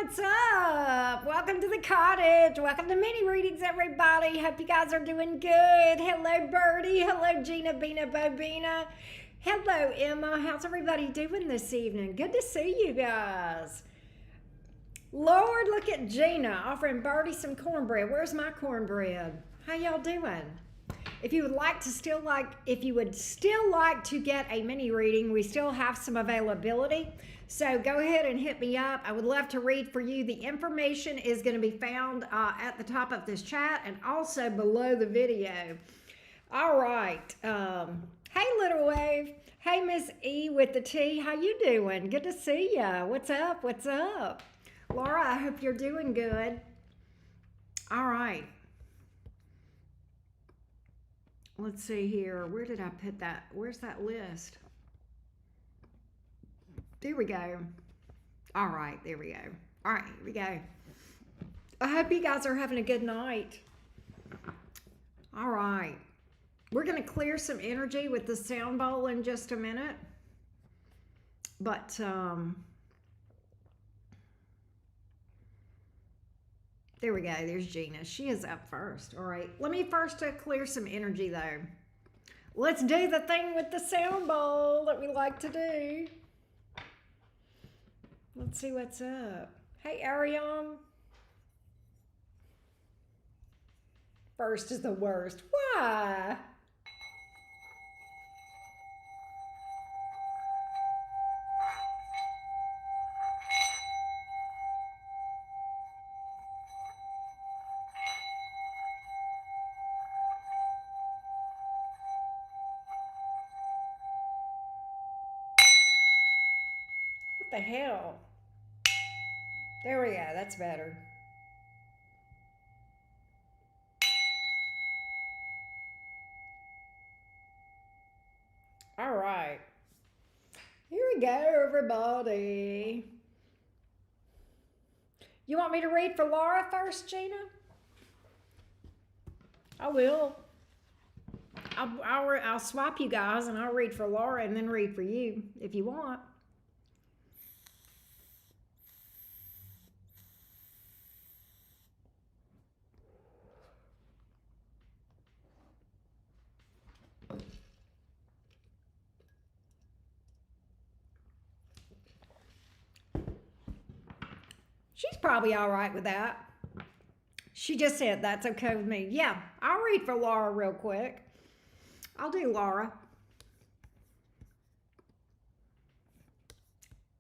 what's up? Welcome to the cottage. Welcome to mini readings, everybody. Hope you guys are doing good. Hello, Birdie. Hello, Gina, Bina, Bobina. Hello, Emma. How's everybody doing this evening? Good to see you guys. Lord, look at Gina offering Birdie some cornbread. Where's my cornbread? How y'all doing? If you would still like to get a mini reading, we still have some availability. So go ahead and hit me up. I would love to read for you. The information is going to be found at the top of this chat and also below the video. All right. Hey, Little Wave. Hey, Miss E with the T. How you doing? Good to see ya. What's up? What's up? Laura, I hope you're doing good. All right. Let's see here. Where did I put that? Where's that list? There we go. All right, there we go. All right, here we go. I hope you guys are having a good night. All right. We're going to clear some energy with the sound bowl in just a minute. But, there we go. There's Gina. She is up first. All right. Let me first clear some energy, though. Let's do the thing with the sound bowl that we like to do. Let's see what's up. Hey, Ariane. First is the worst. Why? What the hell? There we go. That's better. All right. Here we go, everybody. You want me to read for Laura first, Gina? I will. I'll swap you guys and I'll read for Laura and then read for you if you want. She's probably all right with that. She just said that's okay with me. Yeah, I'll read for Laura real quick. I'll do Laura.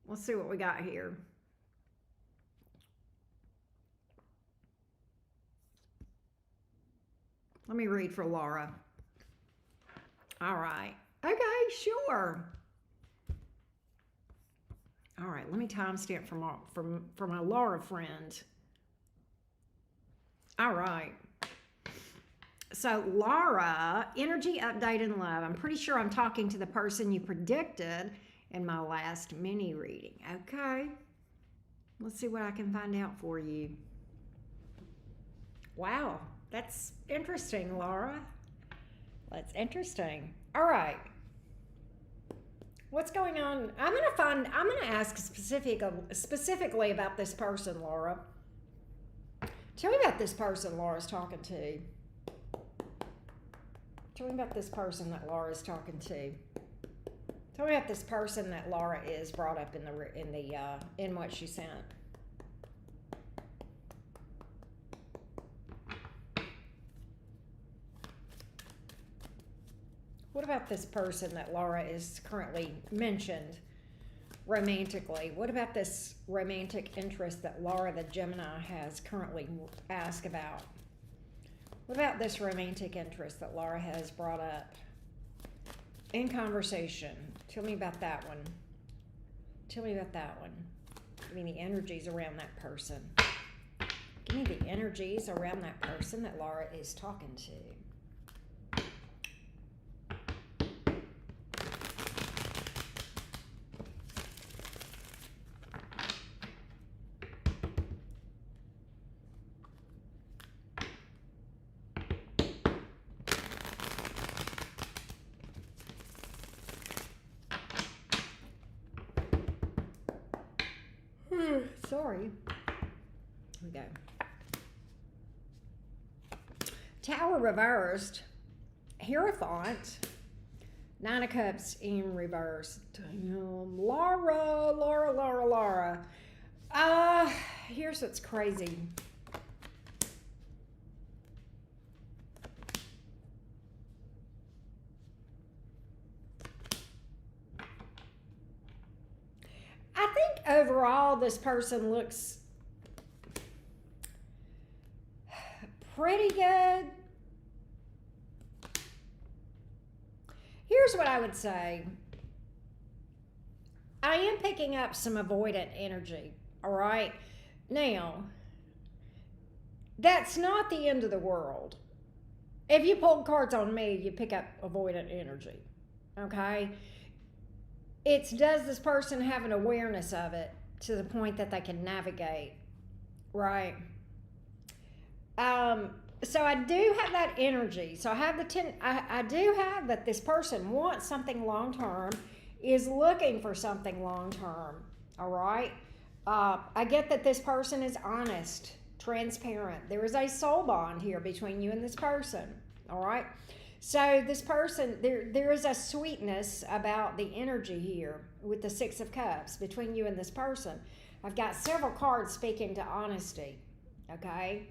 Let's see what we got here. Let me read for Laura. All right. Okay, sure. All right, let me timestamp from my Laura friend. All right. So Laura, energy update in love. I'm pretty sure I'm talking to the person you predicted in my last mini reading. Okay. Let's see what I can find out for you. Wow, that's interesting, Laura. That's interesting. All right. What's going on? I'm gonna ask specifically about this person, Laura. Tell me about this person Laura's talking to. Tell me about this person that Laura's talking to. Tell me about this person that Laura is brought up in what she sent. What about this person that Laura is currently mentioned romantically? What about this romantic interest that Laura the Gemini has currently asked about? What about this romantic interest that Laura has brought up in conversation? Tell me about that one. Tell me about that one. Give me the energies around that person. Give me the energies around that person that Laura is talking to. Sorry. we go. Tower reversed. Hierophant. Nine of Cups in reverse. Damn. Laura. Here's what's crazy. I think overall this person looks pretty good. Here's what I would say. I am picking up some avoidant energy, all right? Now, that's not the end of the world. If you pull cards on me, you pick up avoidant energy, okay? It's does this person have an awareness of it to the point that they can navigate, right? So I do have that energy. So I have I do have that this person wants something long term, is looking for something long term. All right. I get that this person is honest, transparent. There is a soul bond here between you and this person. All right. So this person, there is a sweetness about the energy here with the Six of Cups between you and this person. I've got several cards speaking to honesty. Okay.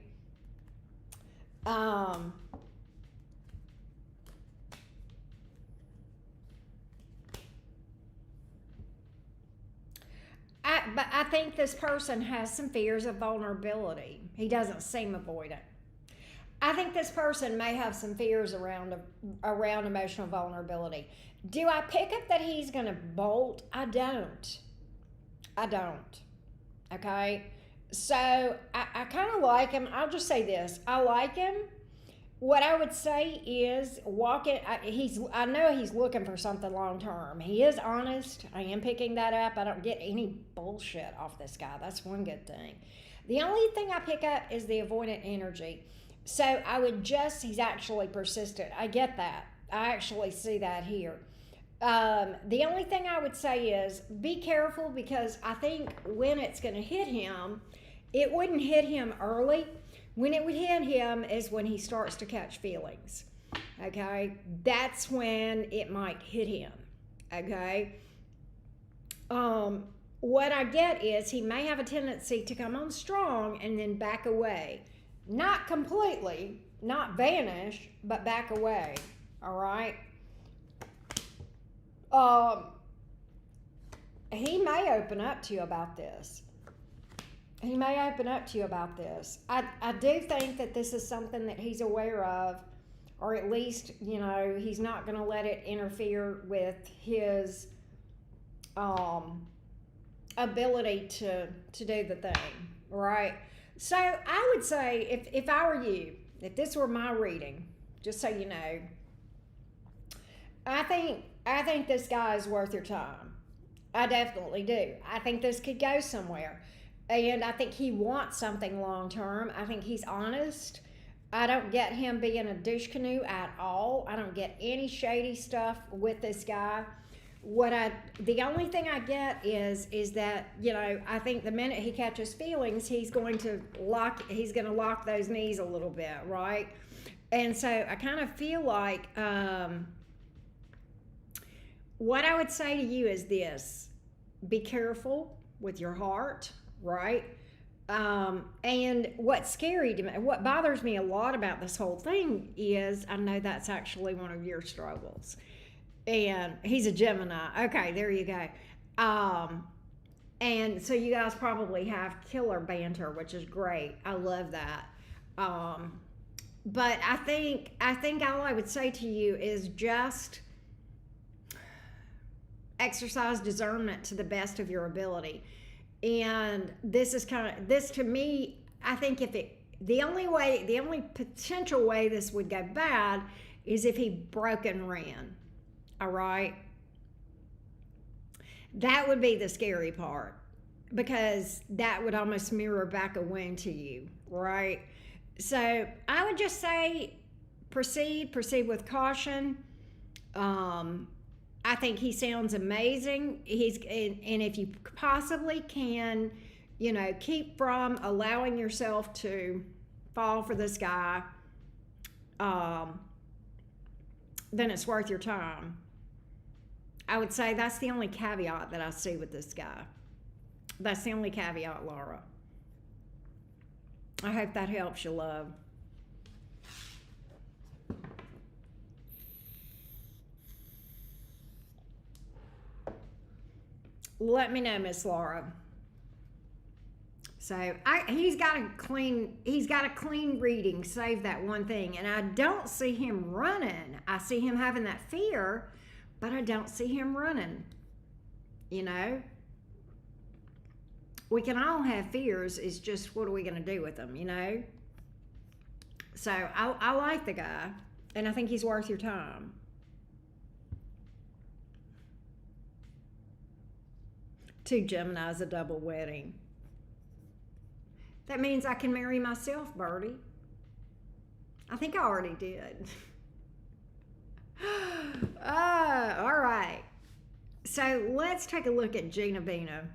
But I think this person has some fears of vulnerability. He doesn't seem avoidant. I think this person may have some fears around emotional vulnerability. Do I pick up that he's going to bolt? I don't. Okay? So I kind of like him. I'll just say this. I like him. What I would say is I know he's looking for something long term. He is honest. I am picking that up. I don't get any bullshit off this guy. That's one good thing. The only thing I pick up is the avoidant energy. So he's actually persistent. I get that. I actually see that here. The only thing I would say is be careful, because I think when it's going to hit him, it wouldn't hit him early. When it would hit him is when he starts to catch feelings. Okay? That's when it might hit him. Okay? What I get is he may have a tendency to come on strong and then back away. Not completely, not vanish, but back away. All right? He may open up to you about this. I do think that this is something that he's aware of, or at least, he's not going to let it interfere with his ability to do the thing, right? So I would say if I were you, if this were my reading, just so you know, I think this guy is worth your time. I definitely do. I think this could go somewhere. And I think he wants something long term. I think he's honest. I don't get him being a douche canoe at all. I don't get any shady stuff with this guy. The only thing I get is that, I think the minute he catches feelings, he's going to lock those knees a little bit, right? And so I kind of feel like what I would say to you is this: be careful with your heart, right? And what's scary to me, what bothers me a lot about this whole thing is I know that's actually one of your struggles. And he's a Gemini. Okay, there you go. And so you guys probably have killer banter, which is great. I love that. But I think all I would say to you is just exercise discernment to the best of your ability. And this to me, I think the only potential way this would go bad is if he broke and ran. All right. That would be the scary part, because that would almost mirror back a wound to you, right? So I would just say proceed with caution. I think he sounds amazing. And if you possibly can, keep from allowing yourself to fall for this guy, then it's worth your time. I would say that's the only caveat that I see with this guy. That's the only caveat, Laura. I hope that helps you, love. Let me know, Miss Laura. So he's got a clean reading. Save that one thing. And I don't see him running. I see him having that fear, but I don't see him running. We can all have fears. It's just, what are we going to do with them, So I like the guy, and I think he's worth your time. Two Geminis, a double wedding. That means I can marry myself, Birdie. I think I already did. All right. So let's take a look at Gina Bina.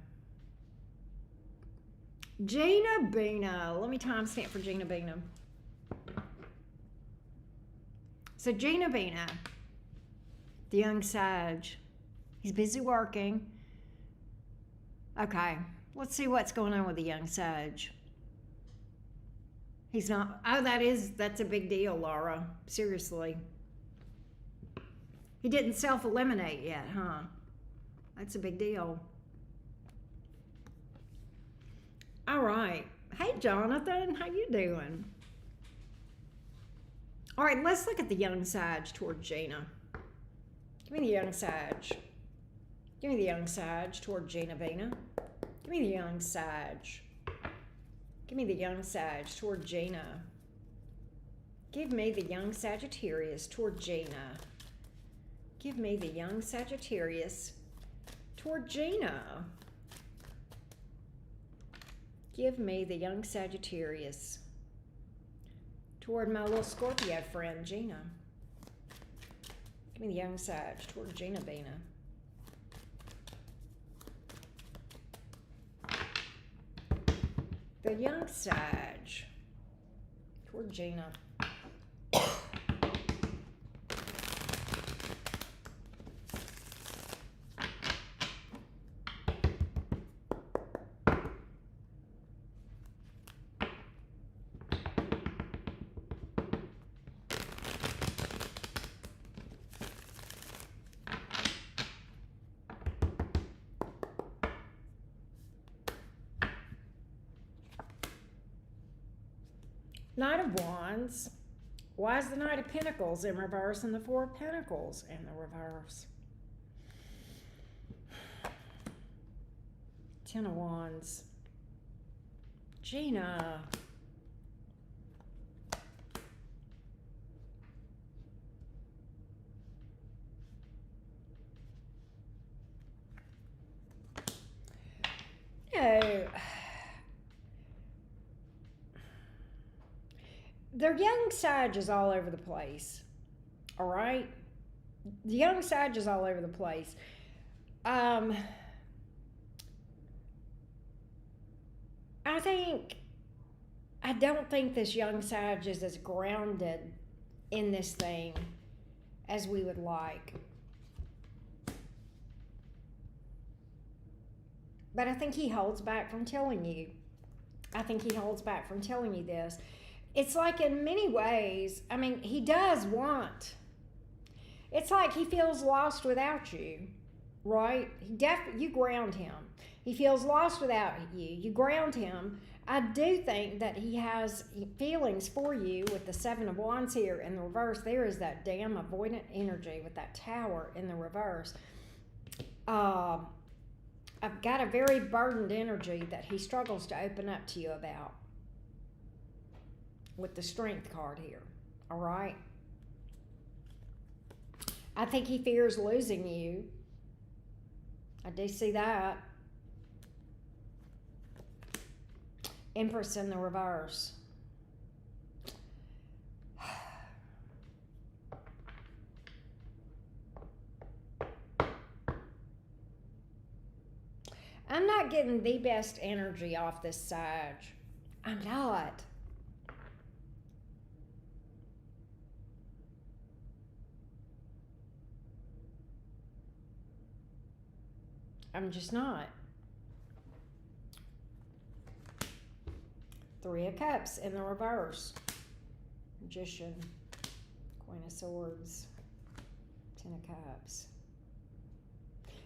Gina Bina. Let me timestamp for Gina Bina. So Gina Bina, the young Sag. He's busy working. Okay, let's see what's going on with the young Sag. He's not, that's a big deal, Laura. Seriously. He didn't self-eliminate yet, huh? That's a big deal. All right. Hey, Jonathan, how you doing? All right, let's look at the young Sag toward Gina. Give me the young Sag. Give me the young Sag toward Gina Bina. Give me the young Sag. Give me the young Sag toward Gina. Give me the young Sagittarius toward Gina. Give me the young Sagittarius toward Gina. Give me the young Sagittarius toward my little Scorpio friend, Gina. Give me the young Sag toward Gina Bina. The young Sag toward Gina. Knight of Wands. Why is the Knight of Pentacles in reverse and the Four of Pentacles in the reverse? Ten of Wands. Gina. Their young Sag is all over the place. All right? The young Sag is all over the place. I don't think this young Sag is as grounded in this thing as we would like. But I think he holds back from telling you. I think he holds back from telling you this. It's like in many ways, he does want. It's like he feels lost without you, right? You ground him. He feels lost without you. You ground him. I do think that he has feelings for you with the Seven of Wands here in the reverse. There is that damn avoidant energy with that Tower in the reverse. I've got a very burdened energy that he struggles to open up to you about with the Strength card here, all right? I think he fears losing you. I do see that. Empress in the reverse. I'm not getting the best energy off this Sag. I'm not. I'm just not. Three of Cups in the reverse. Magician. Queen of Swords. Ten of Cups.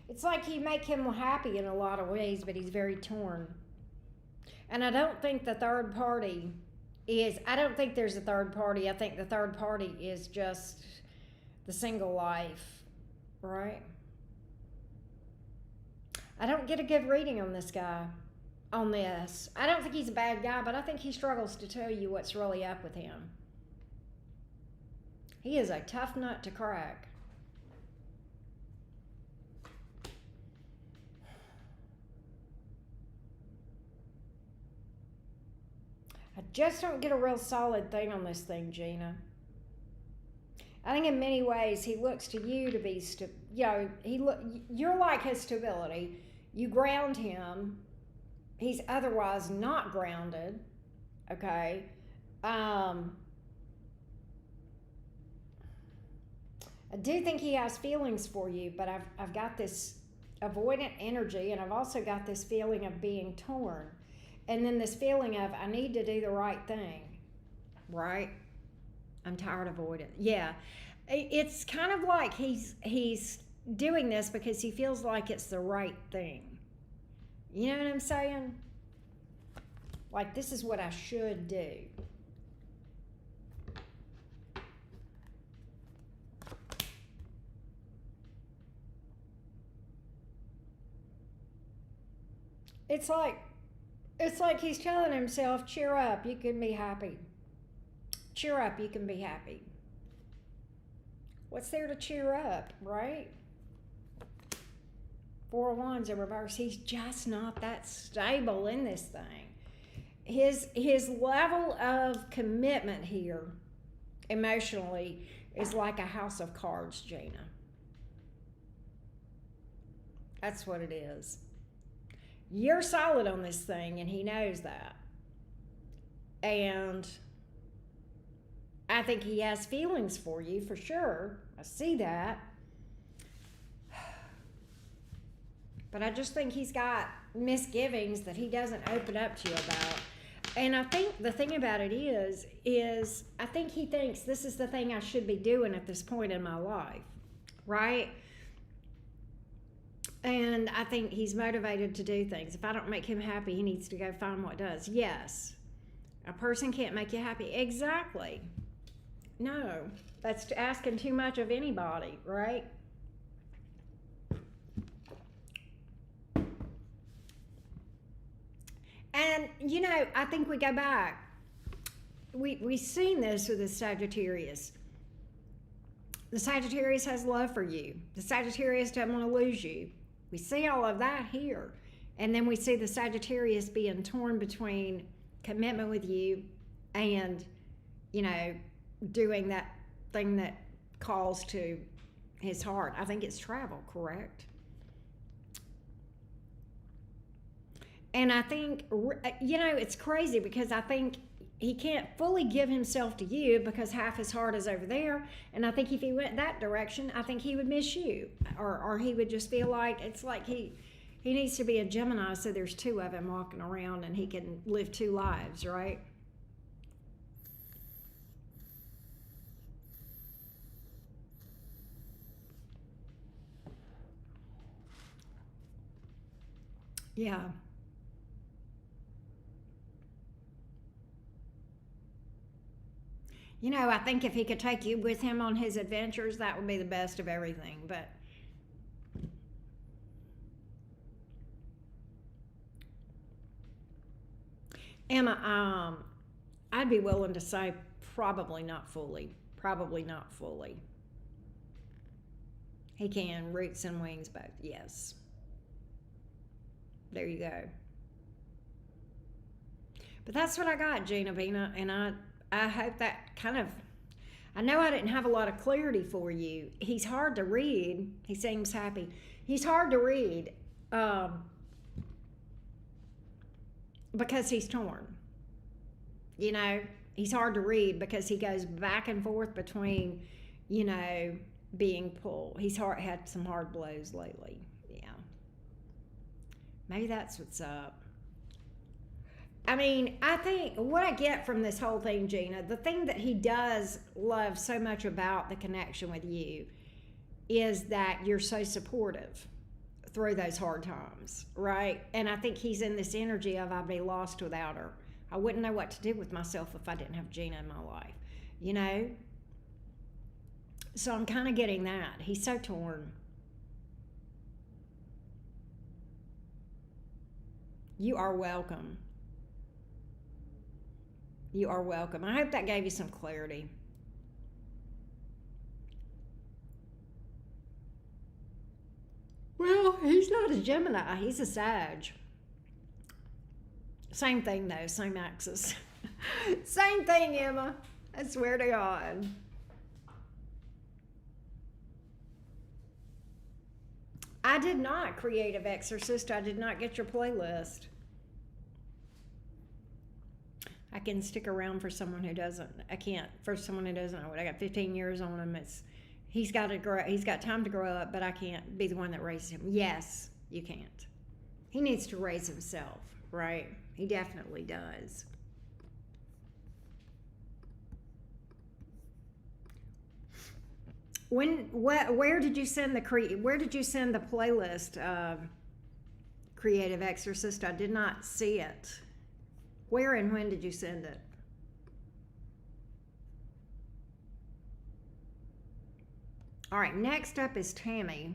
It's like you make him happy in a lot of ways, but he's very torn. And I don't think the third party is, I don't think there's a third party. I think the third party is just the single life, right? I don't get a good reading on this guy, on this. I don't think he's a bad guy, but I think he struggles to tell you what's really up with him. He is a tough nut to crack. I just don't get a real solid thing on this thing, Gina. I think in many ways he looks to you to be, you're like his stability. You ground him. He's otherwise not grounded. Okay. I do think he has feelings for you, but I've got this avoidant energy, and I've also got this feeling of being torn. And then this feeling of, I need to do the right thing, right? I'm tired of avoiding. Yeah. It's kind of like he's doing this because he feels like it's the right thing. You know what I'm saying? Like, this is what I should do. It's like he's telling himself, cheer up, you can be happy. Cheer up, you can be happy. What's there to cheer up, right? Four of Wands in reverse. He's just not that stable in this thing. His level of commitment here, emotionally, is like a house of cards, Gina. That's what it is. You're solid on this thing, and he knows that. And I think he has feelings for you, for sure. I see that. But I just think he's got misgivings that he doesn't open up to you about. And I think the thing about it is I think he thinks this is the thing I should be doing at this point in my life, right? And I think he's motivated to do things. If I don't make him happy, he needs to go find what does. Yes, a person can't make you happy. Exactly. No, that's asking too much of anybody, right? And, I think we go back. We've seen this with the Sagittarius. The Sagittarius has love for you. The Sagittarius doesn't want to lose you. We see all of that here. And then we see the Sagittarius being torn between commitment with you and, doing that thing that calls to his heart. I think it's travel, correct? And I think, it's crazy because I think he can't fully give himself to you because half his heart is over there. And I think if he went that direction, I think he would miss you. Or he would just feel like, it's like he needs to be a Gemini, so there's two of him walking around and he can live two lives, right? Yeah. I think if he could take you with him on his adventures, that would be the best of everything. But Emma, I'd be willing to say probably not fully. Probably not fully. He can, roots and wings both, yes. There you go. But that's what I got, Gina Bina, and I hope that kind of, I know I didn't have a lot of clarity for you. He's hard to read. He seems happy. He's hard to read. because he's torn. You know, he's hard to read because he goes back and forth between, you know, being pulled. He's had some hard blows lately. Yeah. Maybe that's what's up. I mean, I think what I get from this whole thing, Gina, the thing that he does love so much about the connection with you is that you're so supportive through those hard times, right? And I think he's in this energy of I'd be lost without her. I wouldn't know what to do with myself if I didn't have Gina in my life, you know? So I'm kind of getting that. He's so torn. You are welcome. You are welcome. I hope that gave you some clarity. Well, he's not a Gemini. He's a Sag. Same thing, though. Same axis. Same thing, Emma. I swear to God. I did not, Creative Exorcist. I did not get your playlist. I can stick around for someone who doesn't. I can't for someone who doesn't know it. I got 15 years on him. He's got to grow. He's got time to grow up, but I can't be the one that raises him. Yes, you can't. He needs to raise himself, right? He definitely does. Where did you send the playlist? Creative Exorcist. I did not see it. Where and when did you send it? All right, next up is Tammy.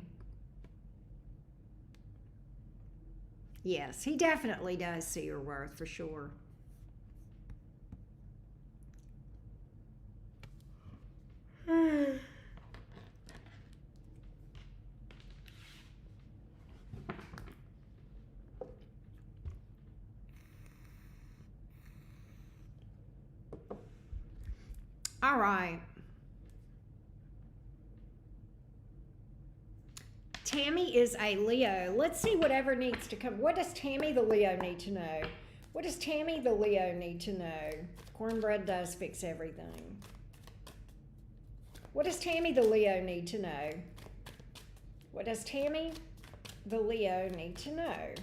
Yes, he definitely does see your worth for sure. All right. Tammy is a Leo. Let's see whatever needs to come. What does Tammy the Leo need to know? What does Tammy the Leo need to know? Cornbread does fix everything. What does Tammy the Leo need to know? What does Tammy the Leo need to know?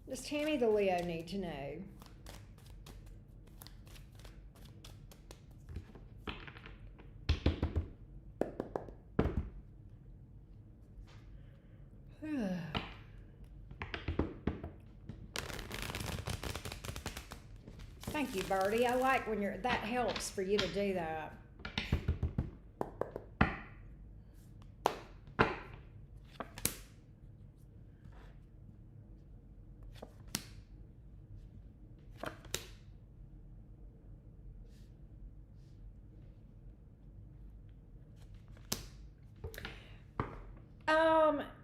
What does Tammy the Leo need to know? Thank you, Birdie. I like when that helps for you to do that.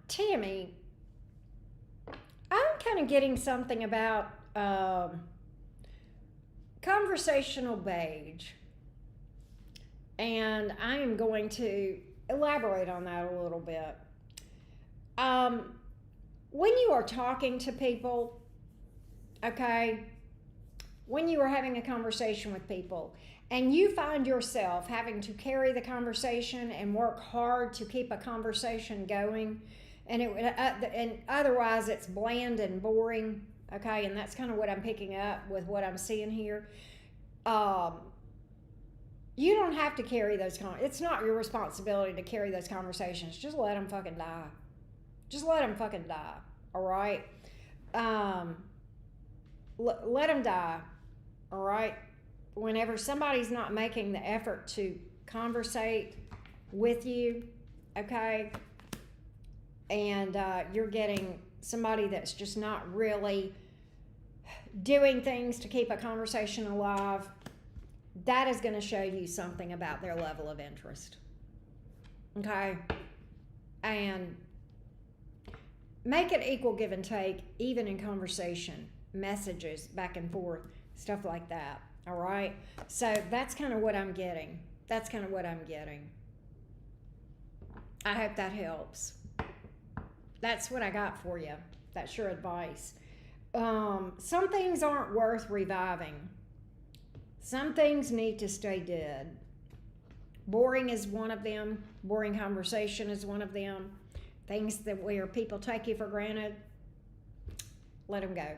Tammy, I'm kind of getting something about conversational beige, and I am going to elaborate on that a little bit. When you are talking to people, okay, when you are having a conversation with people and you find yourself having to carry the conversation and work hard to keep a conversation going, and otherwise it's bland and boring, okay, and that's kind of what I'm picking up with what I'm seeing here. You don't have to carry those it's not your responsibility to carry those conversations. Just let them fucking die. Just let them fucking die, all right? Let them die, all right? Whenever somebody's not making the effort to conversate with you, okay, and you're getting somebody that's just not really doing things to keep a conversation alive, that is going to show you something about their level of interest, okay? And make it equal give and take, even in conversation, messages back and forth, stuff like that. All right. So that's kind of what I'm getting. That's kind of what I'm getting. I hope that helps. That's what I got for you. That's your advice. Some things aren't worth reviving. Some things need to stay dead. Boring is one of them. Boring conversation is one of them. Things that where people take you for granted, let them go.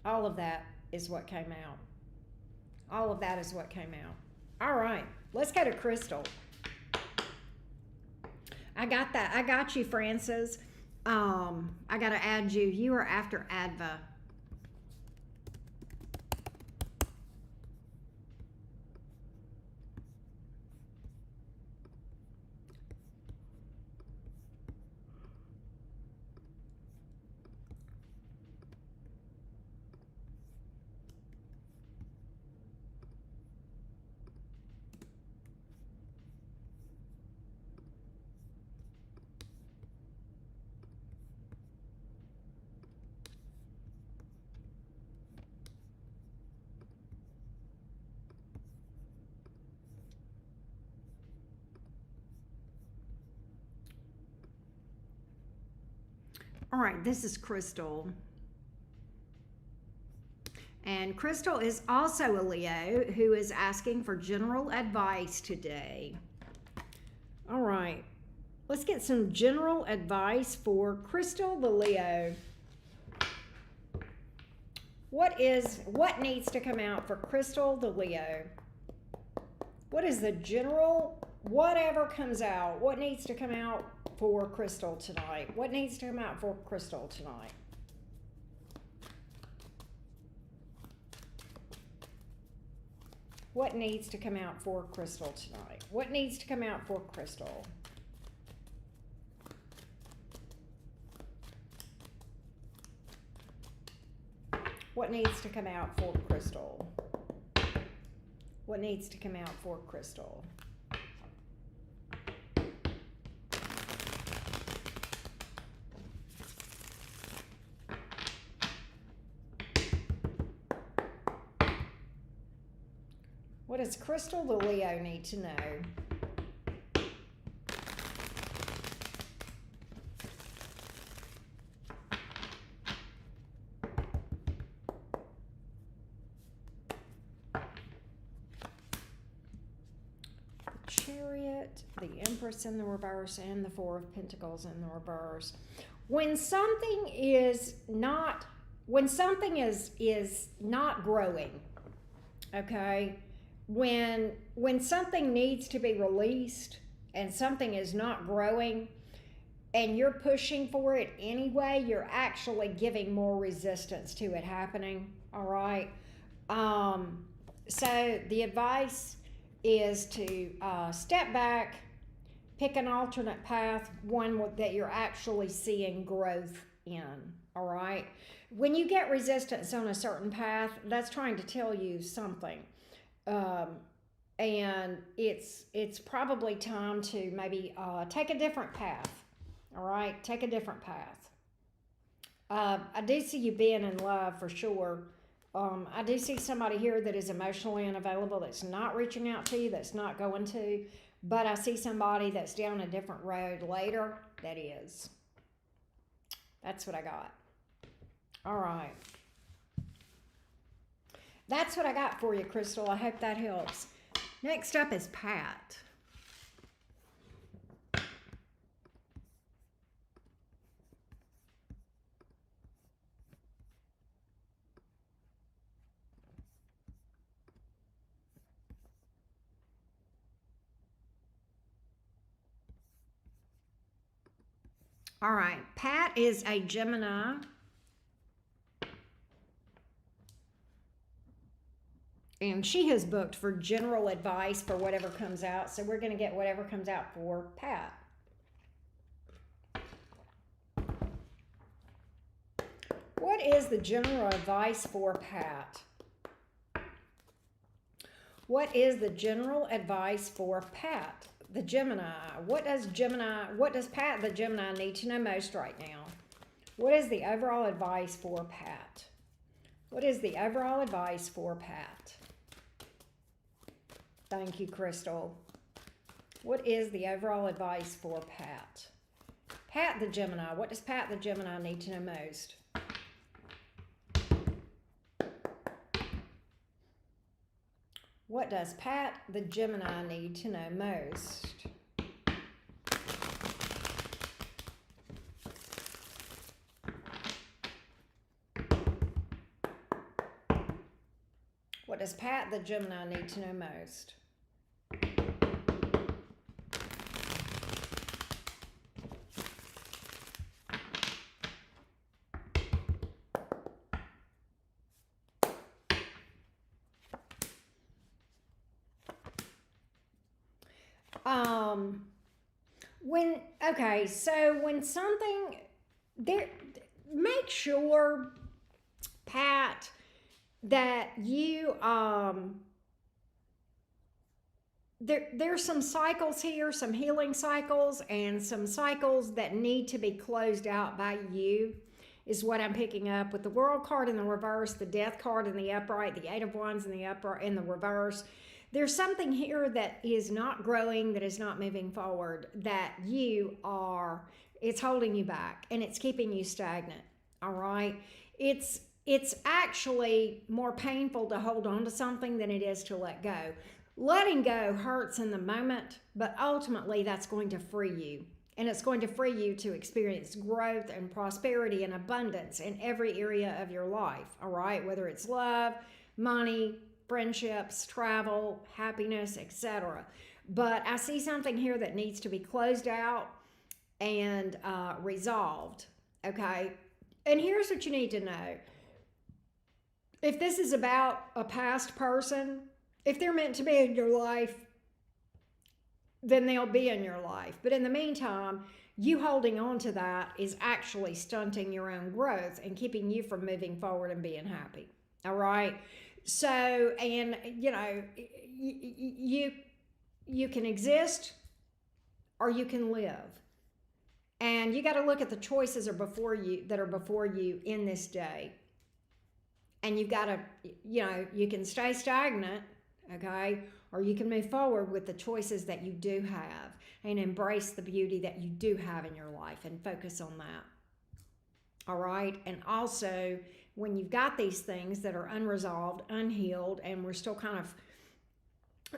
All of that is what came out. All of that is what came out. All right, let's go to Crystal. I got that. I got you, Francis. I got to add you. You are after Adva. All right, this is Crystal. And Crystal is also a Leo who is asking for general advice today. All right, let's get some general advice for Crystal the Leo. What needs to come out for Crystal the Leo? What is the general, whatever comes out, what needs to come out for Crystal tonight? What needs to come out for Crystal tonight? What needs to come out for Crystal tonight? What needs to come out for Crystal? What needs to come out for Crystal? What needs to come out for Crystal? What does Crystal the Leo need to know? Chariot, the Empress in the reverse, and the Four of Pentacles in the reverse. When something is not growing, okay, when something needs to be released and something is not growing and you're pushing for it anyway, you're actually giving more resistance to it happening. All right. So the advice is to step back, pick an alternate path, one that you're actually seeing growth in. All right. When you get resistance on a certain path, that's trying to tell you something. And it's probably time to maybe take a different path. All right, take a different path. I do see you being in love for sure. I do see somebody here that is emotionally unavailable, that's not reaching out to you, that's not going to, but I see somebody that's down a different road later that is. That's what I got. All right. That's what I got for you, Crystal. I hope that helps. Next up is Pat. All right, Pat is a Gemini. And she has booked for general advice for whatever comes out. So we're going to get whatever comes out for Pat. What is the general advice for Pat? What is the general advice for Pat, the Gemini? What does Pat, the Gemini, need to know most right now? What is the overall advice for Pat? What is the overall advice for Pat? Thank you, Crystal. What is the overall advice for Pat? Pat the Gemini. What does Pat the Gemini need to know most? What does Pat, the Gemini, need to know most? What does Pat, the Gemini, need to know most? When something there, make sure, Pat, that you there's some cycles here, some healing cycles, and some cycles that need to be closed out by you, is what I'm picking up with the World card in the reverse, the Death card in the upright, the Eight of Wands in the upright, in the reverse. There's something here that is not growing, that is not moving forward, that it's holding you back and it's keeping you stagnant. All right. It's actually more painful to hold on to something than it is to let go. Letting go hurts in the moment, but ultimately that's going to free you. And it's going to free you to experience growth and prosperity and abundance in every area of your life. All right. Whether it's love, money, friendships, travel, happiness, etc. But I see something here that needs to be closed out and resolved. Okay. And here's what you need to know. If this is about a past person, if they're meant to be in your life, then they'll be in your life. But in the meantime, you holding on to that is actually stunting your own growth and keeping you from moving forward and being happy. All right. So, and you can exist or you can live. And you got to look at the choices that are before you in this day. And you've got to, you can stay stagnant, okay? Or you can move forward with the choices that you do have and embrace the beauty that you do have in your life and focus on that. All right? And also, when you've got these things that are unresolved, unhealed, and we're still kind of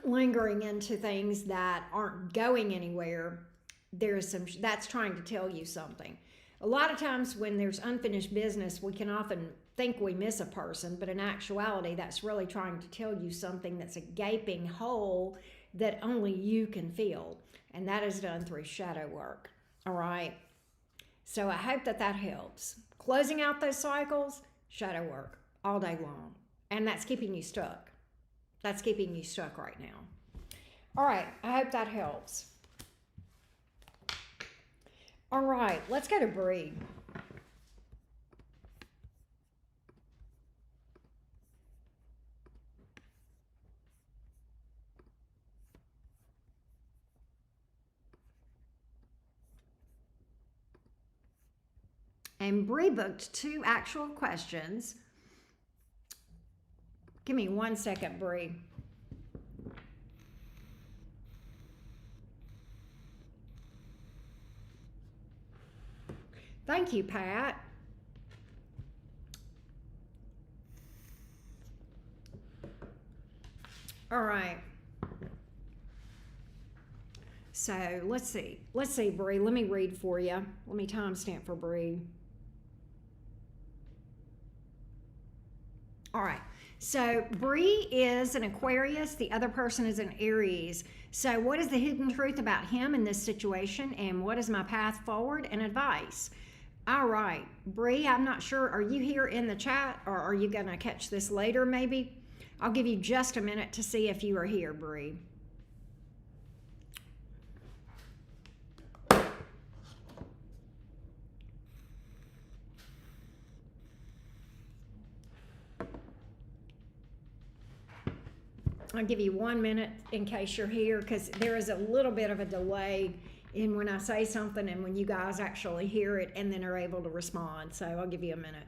lingering into things that aren't going anywhere, that's trying to tell you something. A lot of times when there's unfinished business, we can often think we miss a person, but in actuality, that's really trying to tell you something that's a gaping hole that only you can fill. And that is done through shadow work. All right. So I hope that helps. Closing out those cycles, shadow work all day long. And that's keeping you stuck. That's keeping you stuck right now. All right. I hope that helps. All right. Let's go to Bree. And Bree booked 2 actual questions. Give me 1 second, Bree. Thank you, Pat. All right. So let's see. Bree. Let me read for you. Let me timestamp for Bree. All right. So Bree is an Aquarius. The other person is an Aries. So what is the hidden truth about him in this situation? And what is my path forward and advice? All right. Bree, I'm not sure. Are you here in the chat or are you going to catch this later maybe? I'll give you just a minute to see if you are here, Bree. I'll give you 1 minute in case you're here because there is a little bit of a delay in when I say something and when you guys actually hear it and then are able to respond. So I'll give you a minute.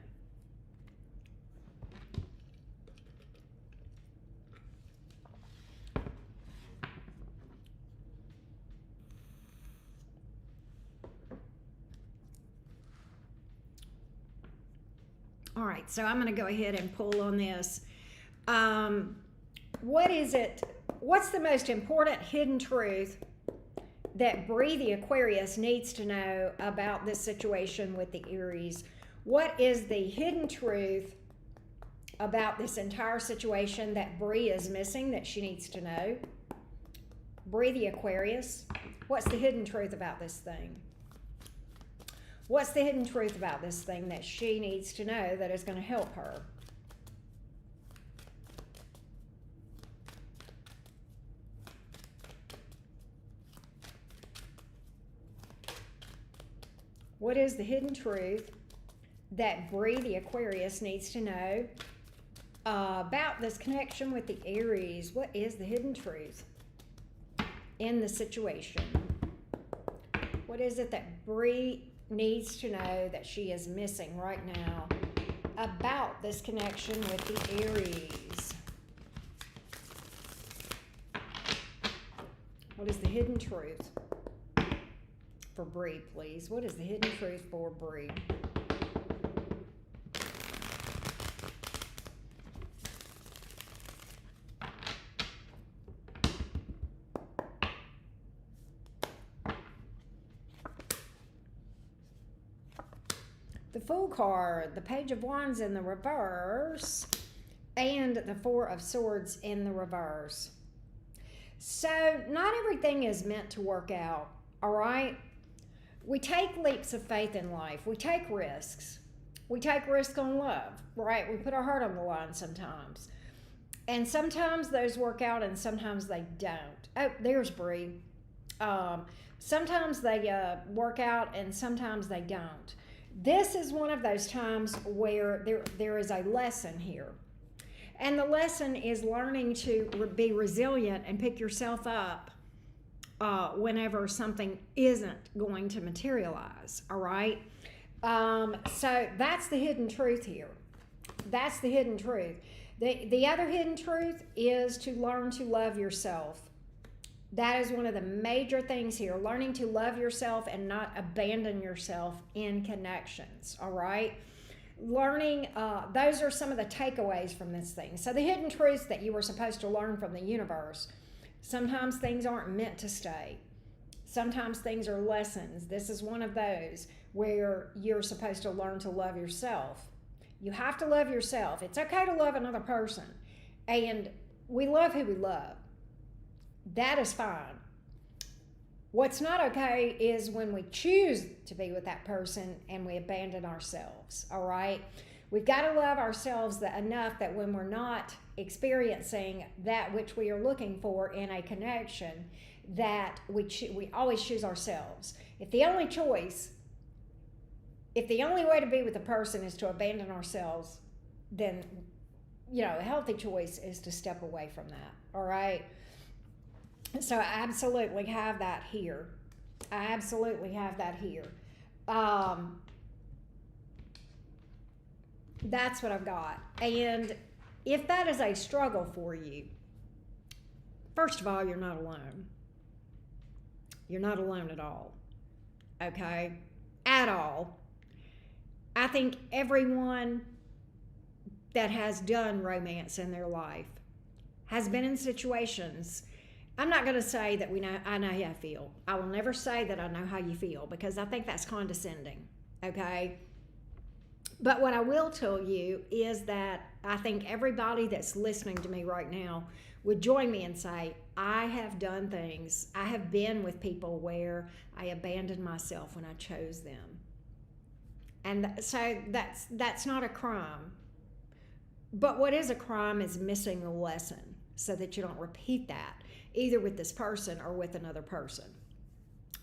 All right, so I'm going to go ahead and pull on this. What is it? What's the most important hidden truth that Bree the Aquarius needs to know about this situation with the Aries? What is the hidden truth about this entire situation that Bree is missing that she needs to know? Bree the Aquarius, what's the hidden truth about this thing? What's the hidden truth about this thing that she needs to know that is going to help her? What is the hidden truth that Bree the Aquarius needs to know about this connection with the Aries? What is the hidden truth in the situation? What is it that Bree needs to know that she is missing right now about this connection with the Aries? What is the hidden truth for Bree, please? What is the hidden truth for Bree? The Fool card, the Page of Wands in the reverse, and the Four of Swords in the reverse. So not everything is meant to work out, all right? We take leaps of faith in life. We take risks. We take risk on love, right? We put our heart on the line sometimes. And sometimes those work out and sometimes they don't. Oh, there's Bree. Sometimes they work out and sometimes they don't. This is one of those times where there is a lesson here. And the lesson is learning to be resilient and pick yourself up whenever something isn't going to materialize, all right? So that's the hidden truth here. That's the hidden truth. The other hidden truth is to learn to love yourself. That is one of the major things here, learning to love yourself and not abandon yourself in connections, all right? Learning, those are some of the takeaways from this thing. So the hidden truths that you were supposed to learn from the universe. Sometimes things aren't meant to stay. Sometimes things are lessons. This is one of those where you're supposed to learn to love yourself. You have to love yourself. It's okay to love another person. And we love who we love. That is fine. What's not okay is when we choose to be with that person and we abandon ourselves, all right? We've got to love ourselves enough that when we're not experiencing that which we are looking for in a connection, that we always choose ourselves. If the only way to be with a person is to abandon ourselves, then, a healthy choice is to step away from that, all right? So I absolutely have that here. That's what I've got. And if that is a struggle for you, first of all, you're not alone. You're not alone at all. Okay? At all. I think everyone that has done romance in their life has been in situations. I'm not going to say that I know how you feel. I will never say that I know how you feel because I think that's condescending, okay? But what I will tell you is that I think everybody that's listening to me right now would join me and say, I have done things. I have been with people where I abandoned myself when I chose them. And so that's not a crime. But what is a crime is missing a lesson so that you don't repeat that, either with this person or with another person,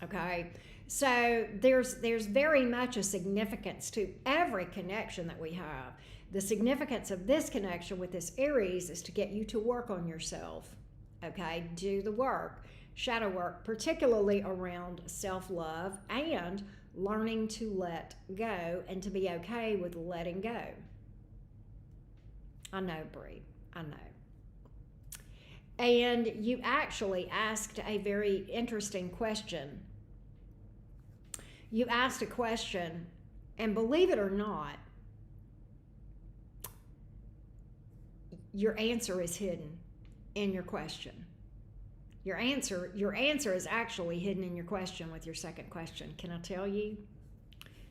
okay? So there's very much a significance to every connection that we have. The significance of this connection with this Aries is to get you to work on yourself, okay? Do the work, shadow work, particularly around self-love and learning to let go and to be okay with letting go. I know, Bree, I know. And you actually asked a very interesting question. You asked a question, and believe it or not, your answer is hidden. in your question. Your answer is actually hidden in your question with your second question. Can I tell you?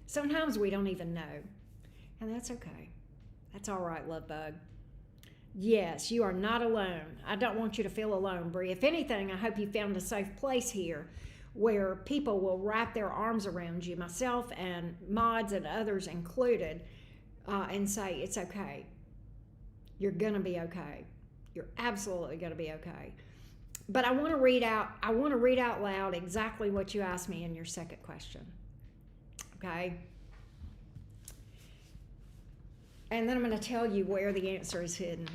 Sometimes we don't even know. And that's okay. That's all right, love bug. Yes, you are not alone. I don't want you to feel alone, Bree. If anything, I hope you found a safe place here where people will wrap their arms around you, myself and mods and others included, and say, it's okay. You're going to be okay. You're absolutely going to be okay. But I want to read out loud exactly what you asked me in your second question. Okay? And then I'm going to tell you where the answer is hidden.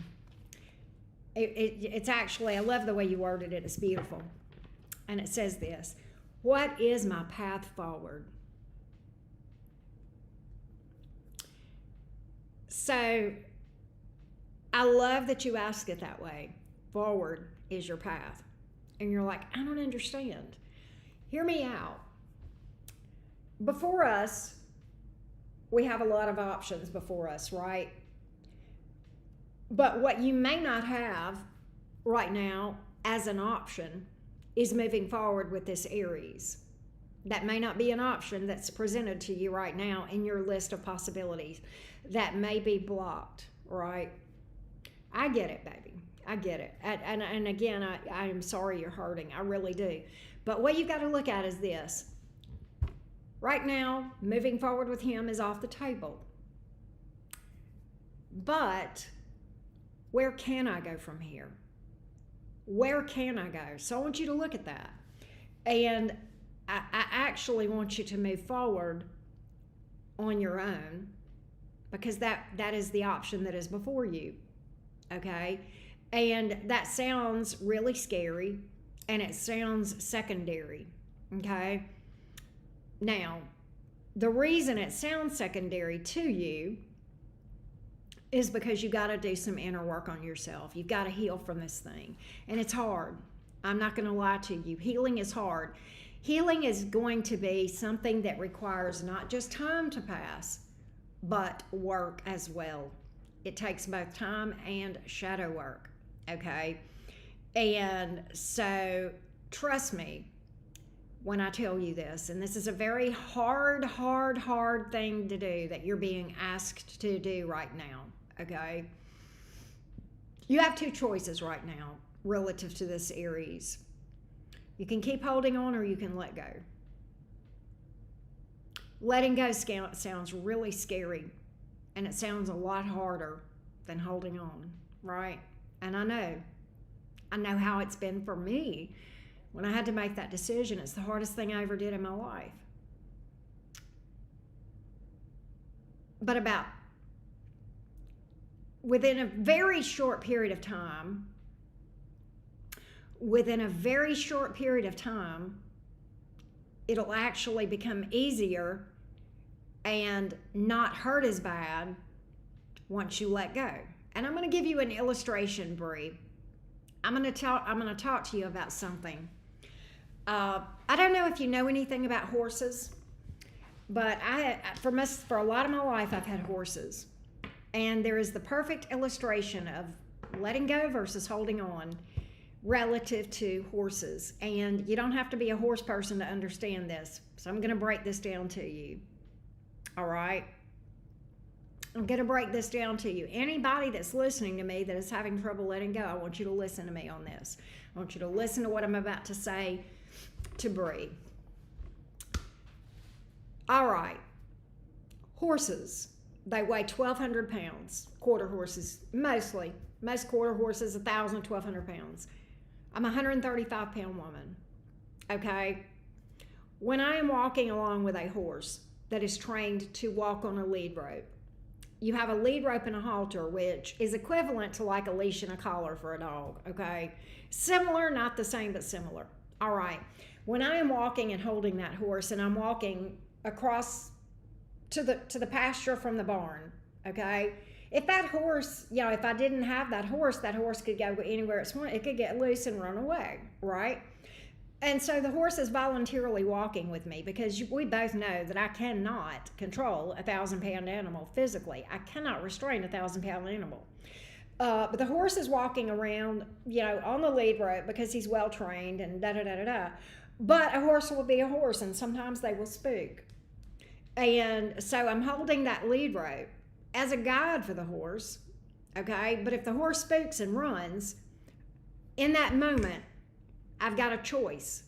It's actually, I love the way you worded it. It's beautiful. And it says this: what is my path forward? So I love that you ask it that way. Forward is your path. And you're like, I don't understand. Hear me out. Before us, we have a lot of options before us, right? But what you may not have right now as an option is moving forward with this Aries. That may not be an option that's presented to you right now in your list of possibilities. That may be blocked, right? I get it, baby. I get it. And again, I am sorry you're hurting. I really do. But what you got to look at is this. Right now, moving forward with him is off the table. But where can I go from here? Where can I go? So I want you to look at that. And I actually want you to move forward on your own, because that is the option that is before you. Okay? And that sounds really scary, and it sounds secondary. Okay? Now, the reason it sounds secondary to you is because you got to do some inner work on yourself. You've got to heal from this thing. And it's hard. I'm not going to lie to you. Healing is hard. Healing is going to be something that requires not just time to pass, but work as well. It takes both time and shadow work, okay? And so, trust me when I tell you this, and this is a very hard thing to do that you're being asked to do right now, okay? You have two choices right now relative to this Aries. You can keep holding on, or you can let go. Letting go sounds really scary, and it sounds a lot harder than holding on, right? And I know how it's been for me when I had to make that decision. It's the hardest thing I ever did in my life. But within a very short period of time, it'll actually become easier and not hurt as bad once you let go. And I'm going to give you an illustration, Bree. I'm going to talk to you about something. I don't know if you know anything about horses, but for a lot of my life, I've had horses. And there is the perfect illustration of letting go versus holding on relative to horses. And you don't have to be a horse person to understand this. So I'm going to break this down to you. All right? I'm going to break this down to you. Anybody that's listening to me that is having trouble letting go, I want you to listen to me on this. I want you to listen to what I'm about to say to Bree. All right. Horses, they weigh 1,200 pounds. Quarter horses, mostly. Most quarter horses, 1,000, 1,200 pounds. I'm a 135-pound woman, okay? When I am walking along with a horse that is trained to walk on a lead rope, you have a lead rope and a halter, which is equivalent to like a leash and a collar for a dog, okay? Similar, not the same, but similar. All right. When I am walking and holding that horse, and I'm walking across to the pasture from the barn, okay? If that horse, if I didn't have that horse could go anywhere it wanted. It could get loose and run away, right? And so the horse is voluntarily walking with me, because we both know that I cannot control a 1,000-pound animal physically. I cannot restrain a 1,000-pound animal. But the horse is walking around, on the lead rope because he's well trained and da da da da da. But a horse will be a horse, and sometimes they will spook. And so I'm holding that lead rope as a guide for the horse, okay? But if the horse spooks and runs, in that moment, I've got a choice.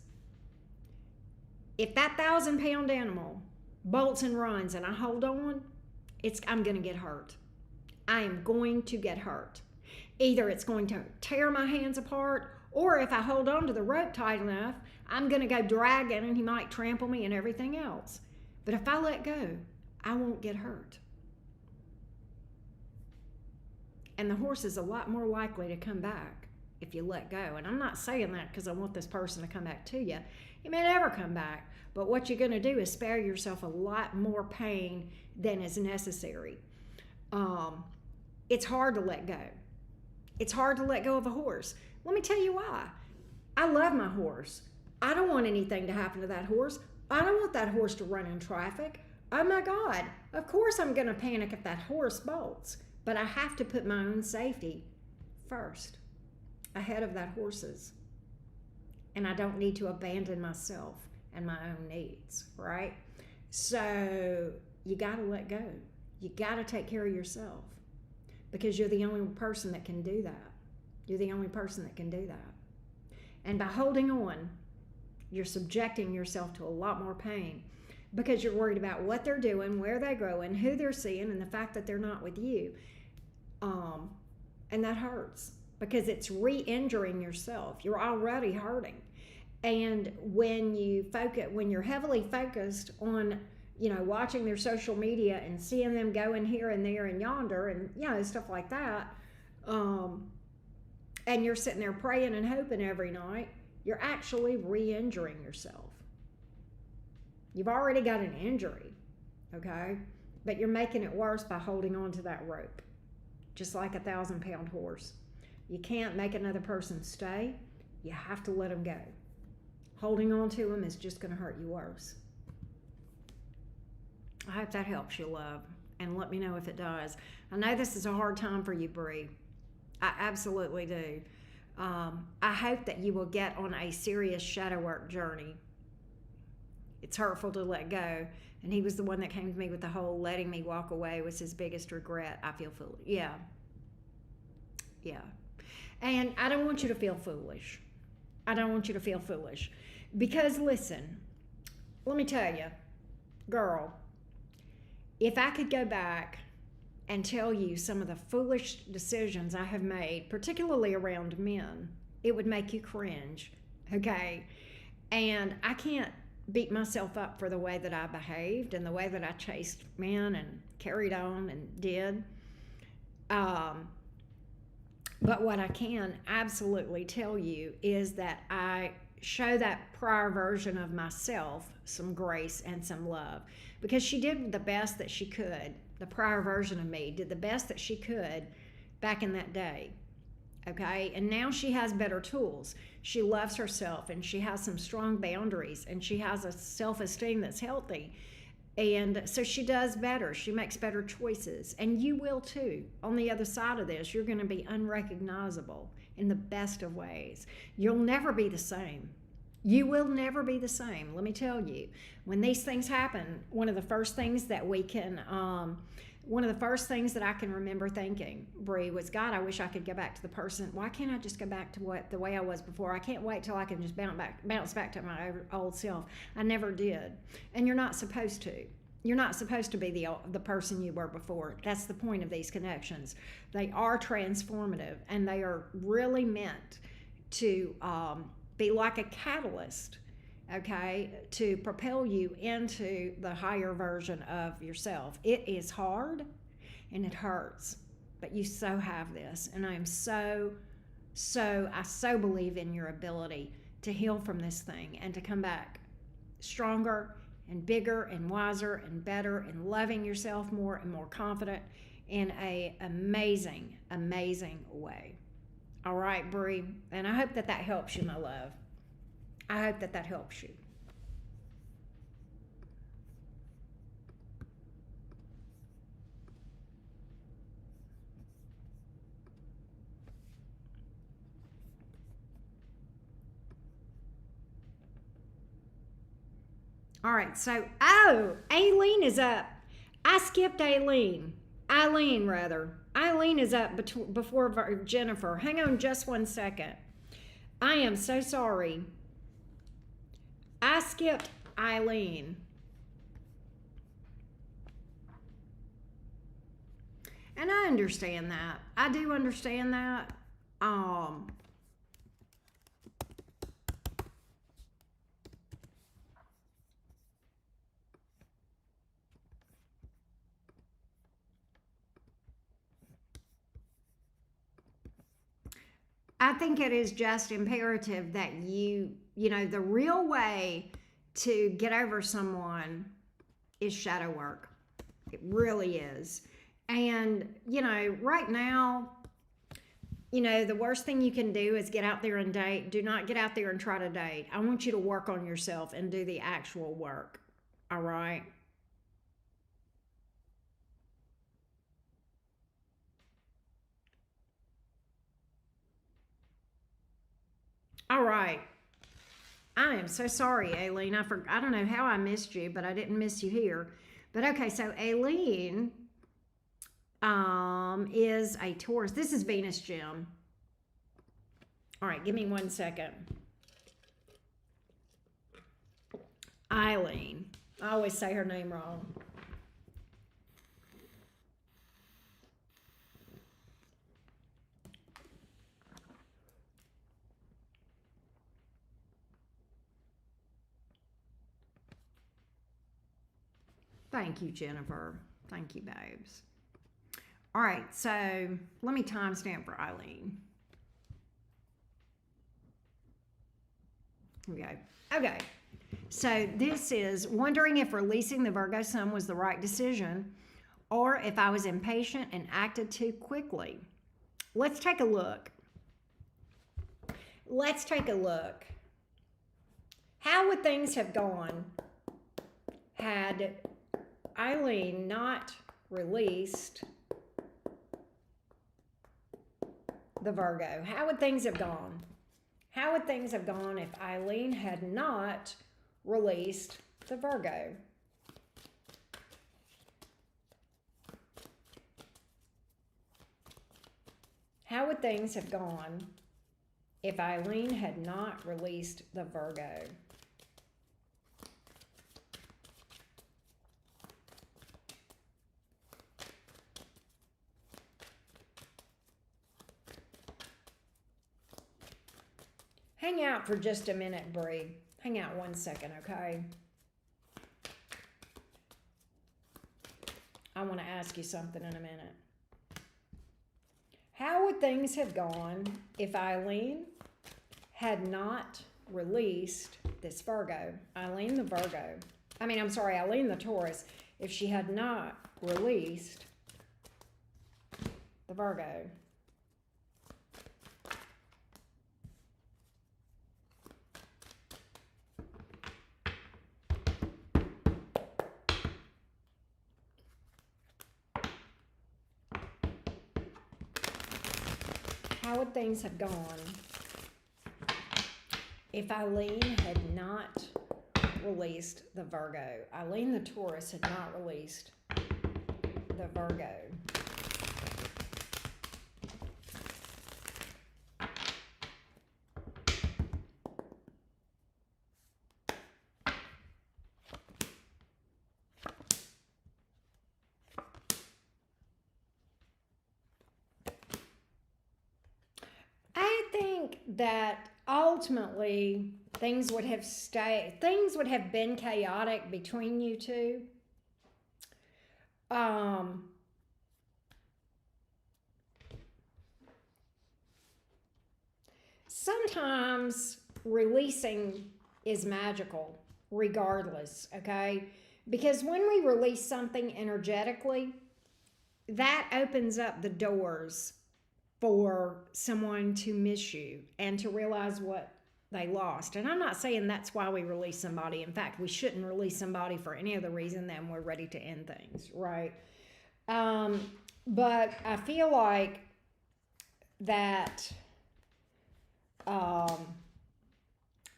If that 1,000-pound animal bolts and runs and I hold on, I'm going to get hurt. I am going to get hurt. Either it's going to tear my hands apart, or if I hold on to the rope tight enough, I'm going to go dragging and he might trample me and everything else. But if I let go, I won't get hurt. And the horse is a lot more likely to come back if you let go. And I'm not saying that because I want this person to come back to you. He may never come back. But what you're going to do is spare yourself a lot more pain than is necessary. It's hard to let go. It's hard to let go of a horse. Let me tell you why. I love my horse. I don't want anything to happen to that horse. I don't want that horse to run in traffic. Oh my God, of course I'm going to panic if that horse bolts. But I have to put my own safety first, ahead of that horse's. And I don't need to abandon myself and my own needs, right? So you got to let go. You got to take care of yourself because you're the only person that can do that. You're the only person that can do that. And by holding on, you're subjecting yourself to a lot more pain because you're worried about what they're doing, where they're going, who they're seeing, and the fact that they're not with you. And that hurts because it's re-injuring yourself. You're already hurting. And when you're heavily focused on, watching their social media and seeing them going here and there and yonder and, stuff like that, and you're sitting there praying and hoping every night, you're actually re-injuring yourself. You've already got an injury, okay? But you're making it worse by holding on to that rope, just like a 1,000-pound horse. You can't make another person stay. You have to let them go. Holding on to them is just going to hurt you worse. I hope that helps you, love, and let me know if it does. I know this is a hard time for you, Bree. I absolutely do. I hope that you will get on a serious shadow work journey. It's hurtful to let go, and he was the one that came to me with the whole letting me walk away was his biggest regret. I feel foolish. Yeah. And I don't want you to feel foolish. I don't want you to feel foolish. Because listen, let me tell you, girl, if I could go back and tell you some of the foolish decisions I have made, particularly around men, it would make you cringe, okay? And I can't beat myself up for the way that I behaved and the way that I chased men and carried on and did. But what I can absolutely tell you is that I show that prior version of myself some grace and some love because she did the best that she could. The prior version of me did the best that she could back in that day. Okay, and now she has better tools. She loves herself and she has some strong boundaries and she has a self-esteem that's healthy. And so she does better. She makes better choices. And you will too. On the other side of this, you're going to be unrecognizable in the best of ways. You'll never be the same. You will never be the same. Let me tell you, when these things happen, one of the first things that I can remember thinking, Bree, was, God, I wish I could go back to the person. Why can't I just go back to the way I was before? I can't wait till I can just bounce back to my old self. I never did. And you're not supposed to. You're not supposed to be the person you were before. That's the point of these connections. They are transformative, and they are really meant to be like a catalyst, okay, to propel you into the higher version of yourself. It is hard and it hurts, but you so have this. And I am I so believe in your ability to heal from this thing and to come back stronger and bigger and wiser and better and loving yourself more and more confident in a amazing, amazing way. All right, Bree, and I hope that helps you, my love. I hope that helps you. All right, so, oh, Aileen is up. I skipped Aileen. Eileen, rather. Eileen is up before Jennifer. Hang on just 1 second. I am so sorry. I skipped Eileen. And I understand that. I do understand that. I think it is just imperative that the real way to get over someone is shadow work. It really is. And, right now, the worst thing you can do is get out there and date. Do not get out there and try to date. I want you to work on yourself and do the actual work. All right? All right. I am so sorry, Aileen. I don't know how I missed you, but I didn't miss you here. But okay, so Aileen is a Taurus. This is Venus Gem. All right, give me 1 second. Eileen. I always say her name wrong. Thank you, Jennifer. Thank you, babes. All right, so let me timestamp for Eileen. Here we go. Okay, so this is wondering if releasing the Virgo Sun was the right decision or if I was impatient and acted too quickly. Let's take a look. Let's take a look. How would things have gone had Eileen not released the Virgo? How would things have gone? How would things have gone if Eileen had not released the Virgo? How would things have gone if Eileen had not released the Virgo? Hang out for just a minute, Bree. Hang out 1 second, okay? I want to ask you something in a minute. How would things have gone if Eileen had not released this Virgo? Eileen the Virgo. Eileen the Taurus. If she had not released the Virgo. How would things have gone if Eileen had not released the Virgo? Eileen the Taurus had not released the Virgo. That ultimately things would have been chaotic between you two. Sometimes releasing is magical regardless, okay? Because when we release something energetically, that opens up the doors for someone to miss you and to realize what they lost. And I'm not saying that's why we release somebody. In fact, we shouldn't release somebody for any other reason than we're ready to end things, right? But I feel like that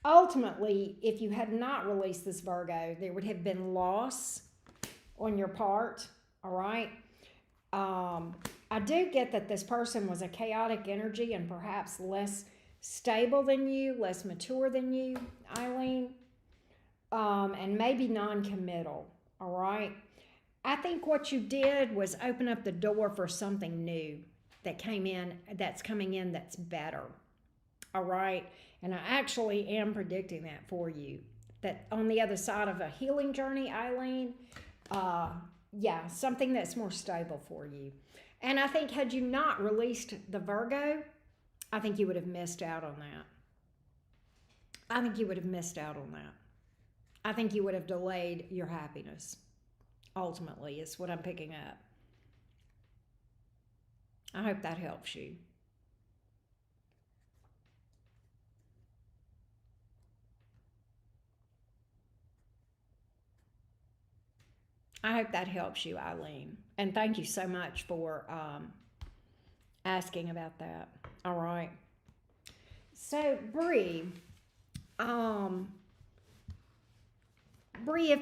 Ultimately, if you had not released this Virgo, there would have been loss on your part. All right. I do get that this person was a chaotic energy and perhaps less stable than you, less mature than you, Eileen, and maybe non committal. All right. I think what you did was open up the door for something new that came in, that's coming in, that's better. All right. And I actually am predicting that for you. That on the other side of a healing journey, Eileen, yeah, something that's more stable for you. And I think had you not released the Virgo, I think you would have missed out on that. I think you would have missed out on that. I think you would have delayed your happiness. Ultimately, is what I'm picking up. I hope that helps you. I hope that helps you, Eileen. And thank you so much for asking about that. All right. So, Bree, if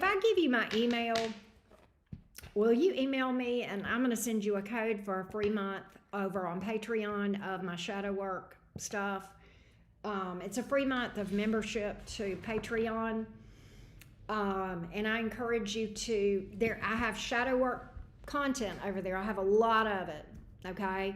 I give you my email, will you email me and I'm going to send you a code for a free month over on Patreon of my shadow work stuff. It's a free month of membership to Patreon. And I encourage you to, I have shadow work content over there. I have a lot of it, okay?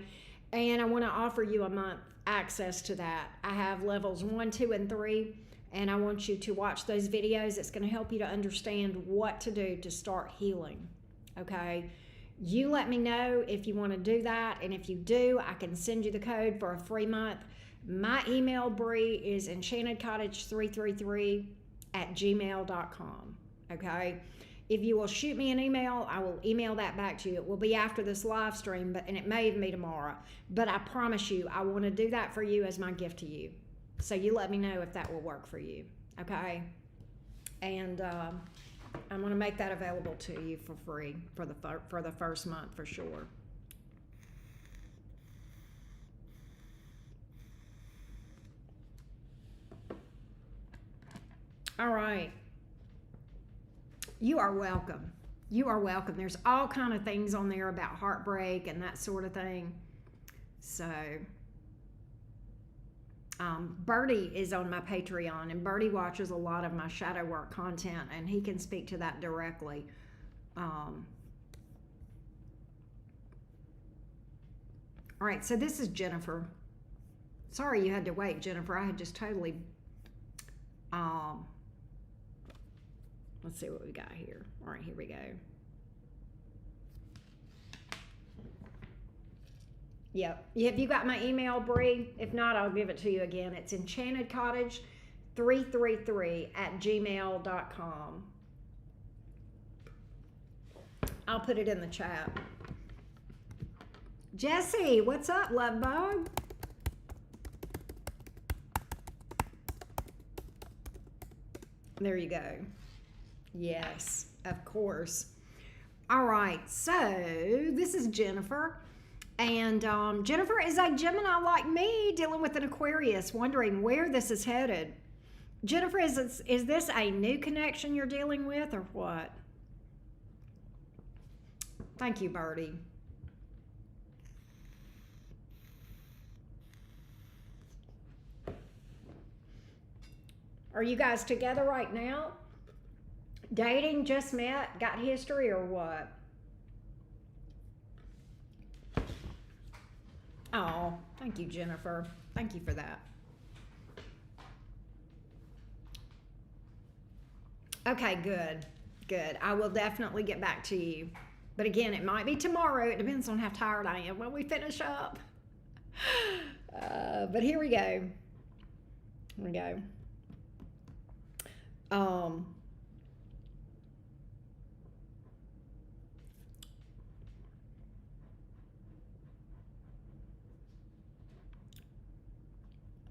And I want to offer you a month access to that. I have levels 1, 2, and 3, and I want you to watch those videos. It's going to help you to understand what to do to start healing, okay? You let me know if you want to do that, and if you do, I can send you the code for a free month. My email, Bree, is enchantedcottage333@gmail.com, okay? If you will shoot me an email, I will email that back to you. It will be after this live stream, and it may even be tomorrow. But I promise you, I want to do that for you as my gift to you. So you let me know if that will work for you, okay? And I'm going to make that available to you for free for the first month for sure. All right. You are welcome. You are welcome. There's all kind of things on there about heartbreak and that sort of thing. So, Bertie is on my Patreon, and Bertie watches a lot of my shadow work content, and he can speak to that directly. All right, so this is Jennifer. Sorry you had to wait, Jennifer. I had just totally... let's see what we got here. All right, here we go. Yep. Have you got my email, Bree? If not, I'll give it to you again. It's enchantedcottage333@gmail.com. I'll put it in the chat. Jesse, what's up, love bug? There you go. Yes, of course. All right, so this is Jennifer. And Jennifer is a Gemini like me, dealing with an Aquarius, wondering where this is headed. Jennifer, is this a new connection you're dealing with, or what? Thank you, Bertie. Are you guys together right now? Dating, just met, got history, or what? Oh, thank you, Jennifer. Thank you for that. Okay, good. Good. I will definitely get back to you. But again, it might be tomorrow. It depends on how tired I am when we finish up. But here we go. Here we go.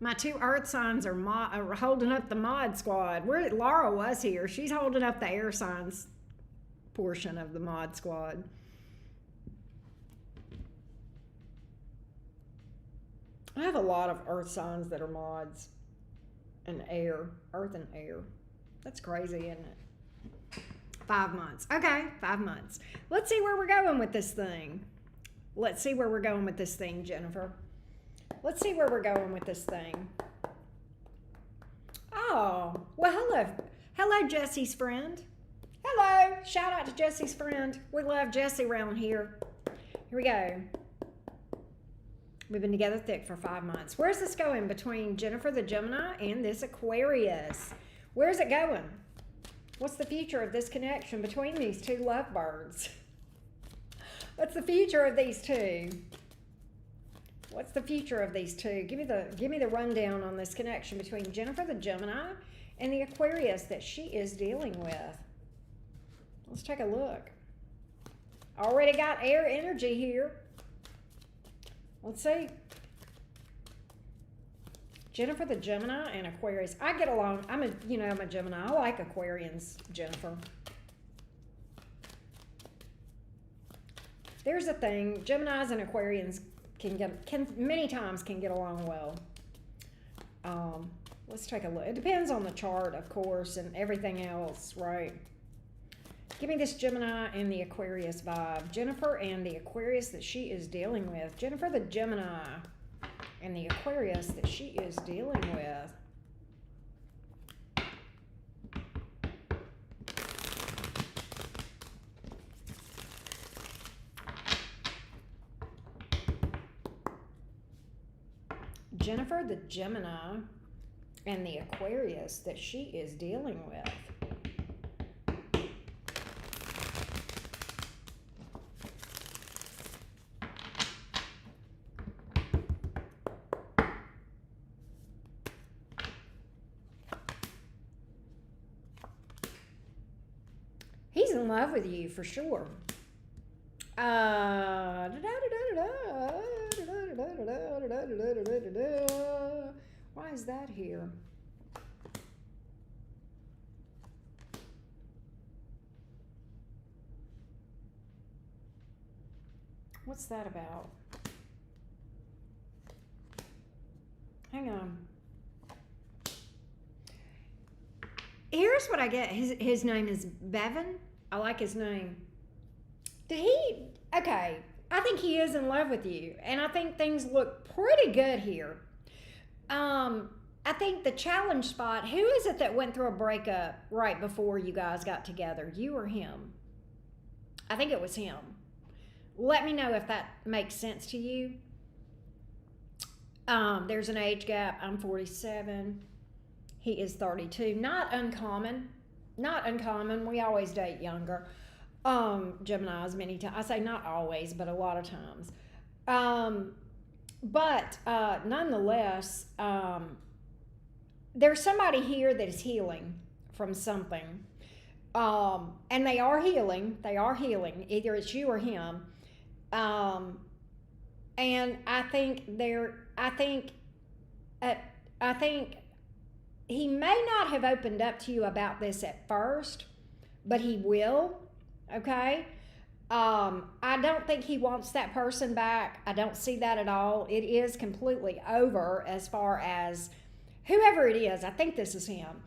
My two earth signs are holding up the mod squad. Laura was here. She's holding up the air signs portion of the mod squad. I have a lot of earth signs that are mods. and air, earth and air. That's crazy, isn't it? 5 months. Okay, 5 months. Let's see where we're going with this thing. Let's see where we're going with this thing, Jennifer. Let's see where we're going with this thing. Oh, well, hello. Hello, Jesse's friend. Hello. Shout out to Jesse's friend. We love Jesse around here. Here we go. We've been together thick for 5 months. Where's this going between Jennifer the Gemini and this Aquarius? Where's it going? What's the future of this connection between these two lovebirds? What's the future of these two? What's the future of these two? Give me the rundown on this connection between Jennifer the Gemini and the Aquarius that she is dealing with. Let's take a look. Already got air energy here. Let's see. Jennifer the Gemini and Aquarius. I get along. I'm a Gemini. I like Aquarians, Jennifer. There's a thing. Geminis and Aquarians can many times get along well. Let's take a look. It depends on the chart, of course, and everything else, right? Give me this Gemini and the Aquarius vibe. Jennifer and the Aquarius that she is dealing with. Jennifer the Gemini and the Aquarius that she is dealing with. Jennifer the Gemini and the Aquarius that she is dealing with. He's in love with you for sure. Why is that here? What's that about? Hang on. Here's what I get. His name is Bevan. I like his name. Okay, I think he is in love with you, and I think things look pretty good here. I think the challenge spot, who is it that went through a breakup right before you guys got together? You or him? I think it was him. Let me know if that makes sense to you. There's an age gap. I'm 47. He is 32. Not uncommon. Not uncommon. We always date younger. Geminis many times. I say not always, but a lot of times. But nonetheless, there's somebody here that is healing from something. And they are healing. They are healing. Either it's you or him. And I think he may not have opened up to you about this at first, but he will. Okay. I don't think he wants that person back. I don't see that at all. It is completely over as far as whoever it is. I think this is him.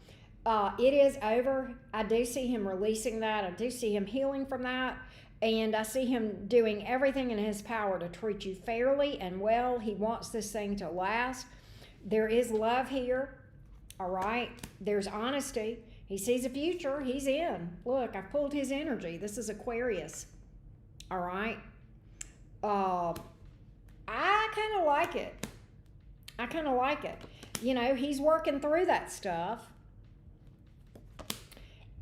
It is over. I do see him releasing that. I do see him healing from that. And I see him doing everything in his power to treat you fairly and well. He wants this thing to last. There is love here. All right. There's honesty. He sees a future. He's in. Look, I pulled his energy. This is Aquarius. All right. I kind of like it. I kind of like it. You know, he's working through that stuff.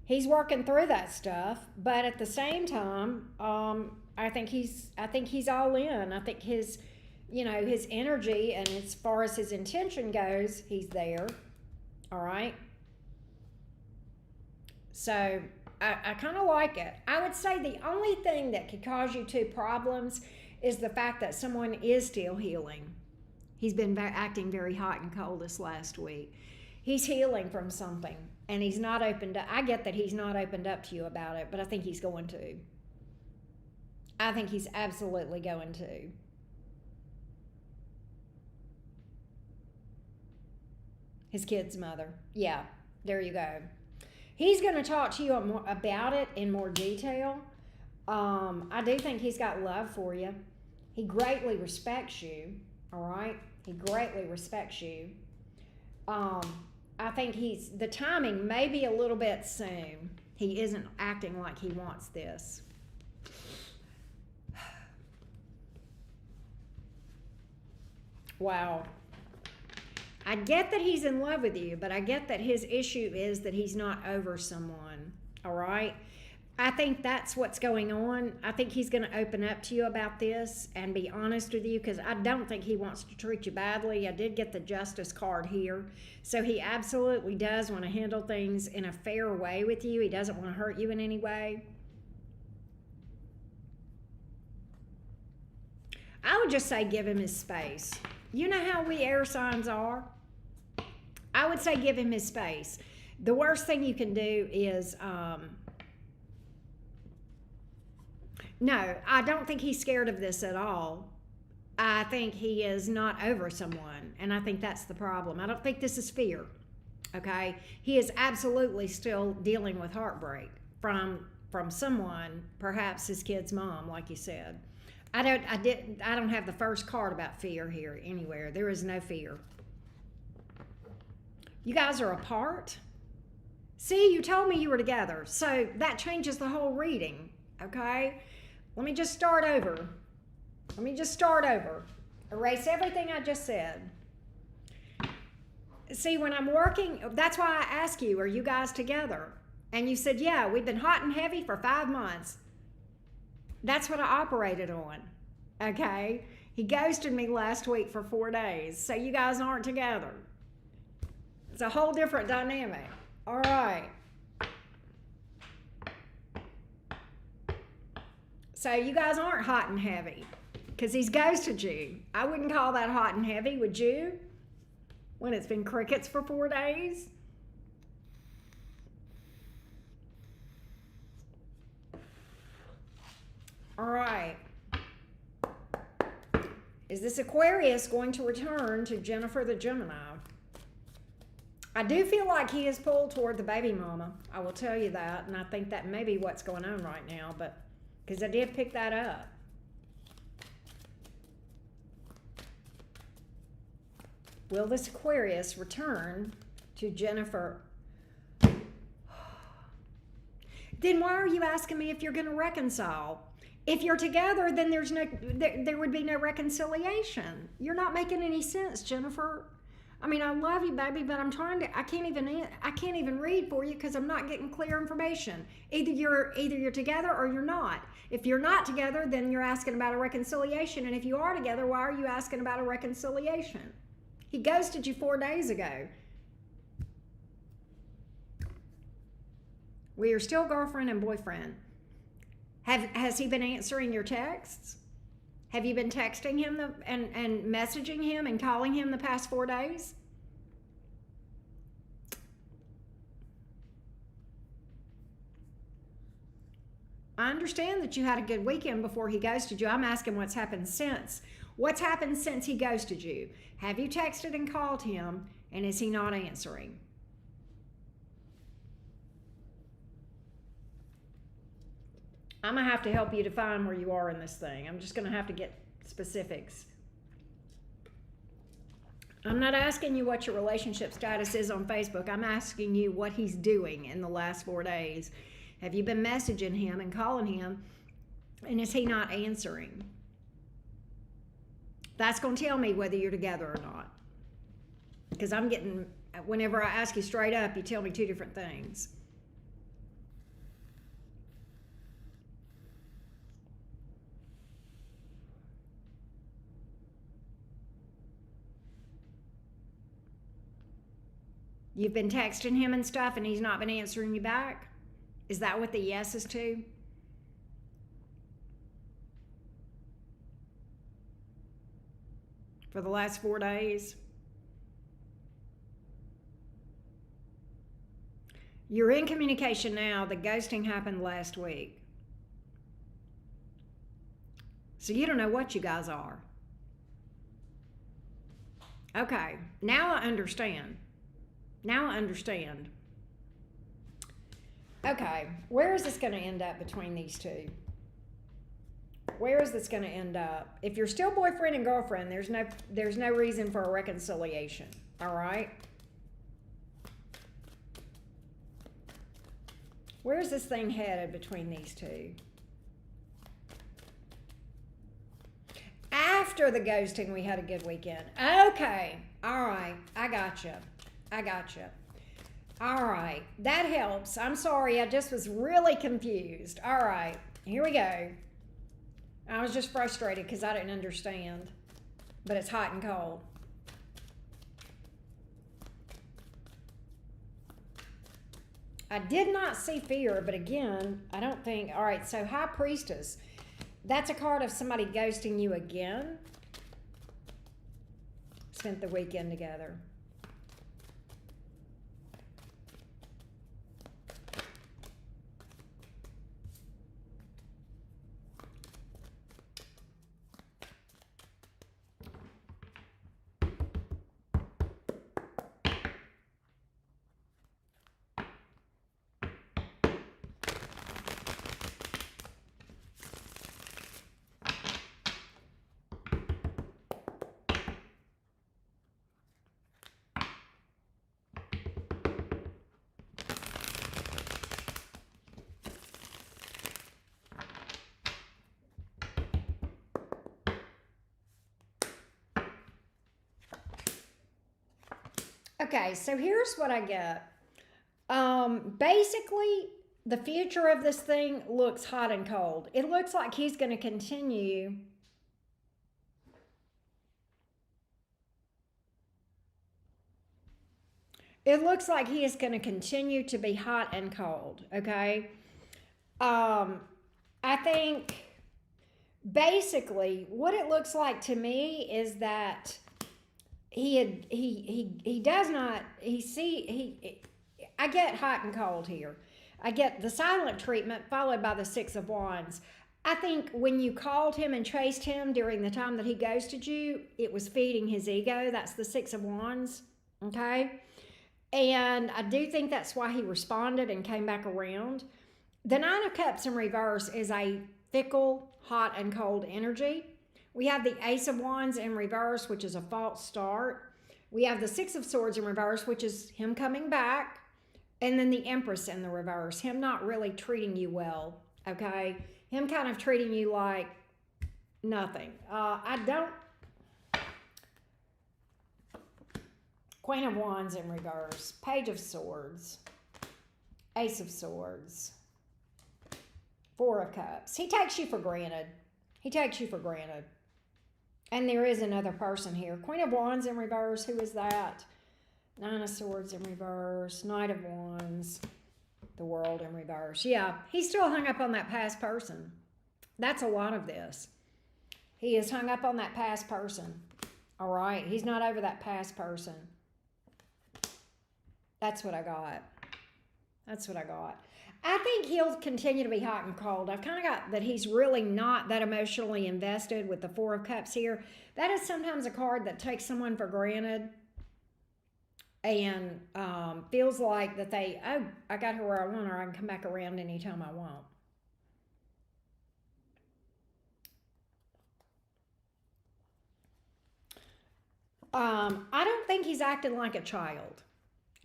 He's working through that stuff, but at the same time, I think he's all in. I think his energy and as far as his intention goes, he's there. All right. So I kind of like it. I would say the only thing that could cause you two problems is the fact that someone is still healing. He's been acting very hot and cold this last week. He's healing from something, and he's not opened up. I get that he's not opened up to you about it, but I think he's going to. I think he's absolutely going to. His kid's mother. Yeah, there you go. He's going to talk to you about it in more detail. I do think he's got love for you. He greatly respects you, all right? He greatly respects you. I think the timing may be a little bit soon. He isn't acting like he wants this. Wow. I get that he's in love with you, but I get that his issue is that he's not over someone, all right? I think that's what's going on. I think he's going to open up to you about this and be honest with you, because I don't think he wants to treat you badly. I did get the justice card here. So he absolutely does want to handle things in a fair way with you. He doesn't want to hurt you in any way. I would just say give him his space. You know how we air signs are? I would say give him his space. The worst thing you can do is... No, I don't think he's scared of this at all. I think he is not over someone, and I think that's the problem. I don't think this is fear, okay? He is absolutely still dealing with heartbreak from someone, perhaps his kid's mom, like you said. I don't have the first card about fear here anywhere. There is no fear. You guys are apart? See, you told me you were together, so that changes the whole reading, okay? Let me just start over. Erase everything I just said. See, when I'm working, that's why I ask you, are you guys together? And you said, yeah, we've been hot and heavy for 5 months. That's what I operated on, okay? He ghosted me last week for 4 days, so you guys aren't together. It's a whole different dynamic. All right. So you guys aren't hot and heavy because he's ghosted you. I wouldn't call that hot and heavy, would you? When it's been crickets for 4 days? All right. Is this Aquarius going to return to Jennifer the Gemini? I do feel like he is pulled toward the baby mama. I will tell you that, and I think that may be what's going on right now, but because I did pick that up. Will this Aquarius return to Jennifer? Then why are you asking me if you're going to reconcile? If you're together, then there would be no reconciliation. You're not making any sense, Jennifer. I mean, I love you, baby, but I can't even read for you because I'm not getting clear information. Either you're together or you're not. If you're not together, then you're asking about a reconciliation. And if you are together, why are you asking about a reconciliation? He ghosted you 4 days ago. We are still girlfriend and boyfriend. Has he been answering your texts? Have you been texting him and messaging him and calling him the past 4 days? I understand that you had a good weekend before he ghosted you. I'm asking what's happened since. What's happened since he ghosted you? Have you texted and called him, and is he not answering? I'm going to have to help you define where you are in this thing. I'm just going to have to get specifics. I'm not asking you what your relationship status is on Facebook. I'm asking you what he's doing in the last 4 days. Have you been messaging him and calling him, and is he not answering? That's going to tell me whether you're together or not. Because whenever I ask you straight up, you tell me 2 different things. You've been texting him and stuff, and he's not been answering you back? Is that what the yes is to? For the last 4 days? You're in communication now. The ghosting happened last week. So you don't know what you guys are. Okay, now I understand. Now I understand. Okay, where is this going to end up between these two? Where is this going to end up? If you're still boyfriend and girlfriend, there's no reason for a reconciliation. All right? Where's this thing headed between these two? After the ghosting, we had a good weekend. Okay. All right. I gotcha. All right. That helps. I'm sorry. I just was really confused. All right. Here we go. I was just frustrated because I didn't understand. But it's hot and cold. I did not see fear, but again, I don't think... All right, so High Priestess. That's a card of somebody ghosting you again. Spent the weekend together. Okay, so here's what I get. Basically, the future of this thing looks hot and cold. It looks like he's going to continue. It looks like he is going to continue to be hot and cold, okay? I think basically what it looks like to me is that he does not, I get hot and cold here. I get the silent treatment followed by the Six of Wands. I think when you called him and chased him during the time that he ghosted you, it was feeding his ego. That's the Six of Wands, okay? And I do think that's why he responded and came back around. The Nine of Cups in reverse is a fickle, hot and cold energy. We have the Ace of Wands in reverse, which is a false start. We have the Six of Swords in reverse, which is him coming back. And then the Empress in the reverse, him not really treating you well, okay? Him kind of treating you like nothing. Queen of Wands in reverse, Page of Swords, Ace of Swords, Four of Cups. He takes you for granted. And there is another person here. Queen of Wands in reverse, who is that? Nine of Swords in reverse, Knight of Wands, the World in reverse. Yeah, he's still hung up on that past person. That's a lot of this. He is hung up on that past person. All right, he's not over that past person. That's what I got. I think he'll continue to be hot and cold. I've kind of got that he's really not that emotionally invested with the Four of Cups here. That is sometimes a card that takes someone for granted and feels like that I got her where I want her. I can come back around anytime I want. I don't think he's acting like a child.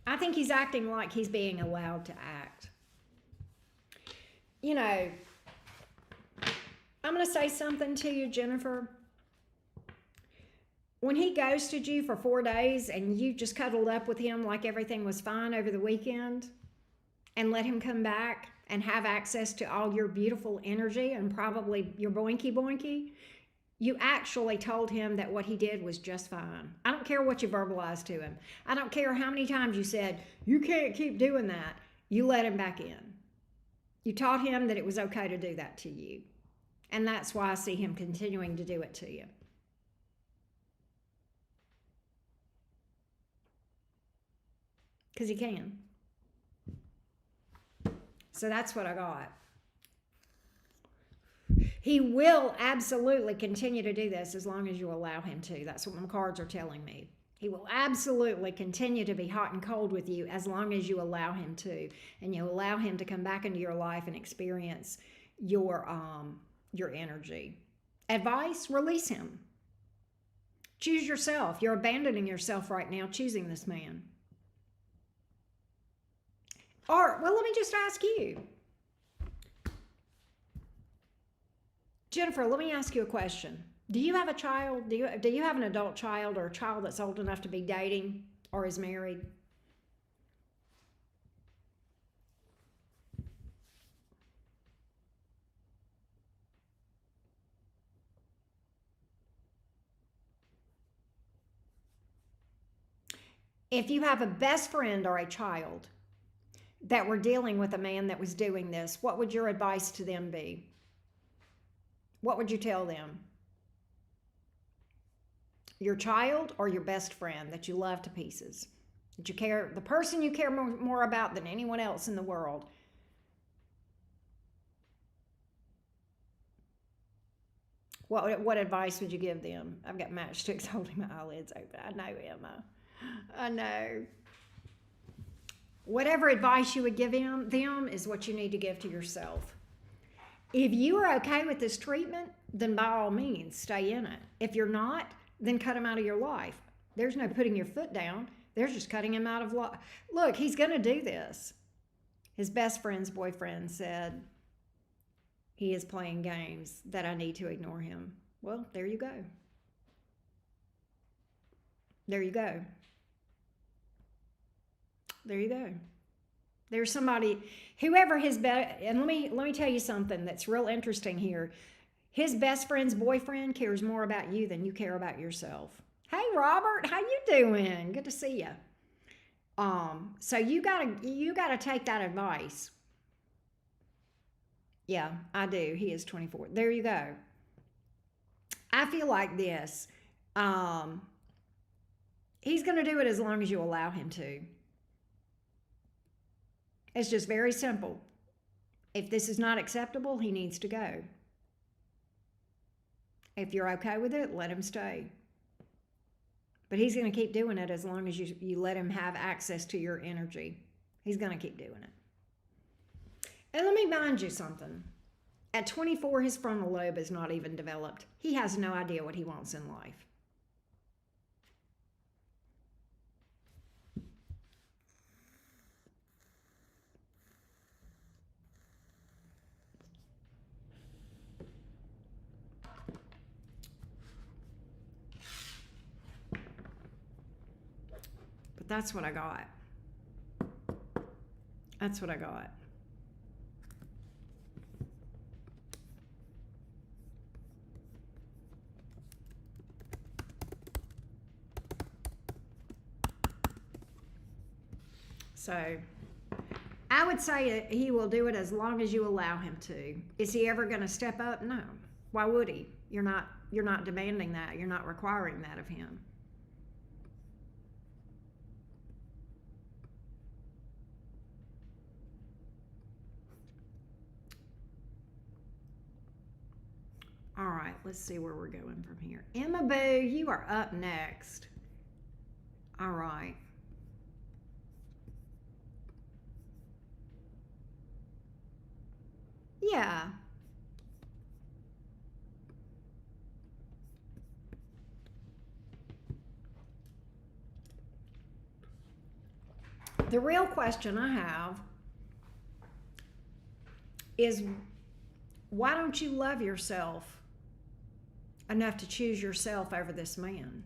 I think he's acting like he's being allowed to act. You know, I'm going to say something to you, Jennifer. When he ghosted you for 4 days and you just cuddled up with him like everything was fine over the weekend and let him come back and have access to all your beautiful energy and probably your boinky boinky, you actually told him that what he did was just fine. I don't care what you verbalized to him. I don't care how many times you said, you can't keep doing that. You let him back in. You taught him that it was okay to do that to you. And that's why I see him continuing to do it to you. Because he can. So that's what I got. He will absolutely continue to do this as long as you allow him to. That's what my cards are telling me. He will absolutely continue to be hot and cold with you as long as you allow him to, and you allow him to come back into your life and experience your energy. Advice: release him. Choose yourself. You're abandoning yourself right now, choosing this man. Or, well, let me just ask you, Jennifer. Let me ask you a question. Do you have a child? Do you have an adult child, or a child that's old enough to be dating or is married? If you have a best friend or a child that were dealing with a man that was doing this, what would your advice to them be? What would you tell them? Your child or your best friend that you love to pieces, that you care, the person you care more about than anyone else in the world. What advice would you give them? I've got matchsticks holding my eyelids open. I know, Emma. I know. Whatever advice you would give them is what you need to give to yourself. If you are okay with this treatment, then by all means, stay in it. If you're not, then cut him out of your life. There's no putting your foot down. There's just cutting him out of life. Look, he's going to do this. His best friend's boyfriend said he is playing games, that I need to ignore him. Well, there you go. There you go. There you go. There's somebody, whoever his and let me tell you something that's real interesting here. His best friend's boyfriend cares more about you than you care about yourself. Hey, Robert, how you doing? Good to see you. So you gotta take that advice. Yeah, I do. He is 24. There you go. I feel like this. He's gonna do it as long as you allow him to. It's just very simple. If this is not acceptable, he needs to go. If you're okay with it, let him stay. But he's going to keep doing it as long as you let him have access to your energy. He's going to keep doing it. And let me mind you something. At 24, his frontal lobe is not even developed. He has no idea what he wants in life. That's what I got. That's what I got. So I would say that he will do it as long as you allow him to. Is he ever going to step up? No. Why would he? You're not demanding that. You're not requiring that of him. All right, let's see where we're going from here. Emma Boo, you are up next. All right. Yeah. The real question I have is, why don't you love yourself enough to choose yourself over this man?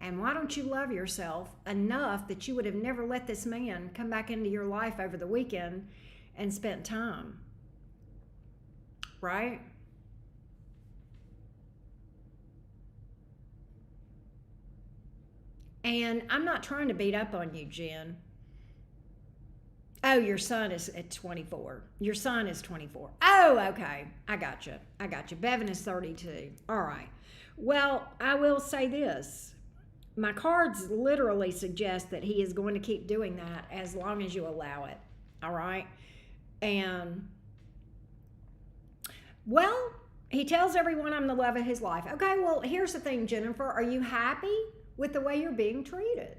And why don't you love yourself enough that you would have never let this man come back into your life over the weekend and spent time? Right? And I'm not trying to beat up on you, Jen. Oh, your son is at 24. Your son is 24. Oh, okay. I got you. Bevan is 32. All right. Well, I will say this. My cards literally suggest that he is going to keep doing that as long as you allow it. All right. And, well, he tells everyone I'm the love of his life. Okay, well, here's the thing, Jennifer. Are you happy with the way you're being treated.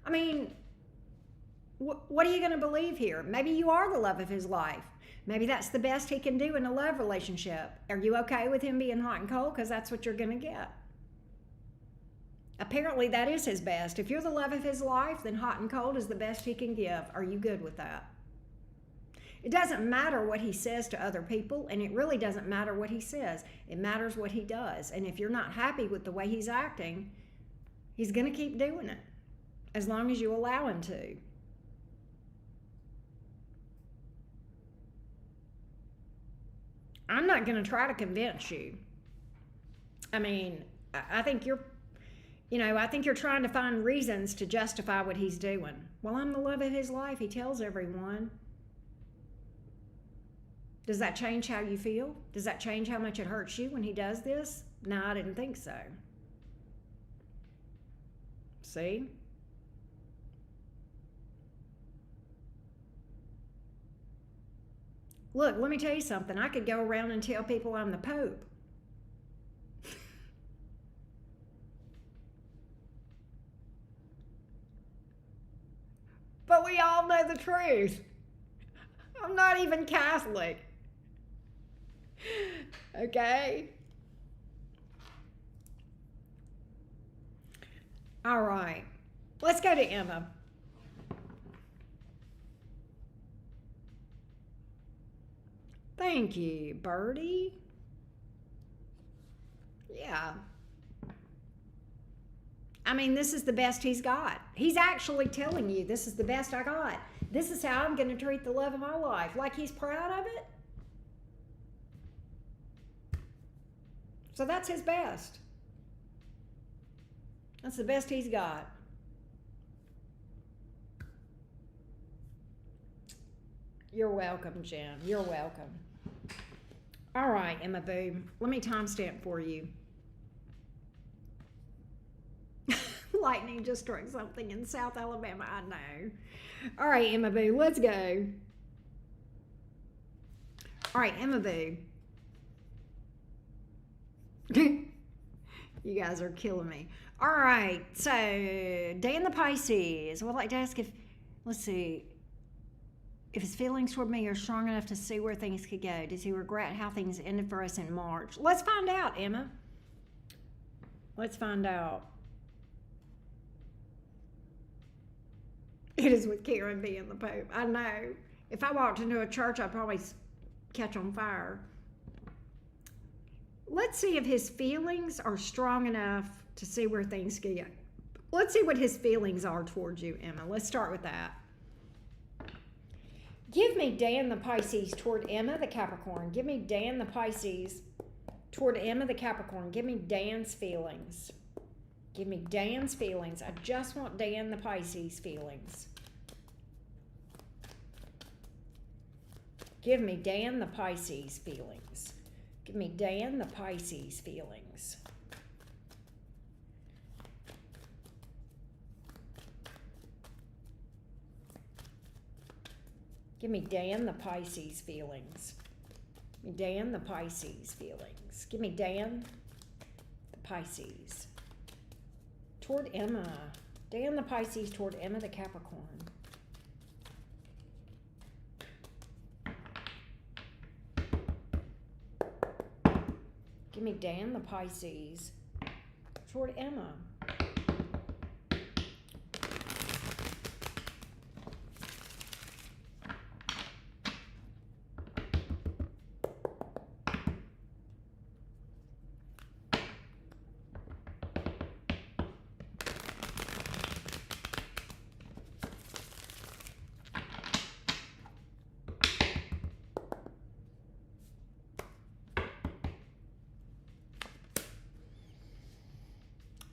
I mean, what are you going to believe here? Maybe you are the love of his life. Maybe that's the best he can do in a love relationship. Are you okay with him being hot and cold? Because that's what you're going to get. Apparently, that is his best. If you're the love of his life, then hot and cold is the best he can give. Are you good with that? It doesn't matter what he says to other people, and it really doesn't matter what he says. It matters what he does. And if you're not happy with the way he's acting, he's going to keep doing it as long as you allow him to. I'm not going to try to convince you. I mean, I think you're trying to find reasons to justify what he's doing. Well, I'm the love of his life, he tells everyone. Does that change how you feel? Does that change how much it hurts you when he does this? No, I didn't think so. See? Look, let me tell you something. I could go around and tell people I'm the Pope. But we all know the truth. I'm not even Catholic. Okay? All right. Let's go to Emma. Thank you, Birdie. Yeah. I mean, this is the best he's got. He's actually telling you, this is the best I got. This is how I'm going to treat the love of my life. Like he's proud of it. So that's his best. That's the best he's got. You're welcome, Jen. You're welcome. All right, Emma Boo. Let me timestamp for you. Lightning just struck something in South Alabama. I know. All right, Emma Boo. Let's go. All right, Emma Boo. You guys are killing me. All right. So, Dan the Pisces. I would like to ask if, let's see, if his feelings toward me are strong enough to see where things could go. Does he regret how things ended for us in March? Let's find out, Emma. Let's find out. It is with Karen being the Pope. I know. If I walked into a church, I'd probably catch on fire. Let's see if his feelings are strong enough to see where things could go. Let's see what his feelings are towards you, Emma. Let's start with that. Give me Dan the Pisces toward Emma the Capricorn. Give me Dan the Pisces toward Emma the Capricorn. Give me Dan's feelings. Give me Dan's feelings. I just want Dan the Pisces feelings. Give me Dan the Pisces feelings. Give me Dan the Pisces feelings. Give me Dan the Pisces feelings. Give me Dan the Pisces feelings. Give me Dan the Pisces. Toward Emma. Dan the Pisces toward Emma the Capricorn. Give me Dan the Pisces toward Emma.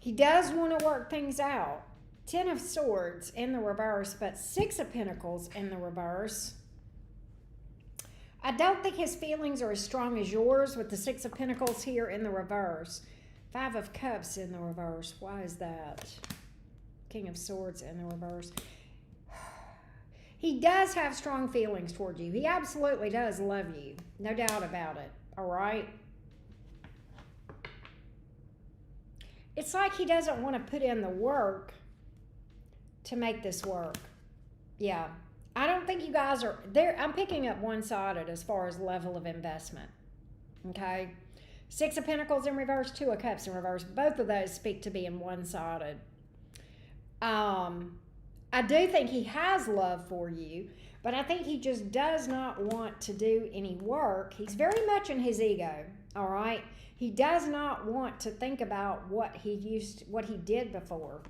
He does want to work things out. 10 of Swords in the reverse, but 6 of Pentacles in the reverse. I don't think his feelings are as strong as yours with the 6 of Pentacles here in the reverse. 5 of Cups in the reverse. Why is that? King of Swords in the reverse. He does have strong feelings toward you. He absolutely does love you. No doubt about it. All right? It's like he doesn't want to put in the work to make this work. Yeah. I don't think you guys are there. I'm picking up one-sided as far as level of investment. Okay. Six of Pentacles in reverse, Two of Cups in reverse. Both of those speak to being one-sided. I do think he has love for you, but I think he just does not want to do any work. He's very much in his ego, all right? He does not want to think about what he did before.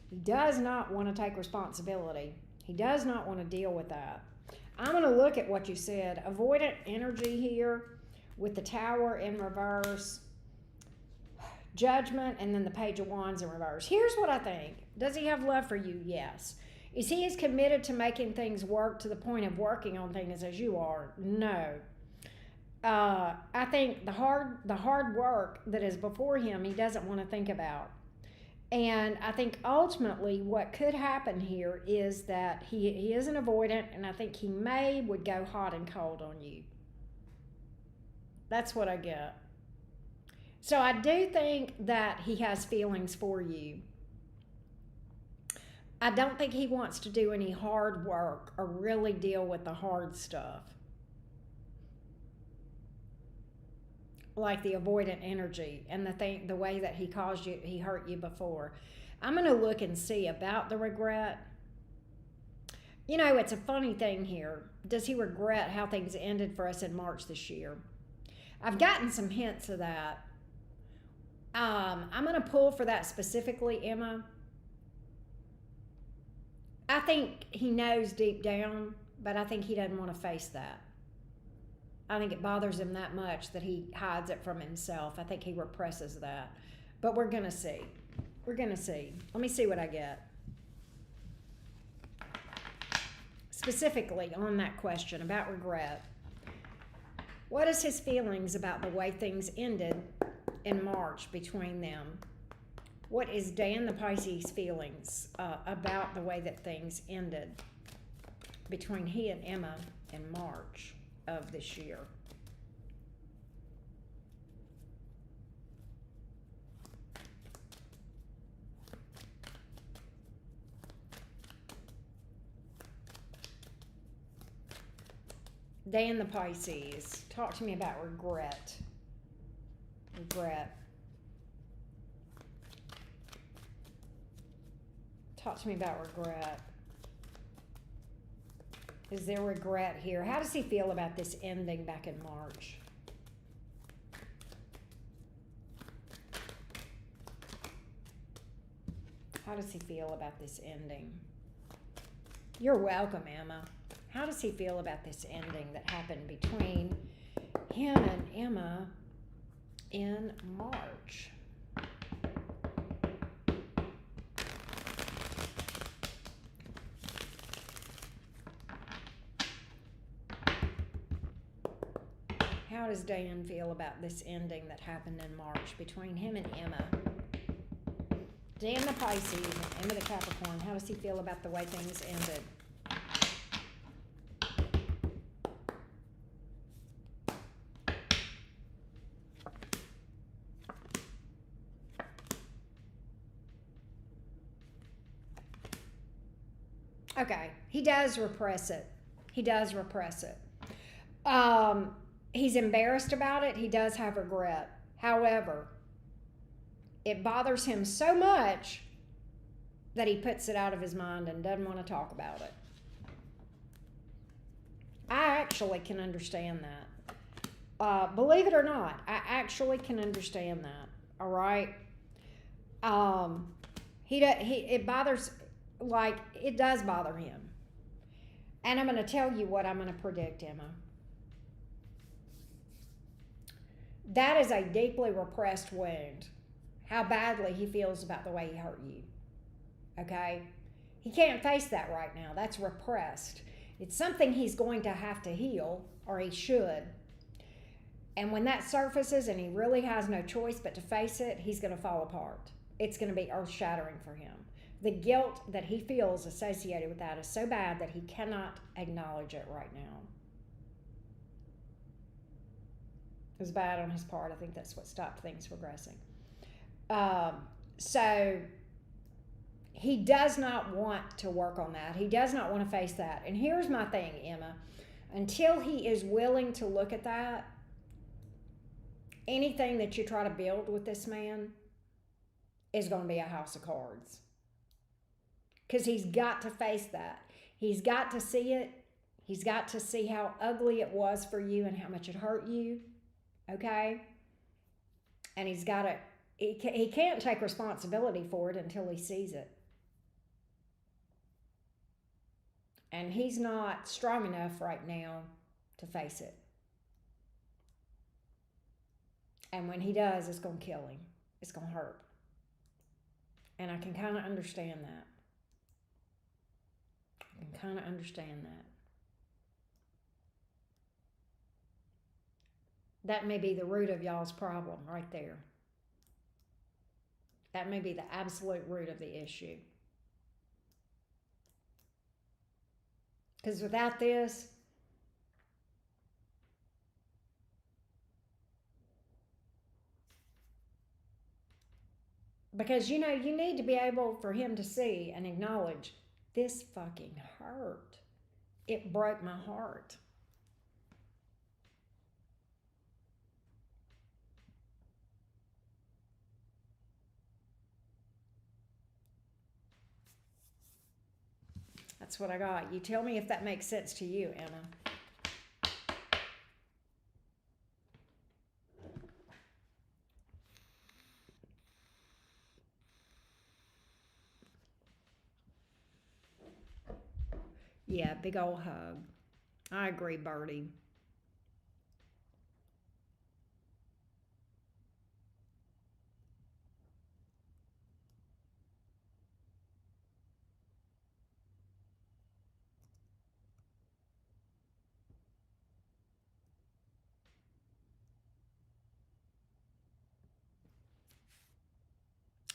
He does not want to take responsibility. He does not want to deal with that. I'm going to look at what you said. Avoidant energy here with the Tower in reverse, Judgment, and then the Page of Wands in reverse. Here's what I think. Does he have love for you? Yes. Is he as committed to making things work to the point of working on things as you are? No. I think the hard work that is before him, he doesn't want to think about. And I think ultimately what could happen here is that he is an avoidant, and I think he would go hot and cold on you. That's what I get. So I do think that he has feelings for you. I don't think he wants to do any hard work or really deal with the hard stuff. Like the avoidant energy and the way that he hurt you before. I'm going to look and see about the regret. You know, it's a funny thing here. Does he regret how things ended for us in March this year? I've gotten some hints of that. I'm going to pull for that specifically, Emma. I think he knows deep down, but I think he doesn't want to face that. I think it bothers him that much that he hides it from himself. I think he represses that. But we're going to see. We're going to see. Let me see what I get. Specifically on that question about regret. What is his feelings about the way things ended in March between them? What is Dan the Pisces' feelings about the way that things ended between he and Emma in March of this year? Dan the Pisces, talk to me about regret. Regret. Talk to me about regret. Is there regret here? How does he feel about this ending back in March? How does he feel about this ending? You're welcome, Emma. How does he feel about this ending that happened between him and Emma in March? How does Dan feel about this ending that happened in March between him and Emma? Dan the Pisces and Emma the Capricorn, how does he feel about the way things ended? Okay, he does repress it. He does repress it. He's embarrassed about it. He does have regret. However, it bothers him so much that he puts it out of his mind and doesn't want to talk about it. I actually can understand that. Believe it or not, I actually can understand that. All right. It bothers, like, it does bother him. And I'm going to tell you what I'm going to predict, Emma. That is a deeply repressed wound. How badly he feels about the way he hurt you. Okay? He can't face that right now. That's repressed. It's something he's going to have to heal, or he should. And when that surfaces and he really has no choice but to face it, he's going to fall apart. It's going to be earth-shattering for him. The guilt that he feels associated with that is so bad that he cannot acknowledge it right now. It was bad on his part. I think that's what stopped things progressing. So he does not want to work on that. He does not want to face that. And here's my thing, Emma. Until he is willing to look at that, anything that you try to build with this man is going to be a house of cards. Because he's got to face that. He's got to see it. He's got to see how ugly it was for you and how much it hurt you. Okay? And he's got to, he can't take responsibility for it until he sees it. And he's not strong enough right now to face it. And when he does, it's going to kill him. It's going to hurt. And I can kind of understand that. I can kind of understand that. That may be the root of y'all's problem right there. That may be the absolute root of the issue. Because without this, because you need to be able for him to see and acknowledge, this fucking hurt. It broke my heart. That's what I got. You tell me if that makes sense to you, Emma. Yeah, big old hug. I agree, Birdie.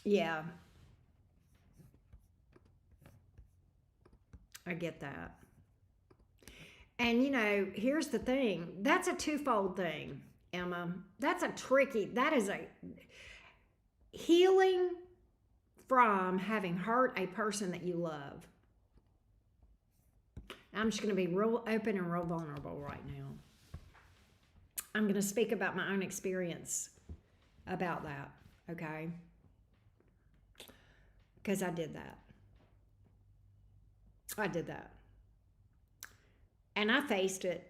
Yeah, I get that. And here's the thing. That's a twofold thing, Emma. That is a healing from having hurt a person that you love. I'm just going to be real open and real vulnerable right now. I'm going to speak about my own experience about that, okay? Because I did that. And I faced it.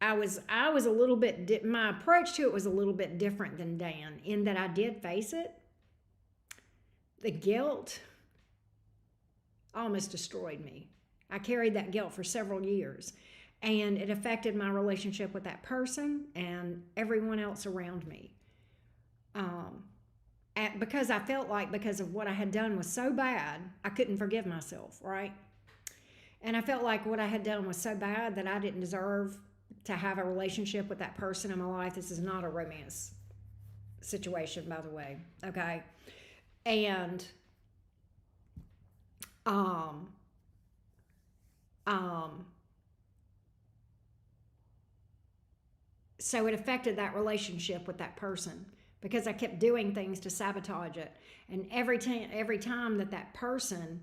I was a little bit, my approach to it was a little bit different than Dan in that I did face it. The guilt almost destroyed me. I carried that guilt for several years, and it affected my relationship with that person and everyone else around me. Because I felt like because of what I had done was so bad, I couldn't forgive myself, right? And I felt like what I had done was so bad that I didn't deserve to have a relationship with that person in my life. This is not a romance situation, by the way, okay? And so it affected that relationship with that person because I kept doing things to sabotage it. And every time that person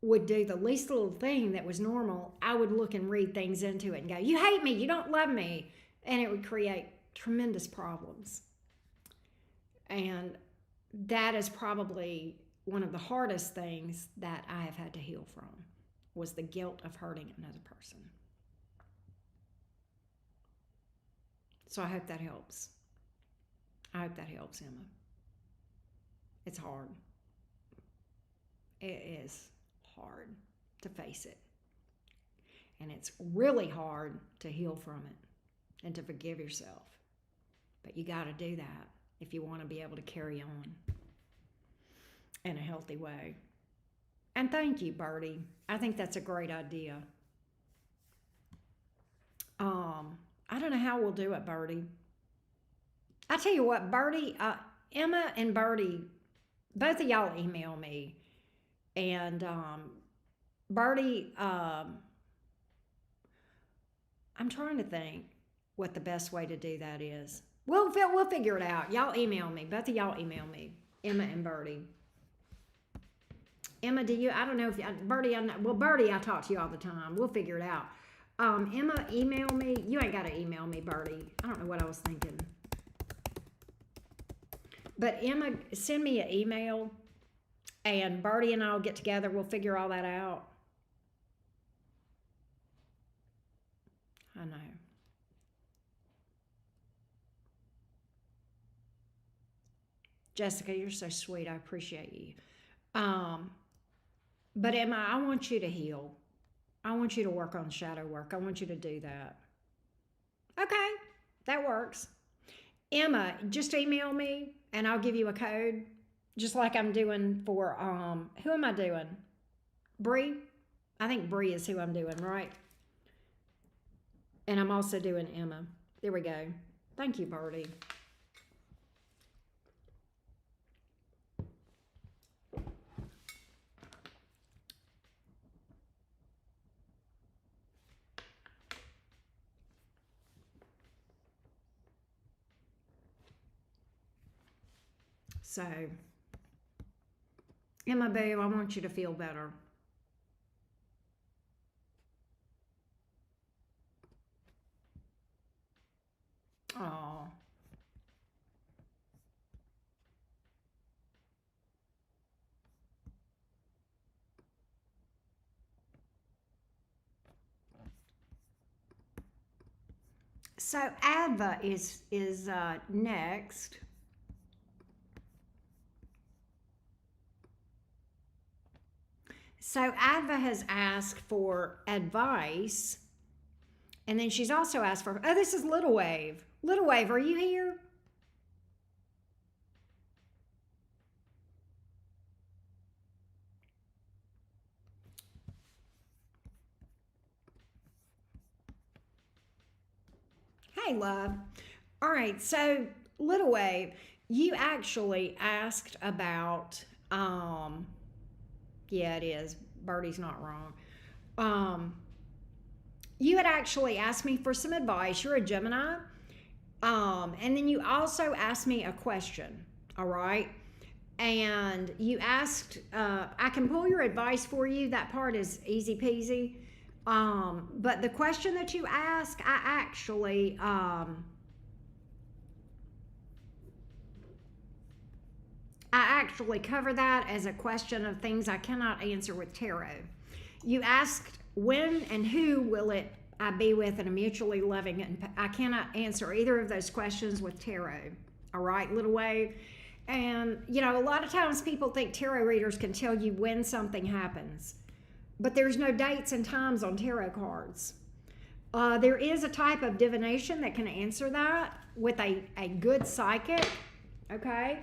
would do the least little thing that was normal, I would look and read things into it and go, you hate me, you don't love me. And it would create tremendous problems. And that is probably one of the hardest things that I have had to heal from, was the guilt of hurting another person. So I hope that helps. I hope that helps, Emma. It's hard. It is hard to face it. And it's really hard to heal from it and to forgive yourself. But you got to do that if you want to be able to carry on in a healthy way. And thank you, Birdie. I think that's a great idea. I don't know how we'll do it, Birdie. I tell you what, Birdie, Emma and Birdie, both of y'all email me. And Birdie, I'm trying to think what the best way to do that is. We'll figure it out. Y'all email me. Both of y'all email me, Emma and Birdie. Emma, do you, I don't know if, Birdie, well, Birdie, I talk to you all the time. We'll figure it out. Emma, email me. You ain't got to email me, Birdie. I don't know what I was thinking. But Emma, send me an email, and Birdie and I will get together. We'll figure all that out. I know. Jessica, you're so sweet. I appreciate you. But Emma, I want you to heal. I want you to work on shadow work. I want you to do that. Okay, that works. Emma, just email me and I'll give you a code, just like I'm doing for, who am I doing? Bree? I think Bree is who I'm doing, right? And I'm also doing Emma. There we go. Thank you, Birdie. So, Emma Boo, I want you to feel better. Oh. So Adva is next. So Adva has asked for advice, and then she's also asked for, oh, this is Little Wave. Little Wave, are you here? Hey, love. All right, so Little Wave, you actually asked about, yeah, it is. Birdie's not wrong. You had actually asked me for some advice. You're a Gemini. And then you also asked me a question, all right? And you asked, I can pull your advice for you. That part is easy peasy. But the question that you asked, I actually cover that as a question of things I cannot answer with tarot. You asked when and who will I be with in a mutually loving, and I cannot answer either of those questions with tarot. All right, Little Wave. And, you know, a lot of times people think tarot readers can tell you when something happens, but there's no dates and times on tarot cards. There is a type of divination that can answer that with a good psychic, okay?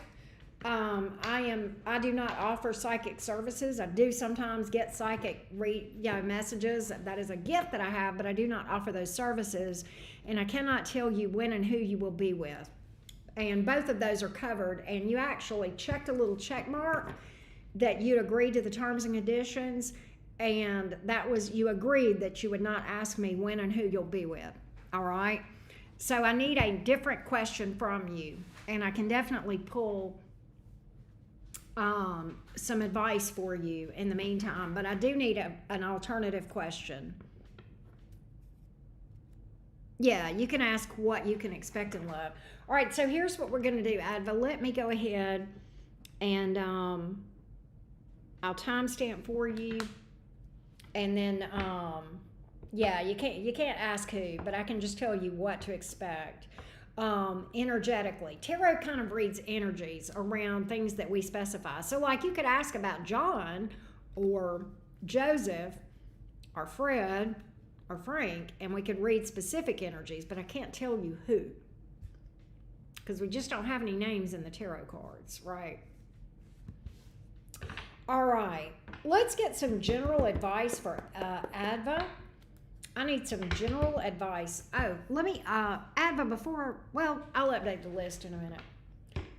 I do not offer psychic services. I do sometimes get psychic messages. That is a gift that I have, but I do not offer those services, and I cannot tell you when and who you will be with. And both of those are covered, and you actually checked a little check mark that you'd agreed to the terms and conditions, and that was, you agreed that you would not ask me when and who you'll be with. All right? So I need a different question from you, and I can definitely pull some advice for you in the meantime, but I do need an alternative question. Yeah, you can ask what you can expect in love. All right, so here's what we're going to do, Adva. Let me go ahead and I'll timestamp for you, and then yeah, you can't ask who, but I can just tell you what to expect. Energetically, tarot kind of reads energies around things that we specify. So like you could ask about John or Joseph or Fred or Frank, and we could read specific energies, but I can't tell you who, because we just don't have any names in the tarot cards, right? All right, let's get some general advice for Adva. I need some general advice. Oh, let me, Adva, well, I'll update the list in a minute.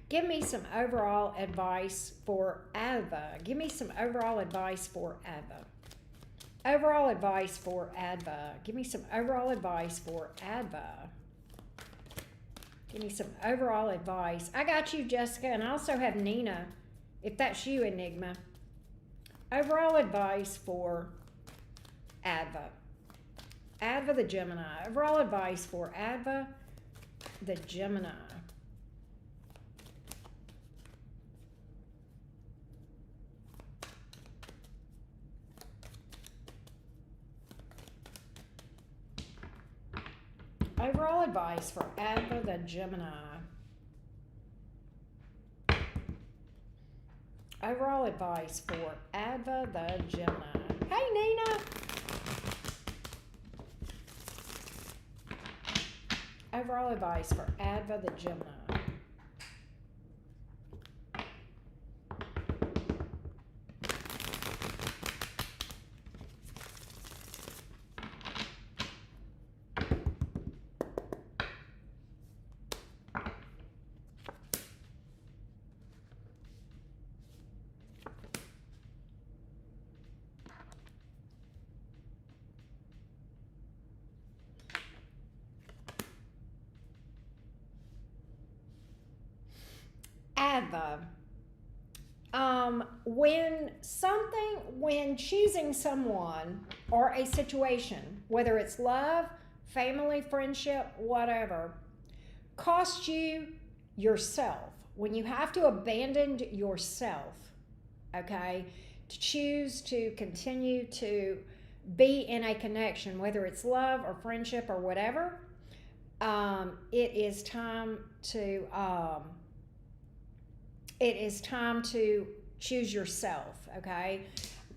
Give me some overall advice for Adva. Give me some overall advice for Adva. Overall advice for Adva. Give me some overall advice for Adva. Give me some overall advice. I got you, Jessica, and I also have Nina, if that's you, Enigma. Overall advice for Adva. Adva the Gemini. Overall advice for Adva the Gemini. Overall advice for Adva the Gemini. Overall advice for Adva the Gemini. Hey, Nina. Overall advice for Adva the Gemini. Adva. When choosing someone or a situation, whether it's love, family, friendship, whatever, costs you yourself. When you have to abandon yourself, okay, to choose to continue to be in a connection, whether it's love or friendship or whatever, it is time to choose yourself, okay?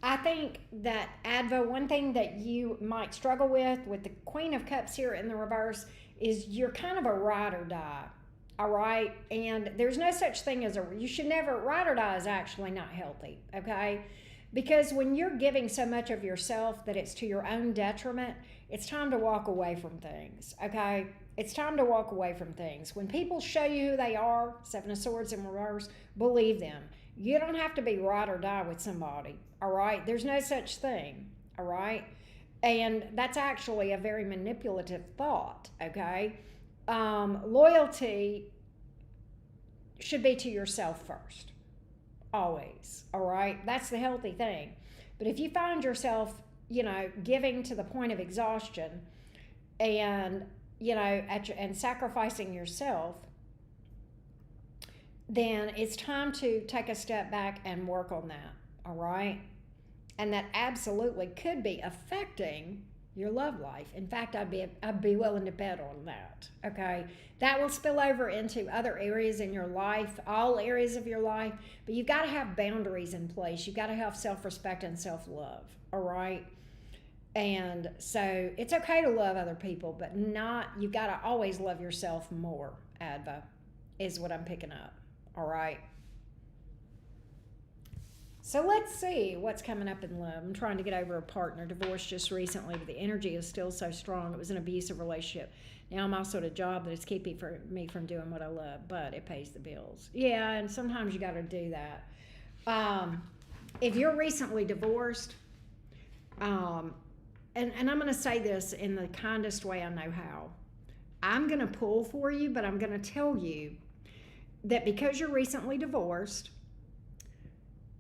I think that Adva, one thing that you might struggle with the Queen of Cups here in the reverse is you're kind of a ride or die, all right? And there's no such thing as you should never, ride or die is actually not healthy, okay? Because when you're giving so much of yourself that it's to your own detriment, it's time to walk away from things, okay? It's time to walk away from things. When people show you who they are, Seven of Swords in reverse, believe them. You don't have to be ride or die with somebody, all right? There's no such thing, all right? And that's actually a very manipulative thought, okay? Loyalty should be to yourself first, always, all right? That's the healthy thing. But if you find yourself, giving to the point of exhaustion and, and sacrificing yourself, then it's time to take a step back and work on that, all right? And that absolutely could be affecting your love life. In fact, I'd be willing to bet on that, okay? That will spill over into other areas in your life, all areas of your life, but you've got to have boundaries in place. You've got to have self-respect and self-love, all right? And so it's okay to love other people, but you've got to always love yourself more, Adva, is what I'm picking up, all right? So let's see what's coming up in love. I'm trying to get over a partner, divorced just recently, but the energy is still so strong. It was an abusive relationship. Now I'm also at a job that is keeping me from doing what I love, but it pays the bills. Yeah, and sometimes you got to do that. If you're recently divorced, and I'm going to say this in the kindest way I know how. I'm going to pull for you, but I'm going to tell you that because you're recently divorced,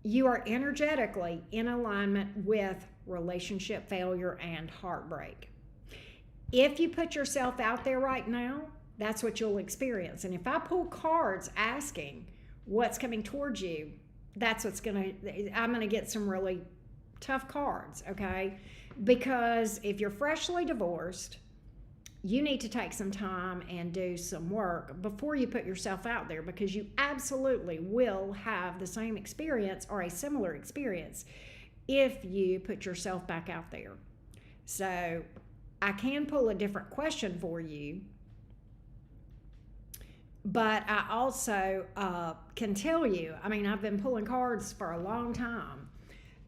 you are energetically in alignment with relationship failure and heartbreak. If you put yourself out there right now, that's what you'll experience. And if I pull cards asking what's coming towards you, I'm going to get some really tough cards, okay? Because if you're freshly divorced, you need to take some time and do some work before you put yourself out there, because you absolutely will have the same experience or a similar experience if you put yourself back out there. So I can pull a different question for you, but I also can tell you, I've been pulling cards for a long time,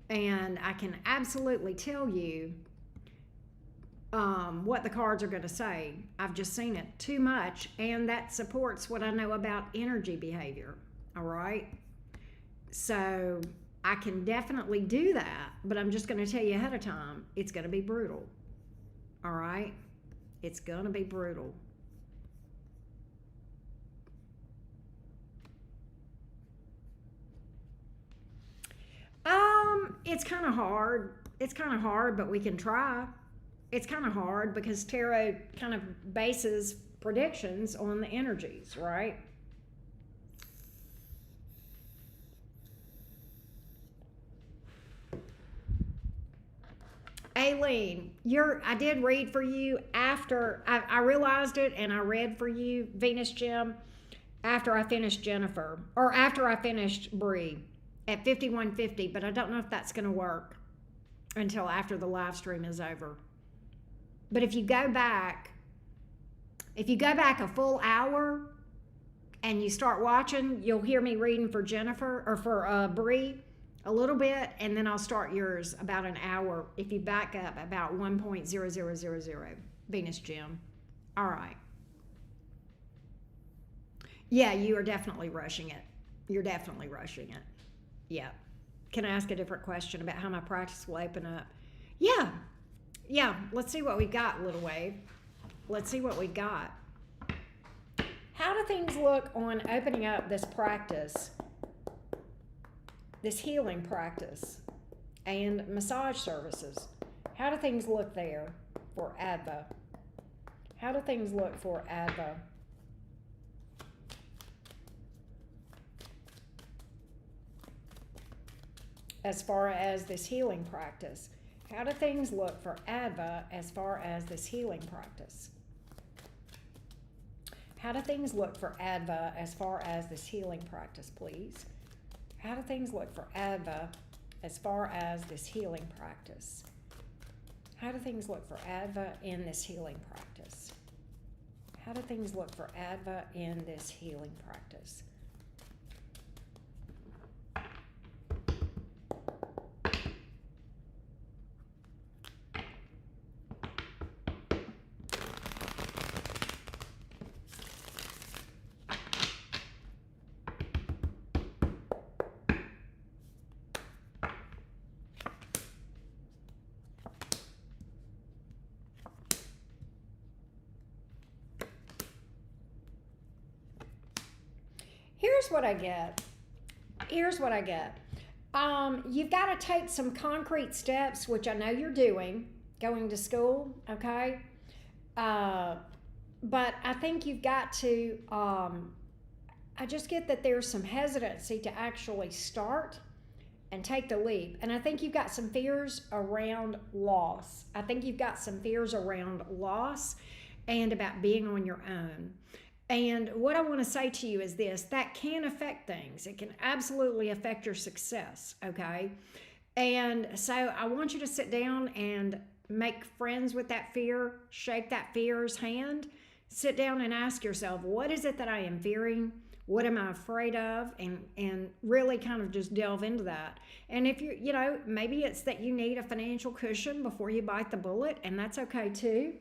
and I can absolutely tell you what the cards are going to say. I've just seen it too much, and that supports what I know about energy behavior, all right? So I can definitely do that, but I'm just going to tell you ahead of time, it's going to be brutal, all right? It's going to be brutal. It's kind of hard. It's kind of hard, but we can try. It's kind of hard because tarot kind of bases predictions on the energies, right? Aileen, I did read for you after I realized it, and I read for you Venus Gem after I finished Jennifer, or after I finished Bree at 51:50, but I don't know if that's going to work until after the live stream is over. But if you go back a full hour and you start watching, you'll hear me reading for Jennifer or for Bree a little bit, and then I'll start yours about an hour if you back up about 1.0000 Venus Gem. All right. Yeah, you are definitely rushing it. You're definitely rushing it. Yeah. Can I ask a different question about how my practice will open up? Yeah. Yeah. Let's see what we got, Little Wave. Let's see what we got. How do things look on opening up this practice, this healing practice, and massage services? How do things look there for Adva? How do things look for Adva? As far as this healing practice? How do things look for Adva as far as this healing practice? How do things look for Adva as far as this healing practice, please? How do things look for Adva as far as this healing practice? How do things look for Adva in this healing practice? How do things look for Adva in this healing practice? Here's what I get. Here's what I get. You've got to take some concrete steps, which I know you're doing, going to school, okay? But I think you've got to, I just get that there's some hesitancy to actually start and take the leap. And I think you've got some fears around loss. I think you've got some fears around loss and about being on your own. And what I want to say to you is this: that can affect things. It can absolutely affect your success, okay? And so I want you to sit down and make friends with that fear, shake that fear's hand, sit down and ask yourself, what is it that I am fearing? What am I afraid of? And really kind of just delve into that. And if you know, maybe it's that you need a financial cushion before you bite the bullet, and that's okay too.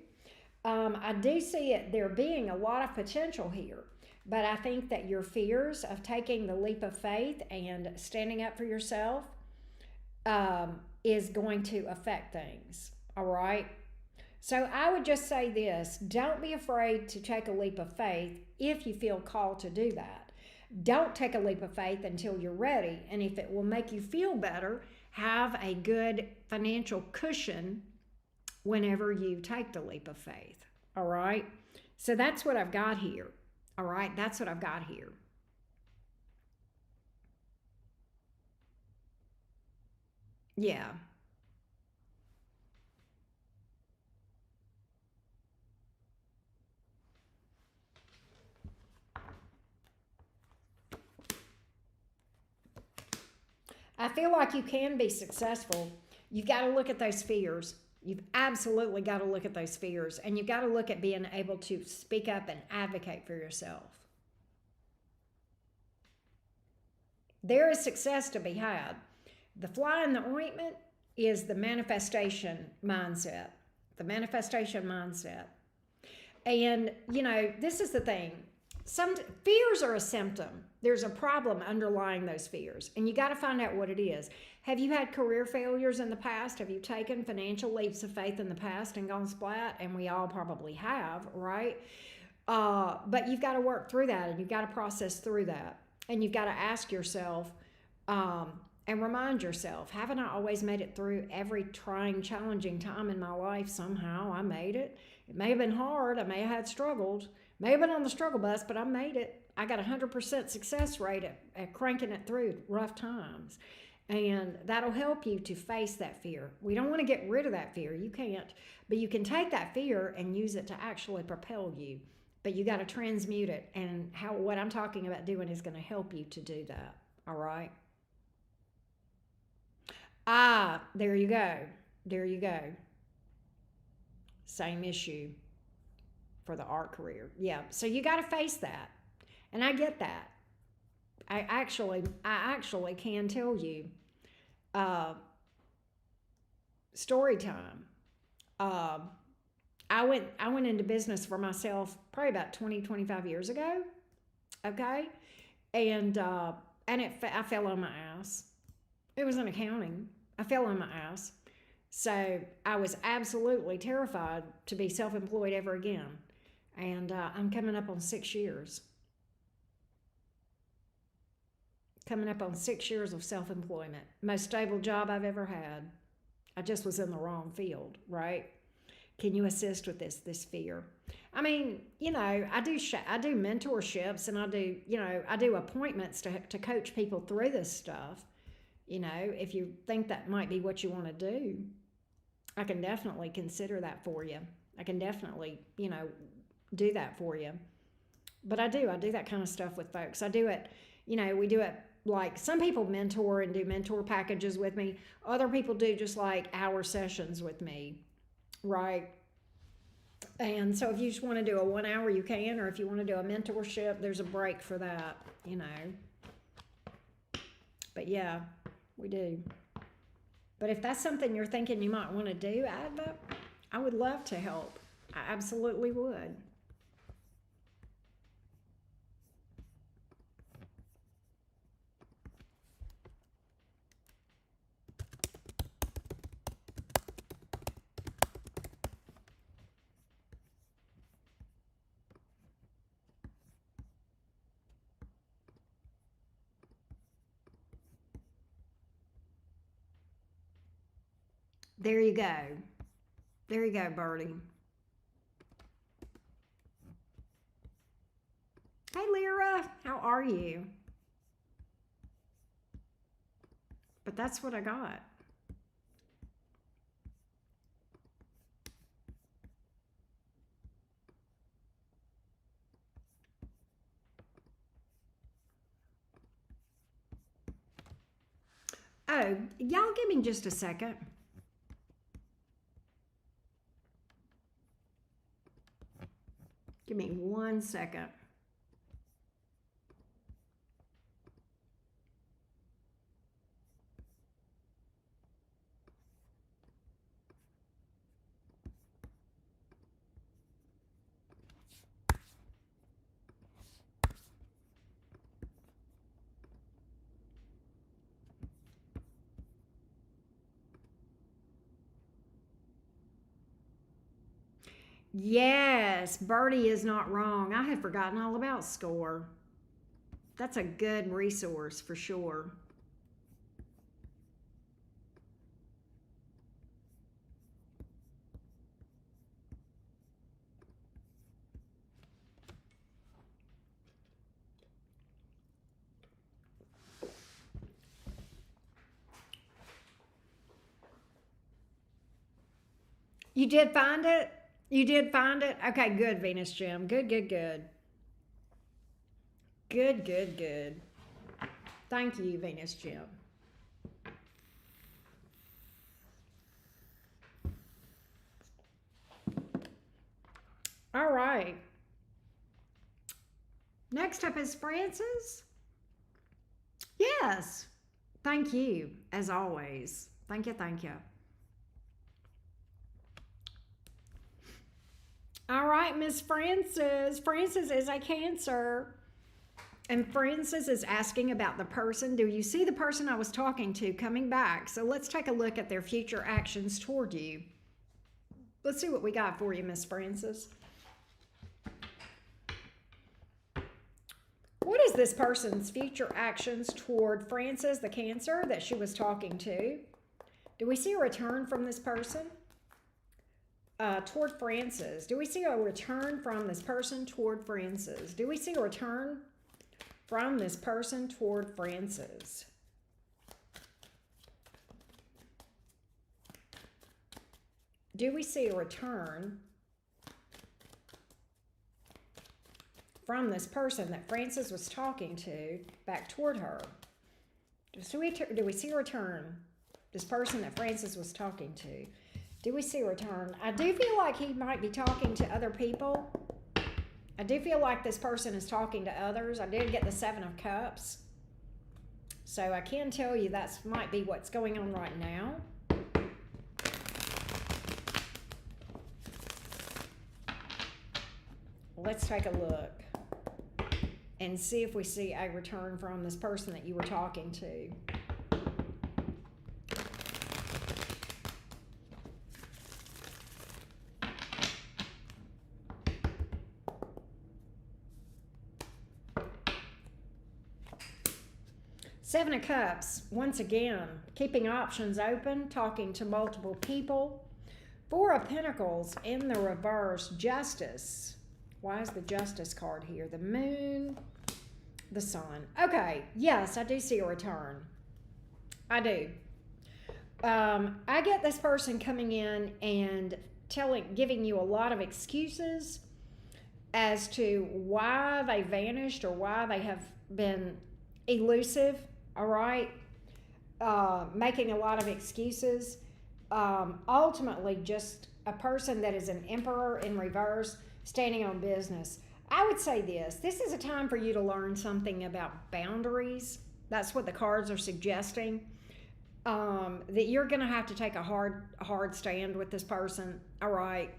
I do see it there being a lot of potential here, but I think that your fears of taking the leap of faith and standing up for yourself is going to affect things, all right? So I would just say this: don't be afraid to take a leap of faith if you feel called to do that. Don't take a leap of faith until you're ready, and if it will make you feel better, have a good financial cushion whenever you take the leap of faith, all right? So that's what I've got here, all right? That's what I've got here. Yeah. I feel like you can be successful. You've got to look at those fears. You've absolutely got to look at those fears, and you've got to look at being able to speak up and advocate for yourself. There is success to be had. The fly in the ointment is the manifestation mindset. The manifestation mindset. And, you know, this is the thing. Some fears are a symptom. There's a problem underlying those fears, and you got to find out what it is. Have you had career failures in the past? Have you taken financial leaps of faith in the past and gone splat? And we all probably have, right? But you've got to work through that, and you've got to process through that, and you've got to ask yourself, And remind yourself, haven't I always made it through every trying, challenging time in my life? Somehow I made it. It may have been hard. I may have had struggled. May have been on the struggle bus, but I made it. I got 100% success rate at cranking it through rough times. And that'll help you to face that fear. We don't want to get rid of that fear. You can't. But you can take that fear and use it to actually propel you. But you got to transmute it. And what I'm talking about doing is going to help you to do that. All right? Ah, there you go. There you go. Same issue for the art career. Yeah. So you got to face that. And I get that. I actually can tell you story time. I went into business for myself probably about 25 years ago. Okay. And I fell on my ass. It was in accounting. I fell on my ass. So I was absolutely terrified to be self-employed ever again. And I'm coming up on 6 years. Coming up on 6 years of self-employment. Most stable job I've ever had. I just was in the wrong field, right? Can you assist with this fear? I mean, I do mentorships, and I do appointments to coach people through this stuff. If you think that might be what you want to do, I can definitely consider that for you. I can definitely, do that for you. But I do that kind of stuff with folks. I do it, we do it like some people mentor and do mentor packages with me. Other people do just like hour sessions with me, right? And so if you just want to do a 1 hour, you can, or if you want to do a mentorship, there's a break for that, But yeah, we do. But if that's something you're thinking you might want to do, I would love to help. I absolutely would. There you go. There you go, Birdie. Hey, Lyra, how are you? But that's what I got. Oh, y'all give me just a second. Give me 1 second. Yes, Birdie is not wrong. I had forgotten all about SCORE. That's a good resource for sure. You did find it? You did find it? Okay, good, Venus Jim. Good, good, good. Good, good, good. Thank you, Venus Jim. All right. Next up is Francis. Yes. Thank you, as always. Thank you, thank you. All right, Miss Francis. Francis is a Cancer. And Francis is asking about the person. Do you see the person I was talking to coming back? So let's take a look at their future actions toward you. Let's see what we got for you, Miss Francis. What is this person's future actions toward Francis, the Cancer, that she was talking to? Do we see a return from this person? Toward Francis. Do we see a return from this person toward Francis? Do we see a return from this person toward Francis? Do we see a return from this person that Francis was talking to back toward her? Do we see a return? This person that Francis was talking to. Do we see a return? I do feel like he might be talking to other people. I do feel like this person is talking to others. I did get the 7 of Cups. So I can tell you that might be what's going on right now. Let's take a look and see if we see a return from this person that you were talking to. Seven of Cups, once again, keeping options open, talking to multiple people. 4 of Pentacles in the reverse, Justice. Why is the Justice card here? The Moon, the Sun. Okay, yes, I do see a return. I do. I get this person coming in and giving you a lot of excuses as to why they vanished or why they have been elusive, all right? Making a lot of excuses. Ultimately, just a person that is an Emperor in reverse, standing on business. I would say this is a time for you to learn something about boundaries. That's what the cards are suggesting. That you're going to have to take a hard stand with this person, all right?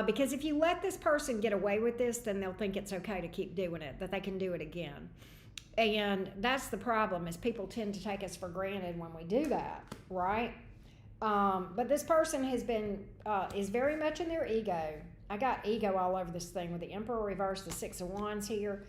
Because if you let this person get away with this, then they'll think it's okay to keep doing it, that they can do it again. And that's the problem, is people tend to take us for granted when we do that, right? But this person has been, is very much in their ego. I got ego all over this thing with the Emperor reverse, the 6 of Wands here,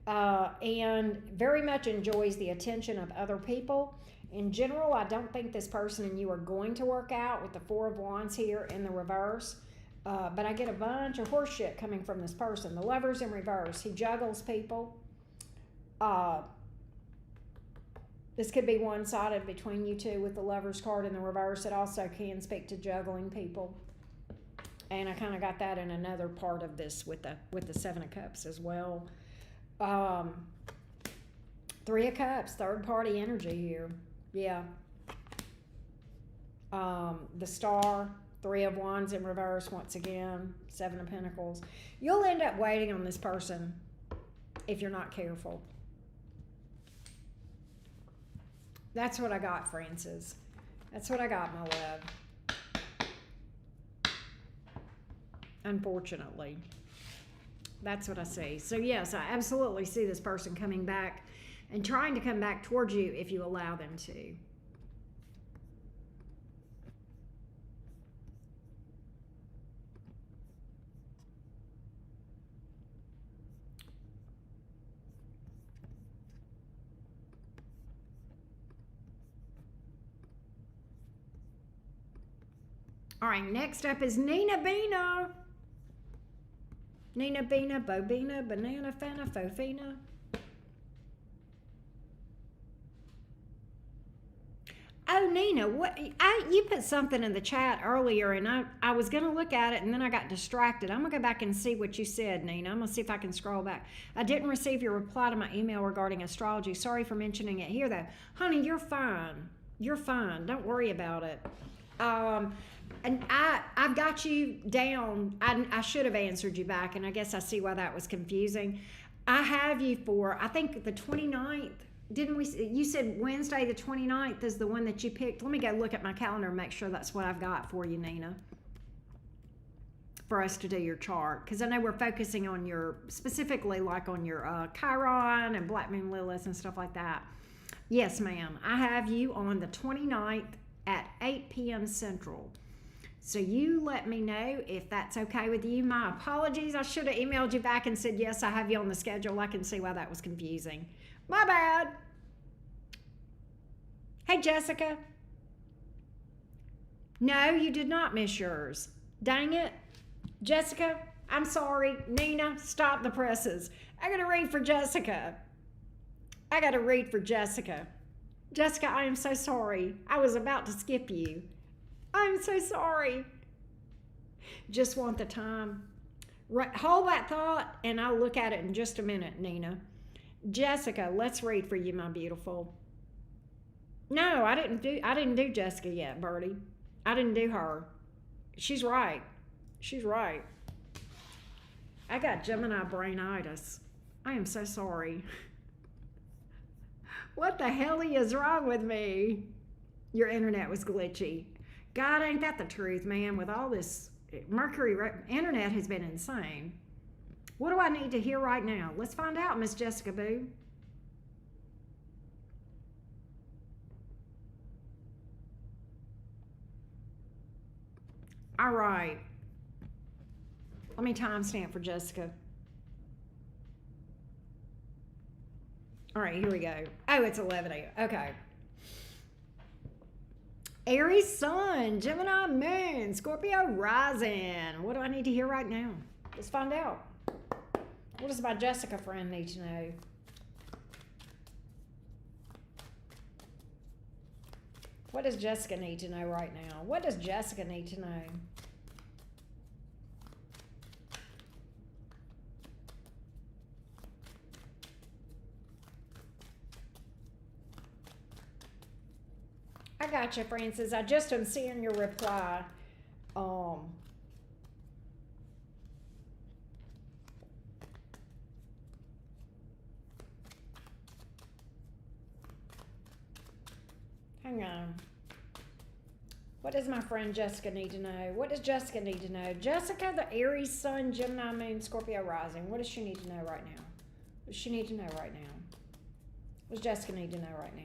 and very much enjoys the attention of other people. In general, I don't think this person and you are going to work out with the 4 of Wands here in the reverse, but I get a bunch of horse shit coming from this person. The Lover's in reverse. He juggles people. This could be one-sided between you two with the Lover's card in the reverse. It also can speak to juggling people. And I kind of got that in another part of this with the 7 of Cups as well. 3 of Cups, third-party energy here. Yeah. The Star, 3 of Wands in reverse once again, 7 of Pentacles. You'll end up waiting on this person if you're not careful. That's what I got, Francis. That's what I got, my love. Unfortunately. That's what I see. So yes, I absolutely see this person coming back and trying to come back towards you if you allow them to. All right, next up is Nina Bina. Nina Bina, Bobina, Banana Fana, Fofina. Oh, Nina, you put something in the chat earlier, and I was going to look at it, and then I got distracted. I'm going to go back and see what you said, Nina. I'm going to see if I can scroll back. I didn't receive your reply to my email regarding astrology. Sorry for mentioning it here, though. Honey, you're fine. You're fine. Don't worry about it. And I've got you down. I should have answered you back, and I guess I see why that was confusing. I have you for, I think, the 29th. Didn't we? You said Wednesday the 29th is the one that you picked. Let me go look at my calendar and make sure that's what I've got for you, Nina, for us to do your chart. Because I know we're focusing on your, specifically like on your Chiron and Black Moon Lilith and stuff like that. Yes, ma'am. I have you on the 29th at 8 p.m. Central. So you let me know if that's okay with you. My apologies. I should have emailed you back and said, yes, I have you on the schedule. I can see why that was confusing. My bad. Hey, Jessica. No, you did not miss yours. Dang it. Jessica, I'm sorry. Nina, stop the presses. I got to read for Jessica. Jessica, I am so sorry. I was about to skip you. I'm so sorry. Just want the time. Hold that thought, and I'll look at it in just a minute, Nina. Jessica, let's read for you, my beautiful. No, I didn't do Jessica yet, Birdie. I didn't do her. She's right. I got Gemini brainitis. I am so sorry. What the hell is wrong with me? Your internet was glitchy. God, ain't that the truth, man? With all this Mercury, internet has been insane. What do I need to hear right now? Let's find out, Miss Jessica Boo. All right. Let me timestamp for Jessica. All right, here we go. Oh, it's 11 a.m. Okay. Aries Sun, Gemini Moon, Scorpio Rising. What do I need to hear right now? Let's find out. What does my Jessica friend need to know? What does Jessica need to know right now? What does Jessica need to know? I got you, Francis. I just am seeing your reply. Hang on. What does my friend Jessica need to know? What does Jessica need to know? Jessica, the Aries Sun, Gemini Moon, Scorpio Rising. What does she need to know right now? What does she need to know right now? What does Jessica need to know right now?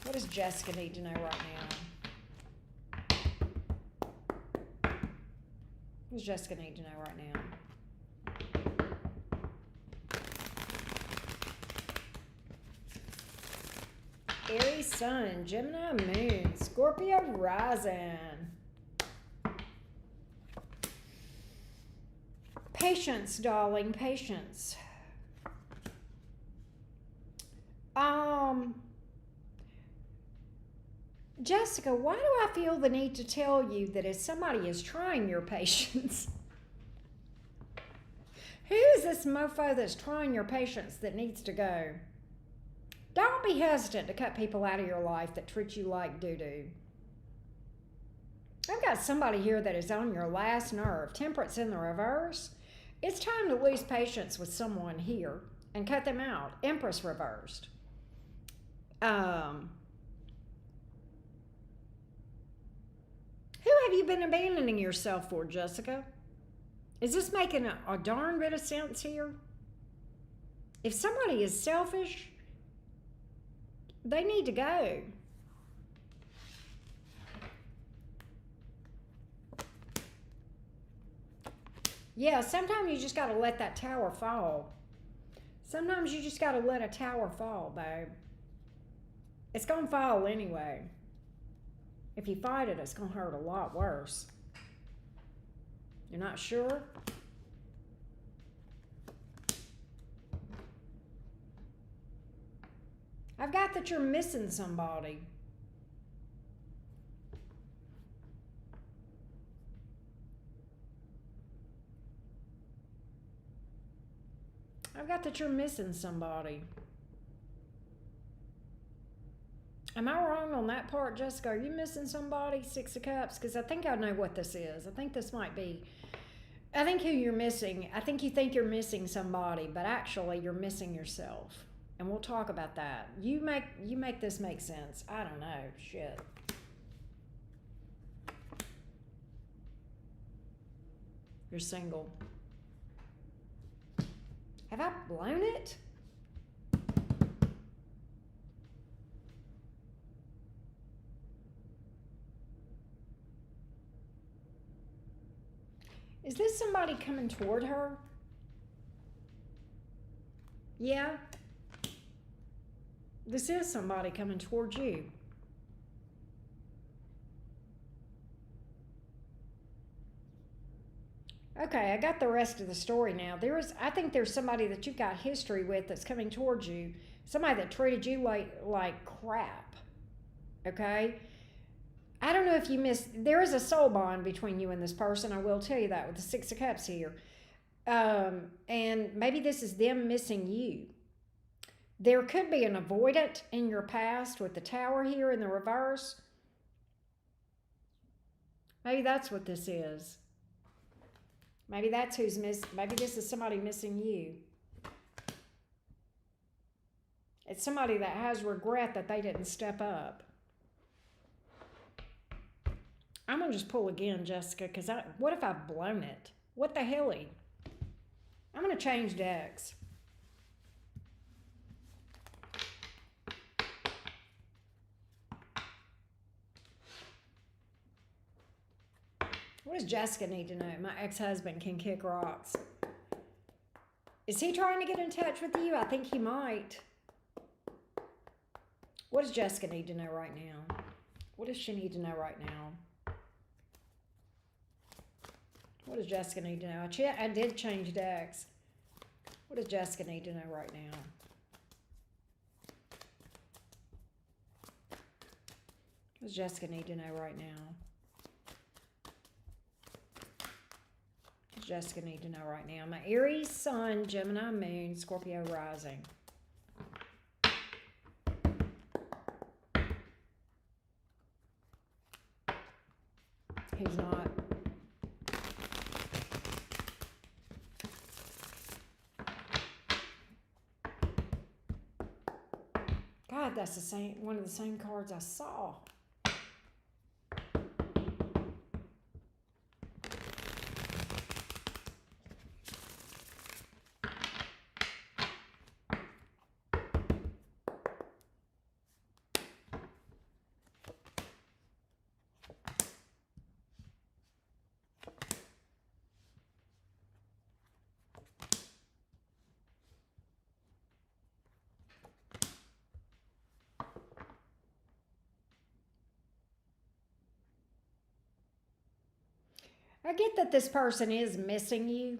What does Jessica need to know right now? What does Jessica need to know right now? Aries Sun, Gemini Moon, Scorpio Rising. Patience, darling, patience. Jessica, why do I feel the need to tell you that if somebody is trying your patience, who is this mofo that's trying your patience that needs to go? Don't be hesitant to cut people out of your life that treat you like doo-doo. I've got somebody here that is on your last nerve. Temperance in the reverse. It's time to lose patience with someone here and cut them out. Empress reversed. Who have you been abandoning yourself for, Jessica? Is this making a darn bit of sense here? If somebody is selfish, they need to go. Yeah, sometimes you just got to let that tower fall. Sometimes you just got to let a tower fall, babe. It's going to fall anyway. If you fight it, it's going to hurt a lot worse. You're not sure? I've got that you're missing somebody. I've got that you're missing somebody. Am I wrong on that part, Jessica? Are you missing somebody? Six of Cups? Because I think I know what this is. I think this might be... I think who you're missing... I think you think you're missing somebody, but actually you're missing yourself. And we'll talk about that. You make this make sense. I don't know. Shit. You're single. Have I blown it? Is this somebody coming toward her? Yeah. This is somebody coming toward you. Okay, I got the rest of the story now. I think there's somebody that you've got history with that's coming towards you. Somebody that treated you like crap. Okay? I don't know if you there is a soul bond between you and this person. I will tell you that with the Six of Cups here. And maybe this is them missing you. There could be an avoidant in your past with the Tower here in the reverse. Maybe that's what this is. Maybe that's who's maybe this is somebody missing you. It's somebody that has regret that they didn't step up. I'm going to just pull again, Jessica, because what if I've blown it? What the helly? I'm going to change decks. What does Jessica need to know? My ex-husband can kick rocks. Is he trying to get in touch with you? I think he might. What does Jessica need to know right now? What does she need to know right now? What does Jessica need to know? I did change decks. What does Jessica need to know right now? What does Jessica need to know right now? What does Jessica need to know right now? My Aries Sun, Gemini Moon, Scorpio Rising. He's not. God, that's one of the same cards I saw. I get that this person is missing you,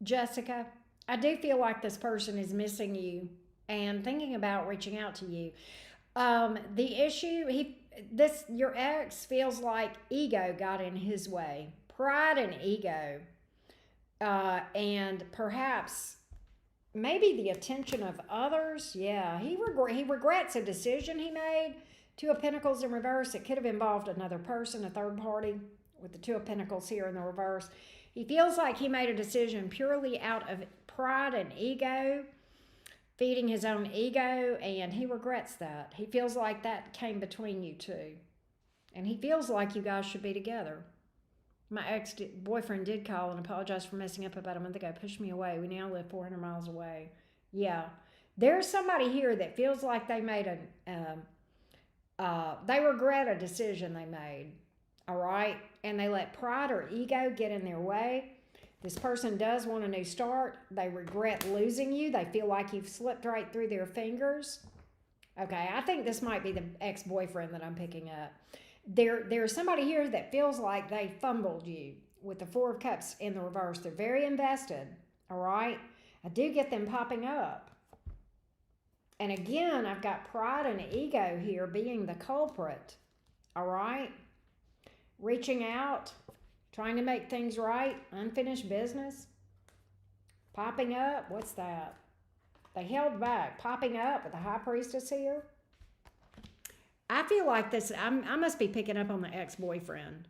Jessica. I do feel like this person is missing you and thinking about reaching out to you. The issue, your ex feels like ego got in his way, pride and ego, and perhaps maybe the attention of others. Yeah, he regrets a decision he made. Two of Pentacles in reverse. It could have involved another person, a third party. With the Two of Pentacles here in the reverse. He feels like he made a decision purely out of pride and ego, feeding his own ego, and he regrets that. He feels like that came between you two. And he feels like you guys should be together. My ex-boyfriend did call and apologize for messing up about a month ago. Pushed me away. We now live 400 miles away. Yeah. There's somebody here that feels like they made they regret a decision they made. All right? And they let pride or ego get in their way. This person does want a new start. They regret losing you. They feel like you've slipped right through their fingers. Okay, I think this might be the ex-boyfriend that I'm picking up. There's somebody here that feels like they fumbled you with the Four of Cups in the reverse. They're very invested. All right? I do get them popping up. And again, I've got pride and ego here being the culprit. All right? Reaching out, trying to make things right, unfinished business. Popping up, what's that? They held back. Popping up with the High Priestess here. I feel like this, I must be picking up on the ex-boyfriend.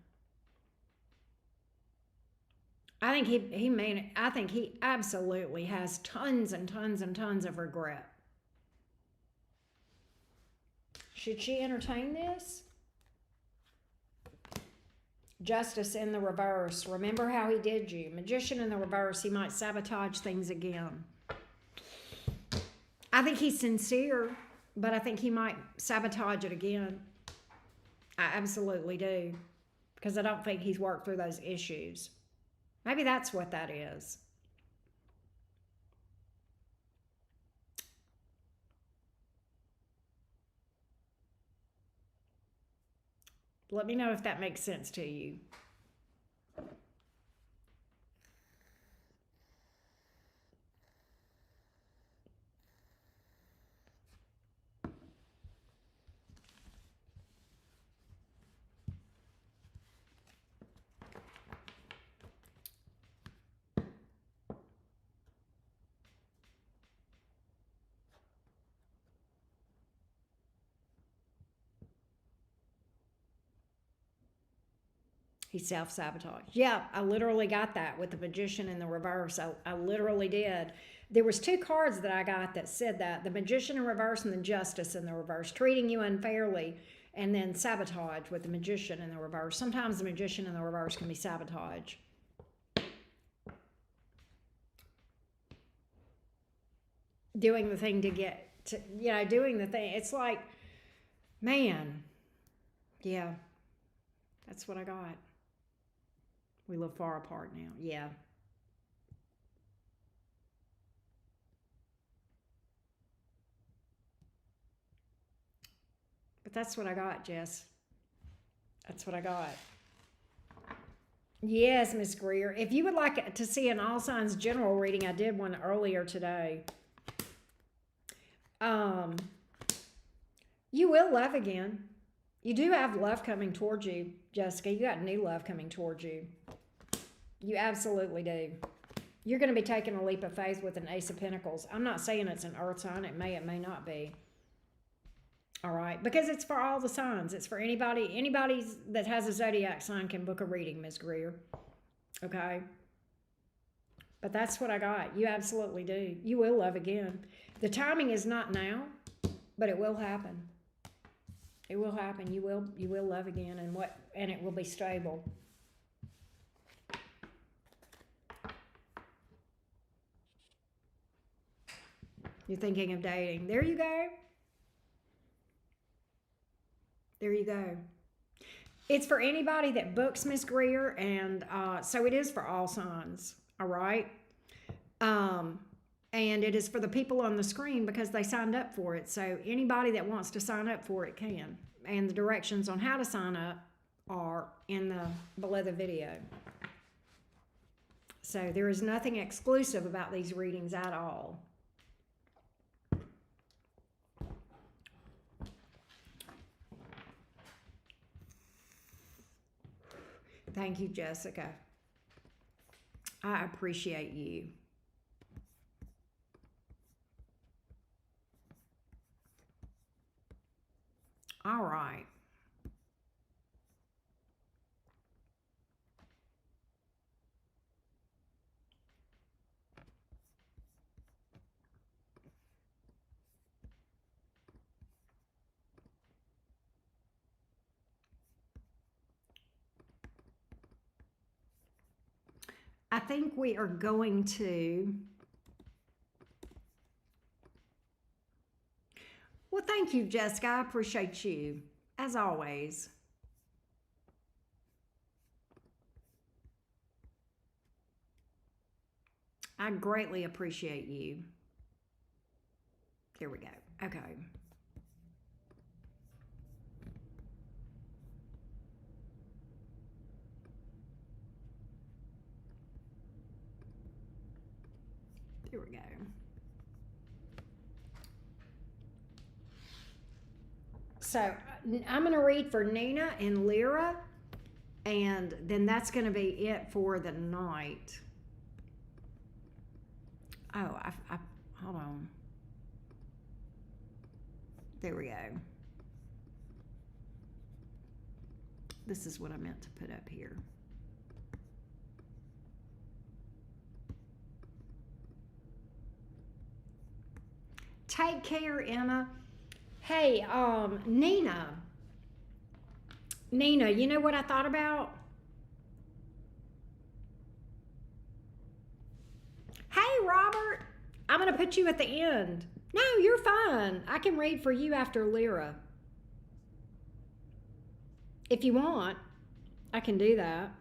I think he absolutely has tons and tons and tons of regret. Should she entertain this? Justice in the reverse. Remember how he did you. Magician in the reverse. He might sabotage things again. I think he's sincere, but I think he might sabotage it again. I absolutely do. Because I don't think he's worked through those issues. Maybe that's what that is. Let me know if that makes sense to you. He self-sabotaged. Yeah, I literally got that with the Magician in the reverse. I literally did. There was 2 cards that I got that said that. The Magician in reverse and the Justice in the reverse. Treating you unfairly, and then sabotage with the Magician in the reverse. Sometimes the Magician in the reverse can be sabotage. Doing the thing to get to, doing the thing. It's like, man, yeah, that's what I got. We live far apart now. Yeah. But that's what I got, Jess. That's what I got. Yes, Miss Greer. If you would like to see an all signs general reading, I did one earlier today. You will love again. You do have love coming towards you, Jessica. You got new love coming towards you. You absolutely do. You're going to be taking a leap of faith with an Ace of Pentacles. I'm not saying it's an earth sign. It may not be. All right. Because it's for all the signs. It's for anybody. Anybody that has a zodiac sign can book a reading, Ms. Greer. Okay. But that's what I got. You absolutely do. You will love again. The timing is not now, but it will happen. It will happen. You will love again, and it will be stable. You're thinking of dating. There you go. There you go. It's for anybody that books, Miss Greer, and so it is for all signs. All right. And it is for the people on the screen because they signed up for it. So anybody that wants to sign up for it can. And the directions on how to sign up are below the video. So there is nothing exclusive about these readings at all. Thank you, Jessica. I appreciate you. All right. I think we are going to... Well, thank you, Jessica. I appreciate you, as always. I greatly appreciate you. Here we go. Okay. Here we go. So I'm going to read for Nina and Lyra, and then that's going to be it for the night. Oh, hold on. There we go. This is what I meant to put up here. Take care, Emma. Hey, Nina, you know what I thought about? I'm going to put you at the end. No, you're fine. I can read for you after Lyra. If you want, I can do that.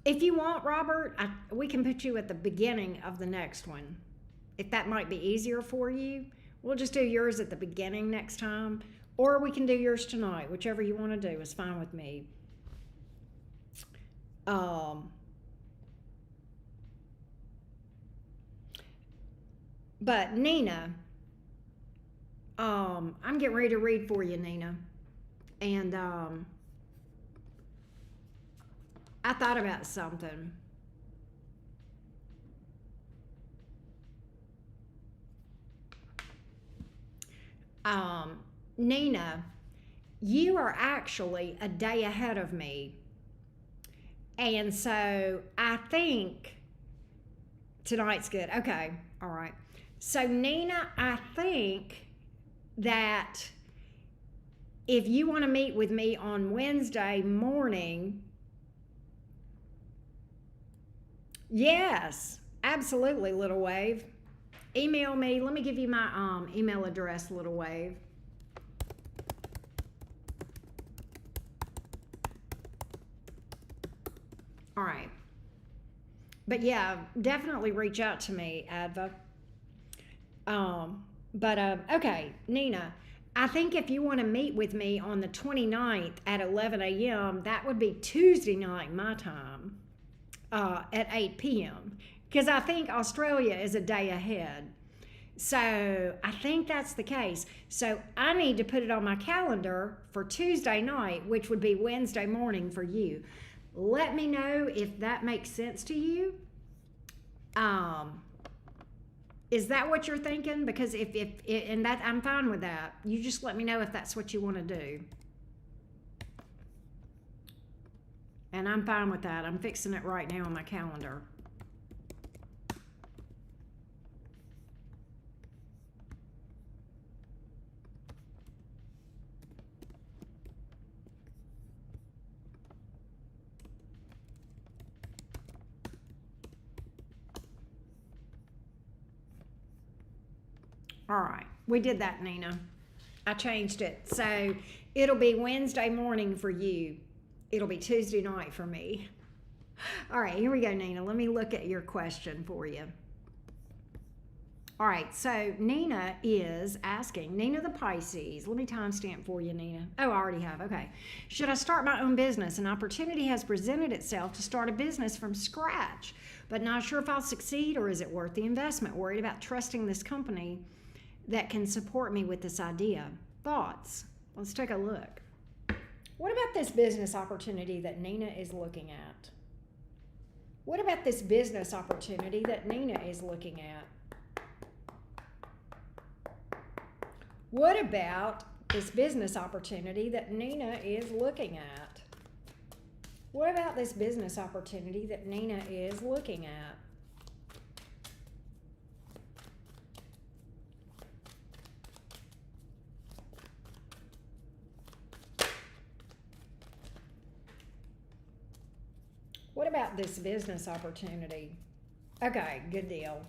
If you want, Robert, we can put you at the beginning of the next one. If that might be easier for you, we'll just do yours at the beginning next time. Or we can do yours tonight. Whichever you want to do is fine with me. But Nina, I'm getting ready to read for you, Nina. And I thought about something. Nina, you are actually a day ahead of me. And so I think tonight's good. Okay. All right. So Nina, I think that if you want to meet with me on Wednesday morning, yes, absolutely, Little Wave. Email me. Let me give you my email address, Little Wave. All right. But yeah, definitely reach out to me, Adva. Okay, Nina, I think if you want to meet with me on the 29th at 11 a.m., that would be Tuesday night, my time, at 8 p.m. Because I think Australia is a day ahead. So I think that's the case. So I need to put it on my calendar for Tuesday night, which would be Wednesday morning for you. Let me know if that makes sense to you. Is that what you're thinking? Because if and that, I'm fine with that. You just let me know if that's what you want to do. And I'm fine with that. I'm fixing it right now on my calendar. All right, we did that, Nina. I changed it. So it'll be Wednesday morning for you. It'll be Tuesday night for me. All right, here we go, Nina. Let me look at your question for you. All right, so Nina is asking, Nina the Pisces. Let me timestamp for you, Nina. Oh, I already have. Okay. Should I start my own business? An opportunity has presented itself to start a business from scratch, but not sure if I'll succeed or is it worth the investment? Worried about trusting this company that can support me with this idea. Thoughts? Let's take a look. What about this business opportunity that Nina is looking at? What about this business opportunity that Nina is looking at? What about this business opportunity that Nina is looking at? What about this business opportunity that Nina is looking at? What about this business opportunity? Okay, good deal.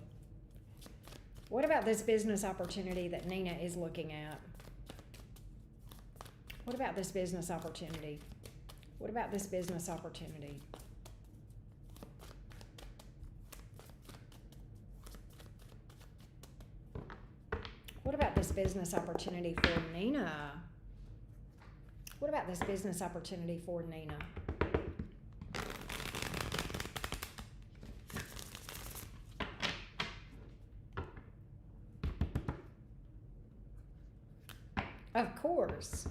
What about this business opportunity that Nina is looking at? What about this business opportunity? What about this business opportunity? What about this business opportunity for Nina? What about this business opportunity for Nina? Of course.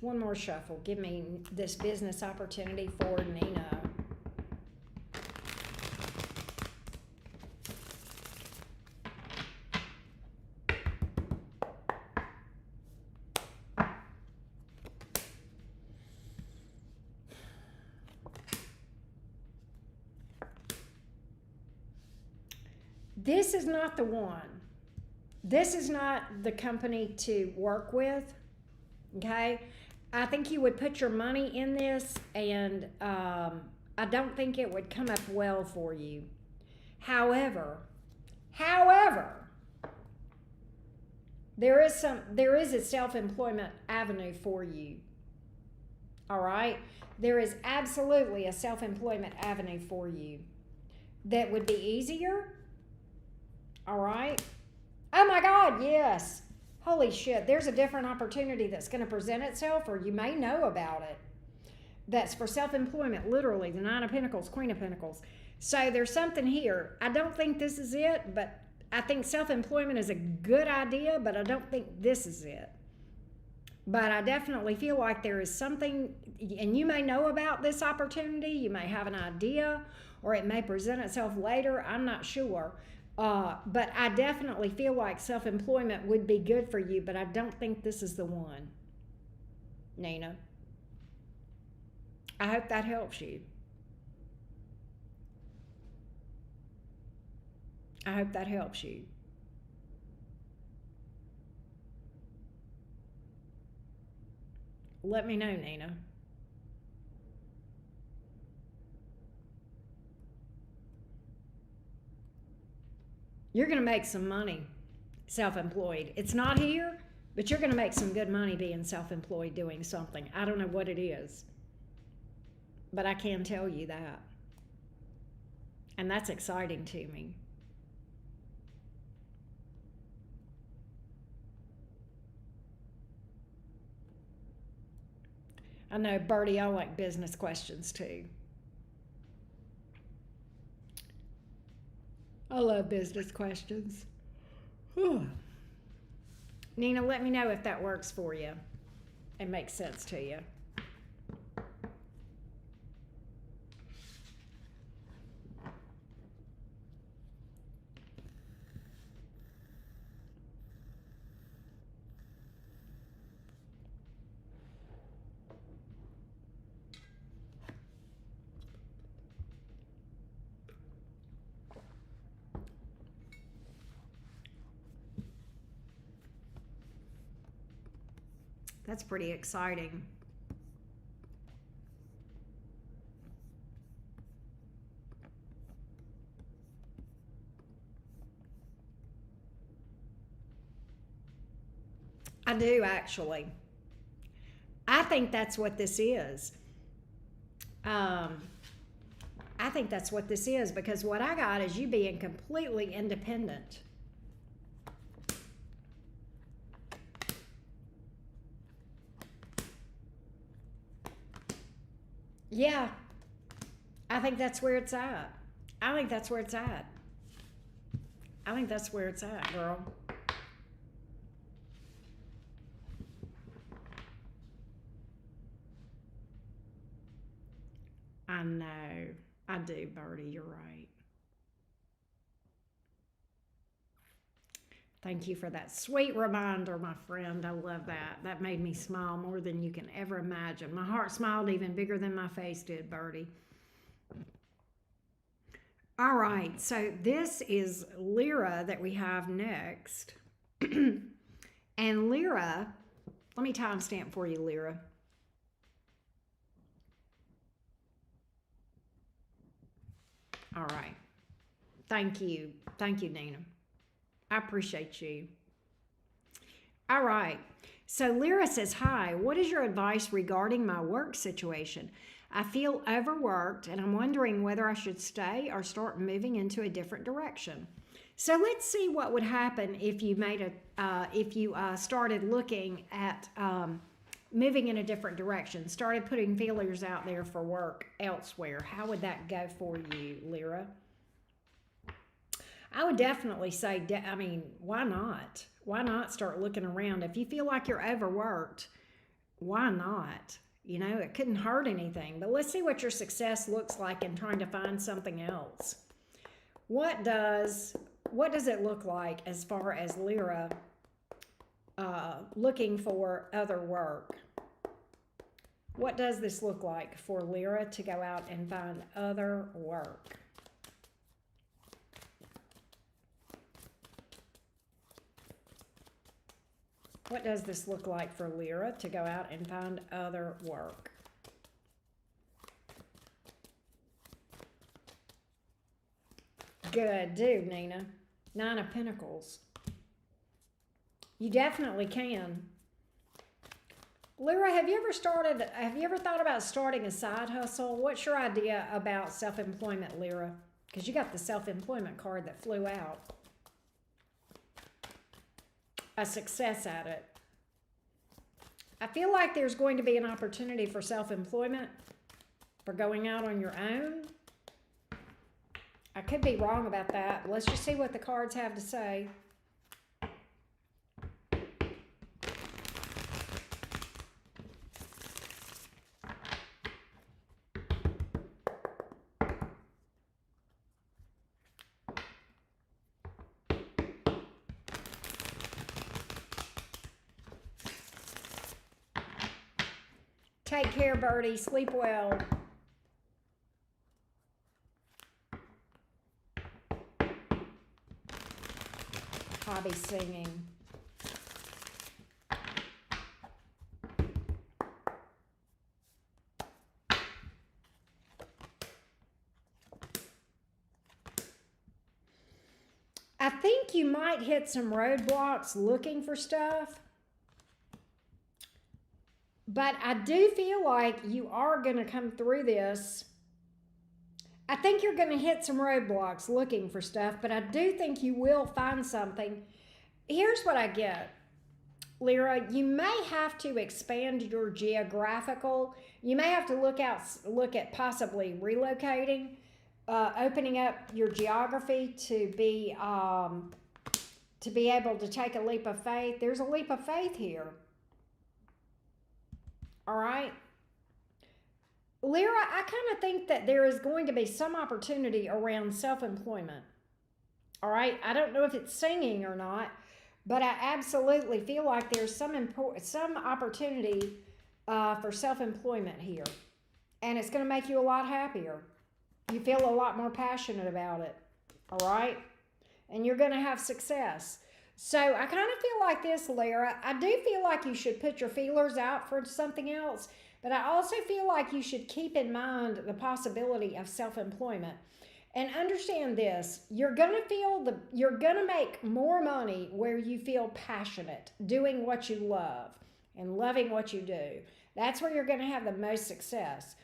One more shuffle. Give me this business opportunity for Nina. This is not the one. This is not the company to work with, okay? I think you would put your money in this, and I don't think it would come up well for you. However, there is a self-employment avenue for you. All right? There is absolutely a self-employment avenue for you that would be easier. All right? Oh my God, yes. Holy shit, there's a different opportunity that's going to present itself, or you may know about it. That's for self-employment, literally, the Nine of Pentacles, Queen of Pentacles. So there's something here. I don't think this is it, but I think self-employment is a good idea, but I don't think this is it. But I definitely feel like there is something, and you may know about this opportunity, you may have an idea, or it may present itself later, I'm not sure. But I definitely feel like self-employment would be good for you, but I don't think this is the one, Nina. I hope that helps you. I hope that helps you. Let me know, Nina. You're going to make some money self-employed. It's not here, but you're going to make some good money being self-employed doing something. I don't know what it is, but I can tell you that. And that's exciting to me. I know, Bertie, I like business questions too. I love business questions. Whew. Nina, let me know if that works for you and makes sense to you. That's pretty exciting. I do, actually. I think that's what this is. I think that's what this is, because what I got is you being completely independent. Yeah, I think that's where it's at. I think that's where it's at. I think that's where it's at, girl. I know. I do, Bertie. You're right. Thank you for that sweet reminder, my friend. I love that. That made me smile more than you can ever imagine. My heart smiled even bigger than my face did, Bertie. All right, so this is Lyra that we have next. And Lyra, let me timestamp for you, Lyra. All right. Thank you. Thank you, Nina. I appreciate you. All right. So Lyra says, hi, what is your advice regarding my work situation? I feel overworked and I'm wondering whether I should stay or start moving into a different direction. So let's see what would happen if you started looking at moving in a different direction, started putting feelers out there for work elsewhere. How would that go for you, Lyra? I would definitely say, why not? Why not start looking around? If you feel like you're overworked, why not? You know, it couldn't hurt anything. But let's see what your success looks like in trying to find something else. What does it look like as far as Lyra looking for other work? What does this look like for Lyra to go out and find other work? What does this look like for Lyra to go out and find other work? Good, do, Nina. 9 of Pentacles. You definitely can. Lyra, have you ever thought about starting a side hustle? What's your idea about self-employment, Lyra? Because you got the self-employment card that flew out. A success at it. I feel like there's going to be an opportunity for self-employment, for going out on your own. I could be wrong about that. Let's just see what the cards have to say. Take care, Birdie. Sleep well. Hobby singing. I think you might hit some roadblocks looking for stuff. But I do feel like you are going to come through this. I think you're going to hit some roadblocks looking for stuff, but I do think you will find something. Here's what I get, Lyra. You may have to expand your geographical. You may have to look at possibly relocating, opening up your geography to be able to take a leap of faith. There's a leap of faith here. All right. Lyra, I kind of think that there is going to be some opportunity around self-employment. All right. I don't know if it's singing or not, but I absolutely feel like there's some opportunity for self-employment here. And it's going to make you a lot happier. You feel a lot more passionate about it. All right. And you're going to have success. So I kind of feel like this, Lyra. I do feel like you should put your feelers out for something else, but I also feel like you should keep in mind the possibility of self-employment. And understand this, you're going to make more money where you feel passionate, doing what you love and loving what you do. That's where you're going to have the most success.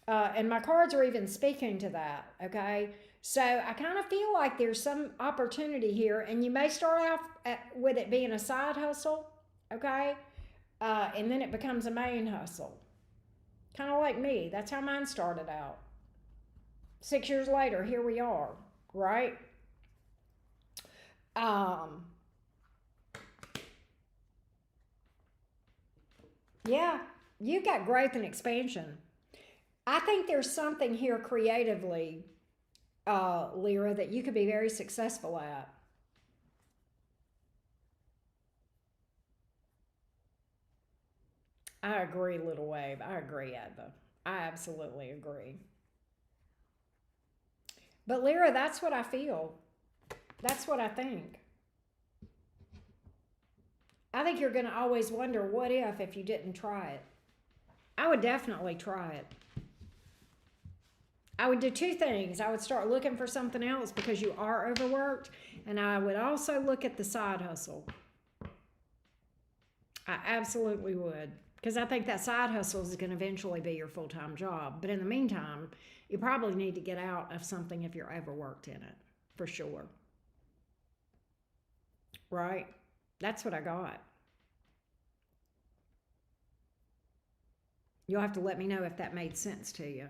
And my cards are even speaking to that, okay? So I kind of feel like there's some opportunity here, and you may start off with it being a side hustle, okay? And then it becomes a main hustle. Kind of like me. That's how mine started out. 6 years later, here we are, right? Yeah, you got growth and expansion. I think there's something here creatively, Lyra, that you could be very successful at. I agree, Little Wave. I agree, Adva. I absolutely agree. But Lyra, that's what I feel. That's what I think. I think you're going to always wonder what if you didn't try it. I would definitely try it. I would do 2 things. I would start looking for something else because you are overworked, and I would also look at the side hustle. I absolutely would, because I think that side hustle is going to eventually be your full-time job. But in the meantime, you probably need to get out of something if you're overworked in it, for sure. Right? That's what I got. You'll have to let me know if that made sense to you.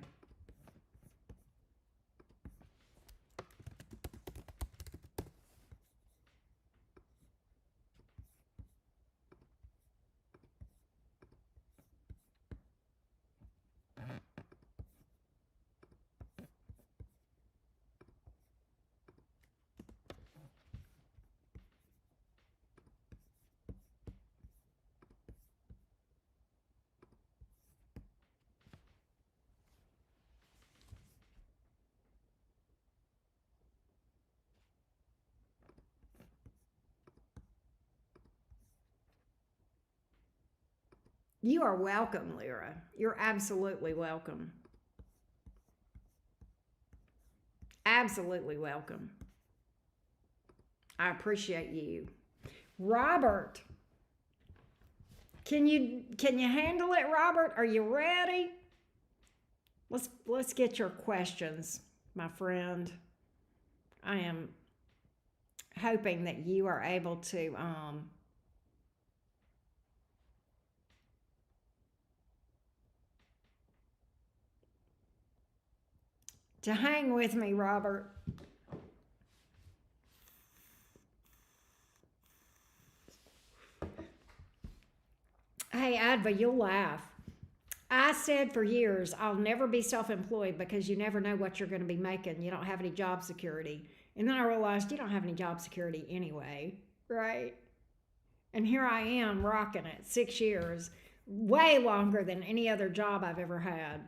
You are welcome, Lyra. You're absolutely welcome. Absolutely welcome. I appreciate you. Robert, can you handle it, Robert? Are you ready? Let's get your questions, my friend. I am hoping that you are able to hang with me, Robert. Hey, Adva, you'll laugh. I said for years, I'll never be self-employed because you never know what you're going to be making. You don't have any job security. And then I realized you don't have any job security anyway, right? And here I am rocking it 6 years, way longer than any other job I've ever had.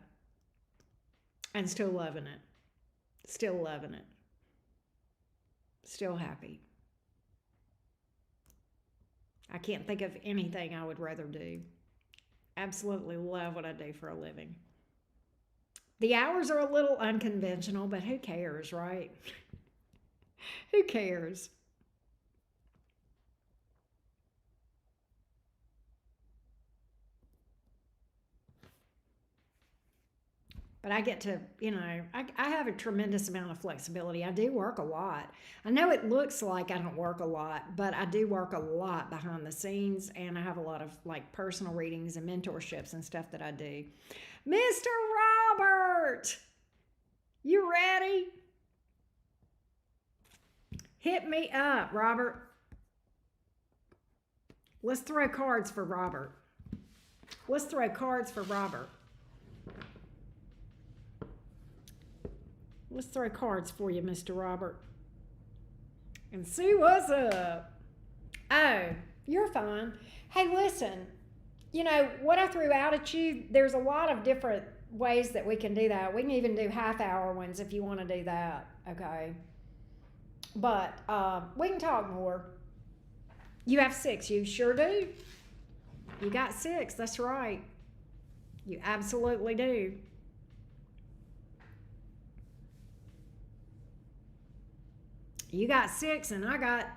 And still loving it. Still loving it. Still happy. I can't think of anything I would rather do. Absolutely love what I do for a living. The hours are a little unconventional, but who cares, right? Who cares? But I get to, I have a tremendous amount of flexibility. I do work a lot. I know it looks like I don't work a lot, but I do work a lot behind the scenes, and I have a lot of like personal readings and mentorships and stuff that I do. Mr. Robert, you ready? Hit me up, Robert. Let's throw cards for Robert. Let's throw cards for Robert. Let's throw cards for you, Mr. Robert. And see what's up. Oh, you're fine. Hey, listen, what I threw out at you, there's a lot of different ways that we can do that. We can even do half-hour ones if you want to do that, okay? But we can talk more. You have 6. You sure do. You got 6. That's right. You absolutely do. You got 6 and I got,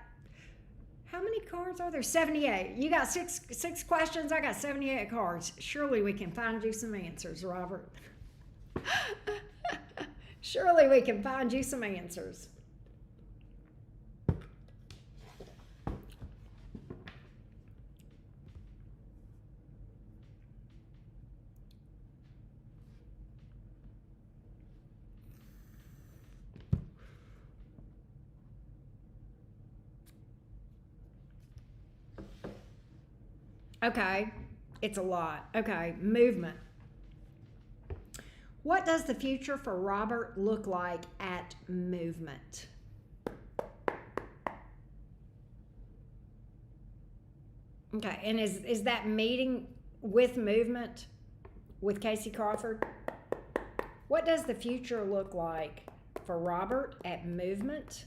how many cards are there? 78. You got six questions. I got 78 cards. Surely we can find you some answers, Robert. Surely we can find you some answers. Okay, it's a lot. Okay, movement. What does the future for Robert look like at movement? Okay, and is that meeting with movement with Casey Crawford? What does the future look like for Robert at movement?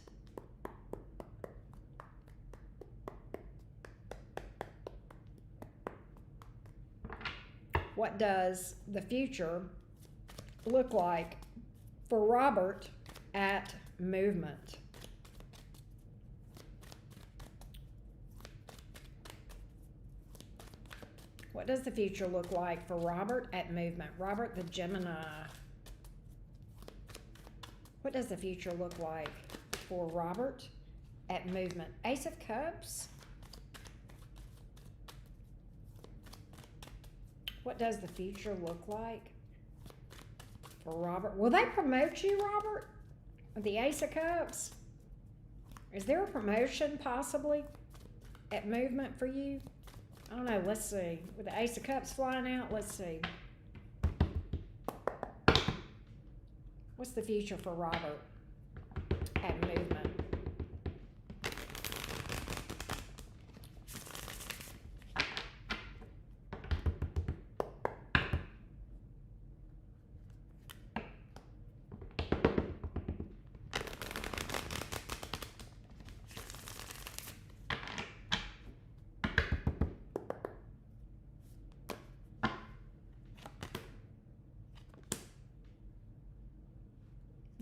What does the future look like for Robert at movement? What does the future look like for Robert at movement? Robert the Gemini. What does the future look like for Robert at movement? Ace of Cups. What does the future look like for Robert? Will they promote you, Robert? The Ace of Cups. Is there a promotion possibly at movement for you? I don't know. Let's see. With the Ace of Cups flying out, let's see. What's the future for Robert at movement?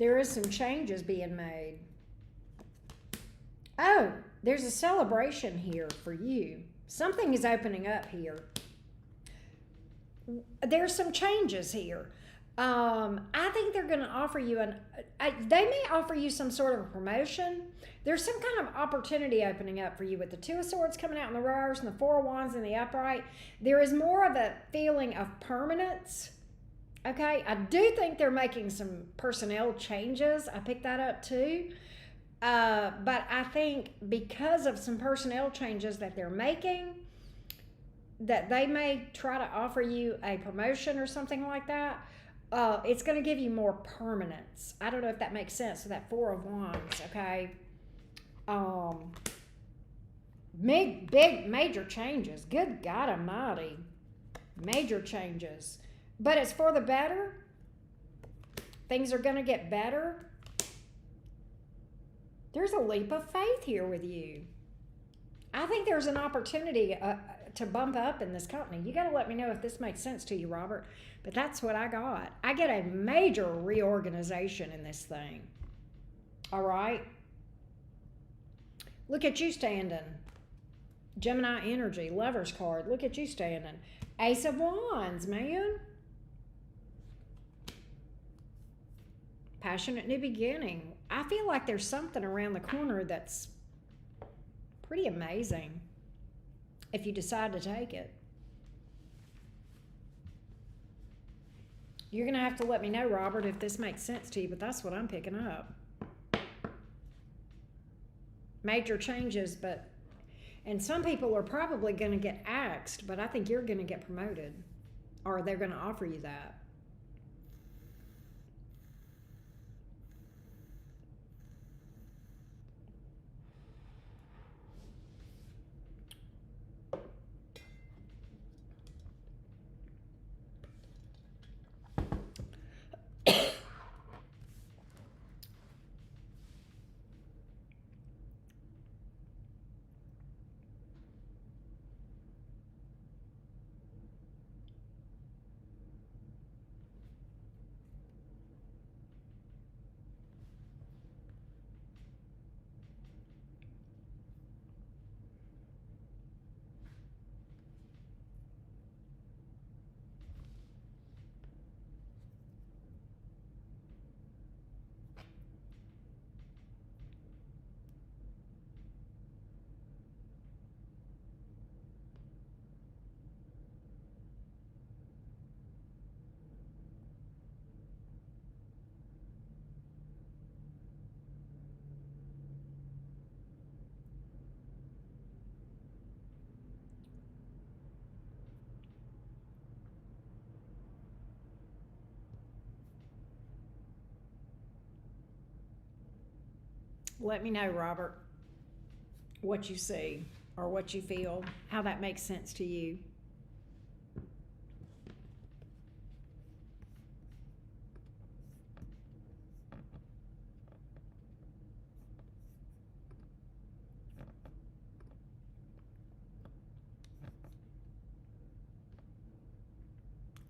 There is some changes being made. Oh, there's a celebration here for you. Something is opening up here. There's some changes here. I think they're going to offer you they may offer you some sort of a promotion. There's some kind of opportunity opening up for you with the Two of Swords coming out in the reverse and the Four of Wands in the upright. There is more of a feeling of permanence. Okay, I do think they're making some personnel changes. I picked that up too. But I think because of some personnel changes that they're making, that they may try to offer you a promotion or something like that. It's going to give you more permanence. I don't know if that makes sense. So that Four of Wands, okay? Big, major changes. Good God Almighty. Major changes. But it's for the better. Things are going to get better. There's a leap of faith here with you. I think there's an opportunity to bump up in this company. You got to let me know if this makes sense to you, Robert. But that's what I got. I get a major reorganization in this thing. All right? Look at you standing. Gemini energy, Lover's card. Look at you standing. Ace of Wands, man. Passionate new beginning. I feel like there's something around the corner that's pretty amazing if you decide to take it. You're going to have to let me know, Robert, if this makes sense to you, but that's what I'm picking up. Major changes, and some people are probably going to get axed, but I think you're going to get promoted, or they're going to offer you that. Let me know, Robert, what you see or what you feel, how that makes sense to you.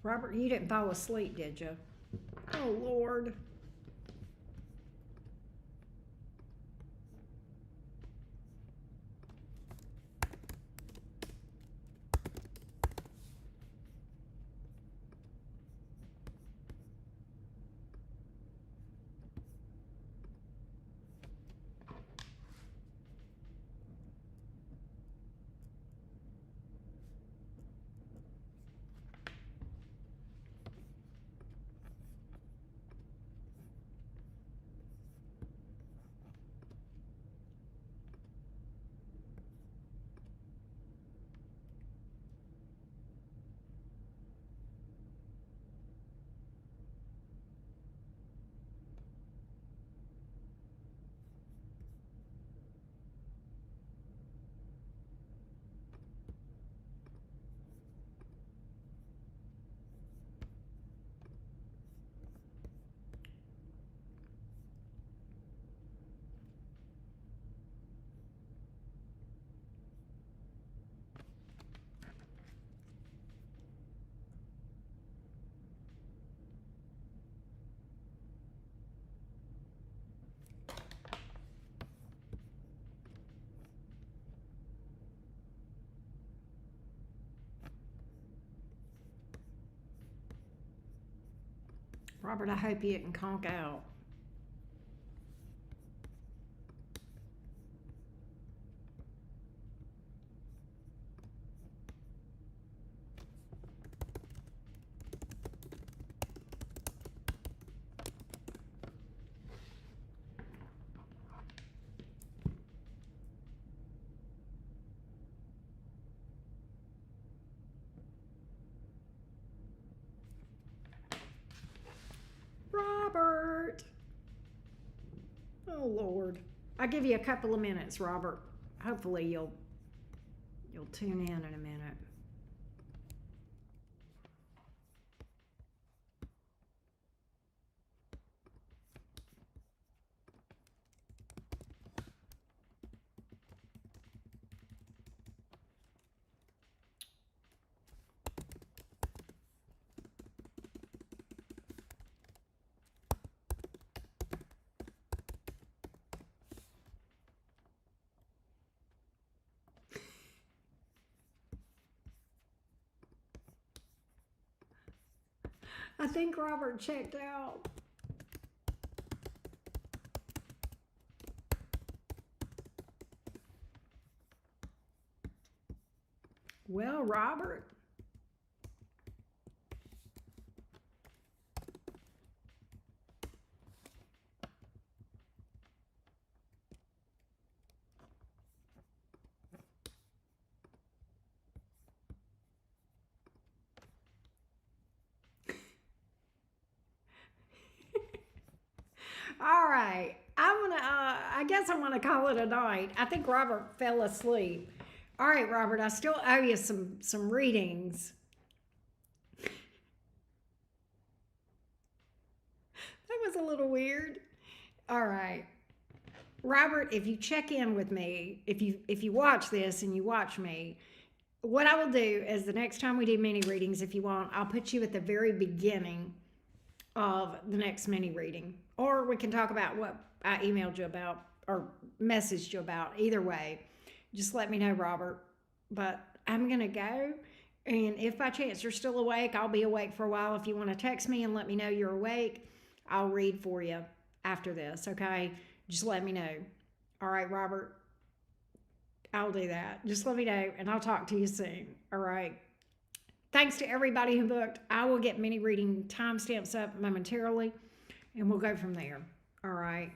Robert, you didn't fall asleep, did you? Oh, Lord. Robert, I hope you didn't conk out. Robert. Oh Lord. I'll give you a couple of minutes, Robert. Hopefully you'll tune in a minute. I think Robert checked out. Well, Robert. All right. I guess I'm gonna call it a night. I think Robert fell asleep. All right, Robert, I still owe you some readings. That was a little weird. All right. Robert, if you check in with me, if you watch this and you watch me, what I will do is the next time we do mini readings, if you want, I'll put you at the very beginning of the next mini reading. Or we can talk about what I emailed you about or messaged you about. Either way, just let me know, Robert. But I'm going to go. And if by chance you're still awake, I'll be awake for a while. If you want to text me and let me know you're awake, I'll read for you after this, okay? Just let me know. All right, Robert? I'll do that. Just let me know, and I'll talk to you soon. All right? Thanks to everybody who booked. I will get mini reading timestamps up momentarily, and we'll go from there. All right?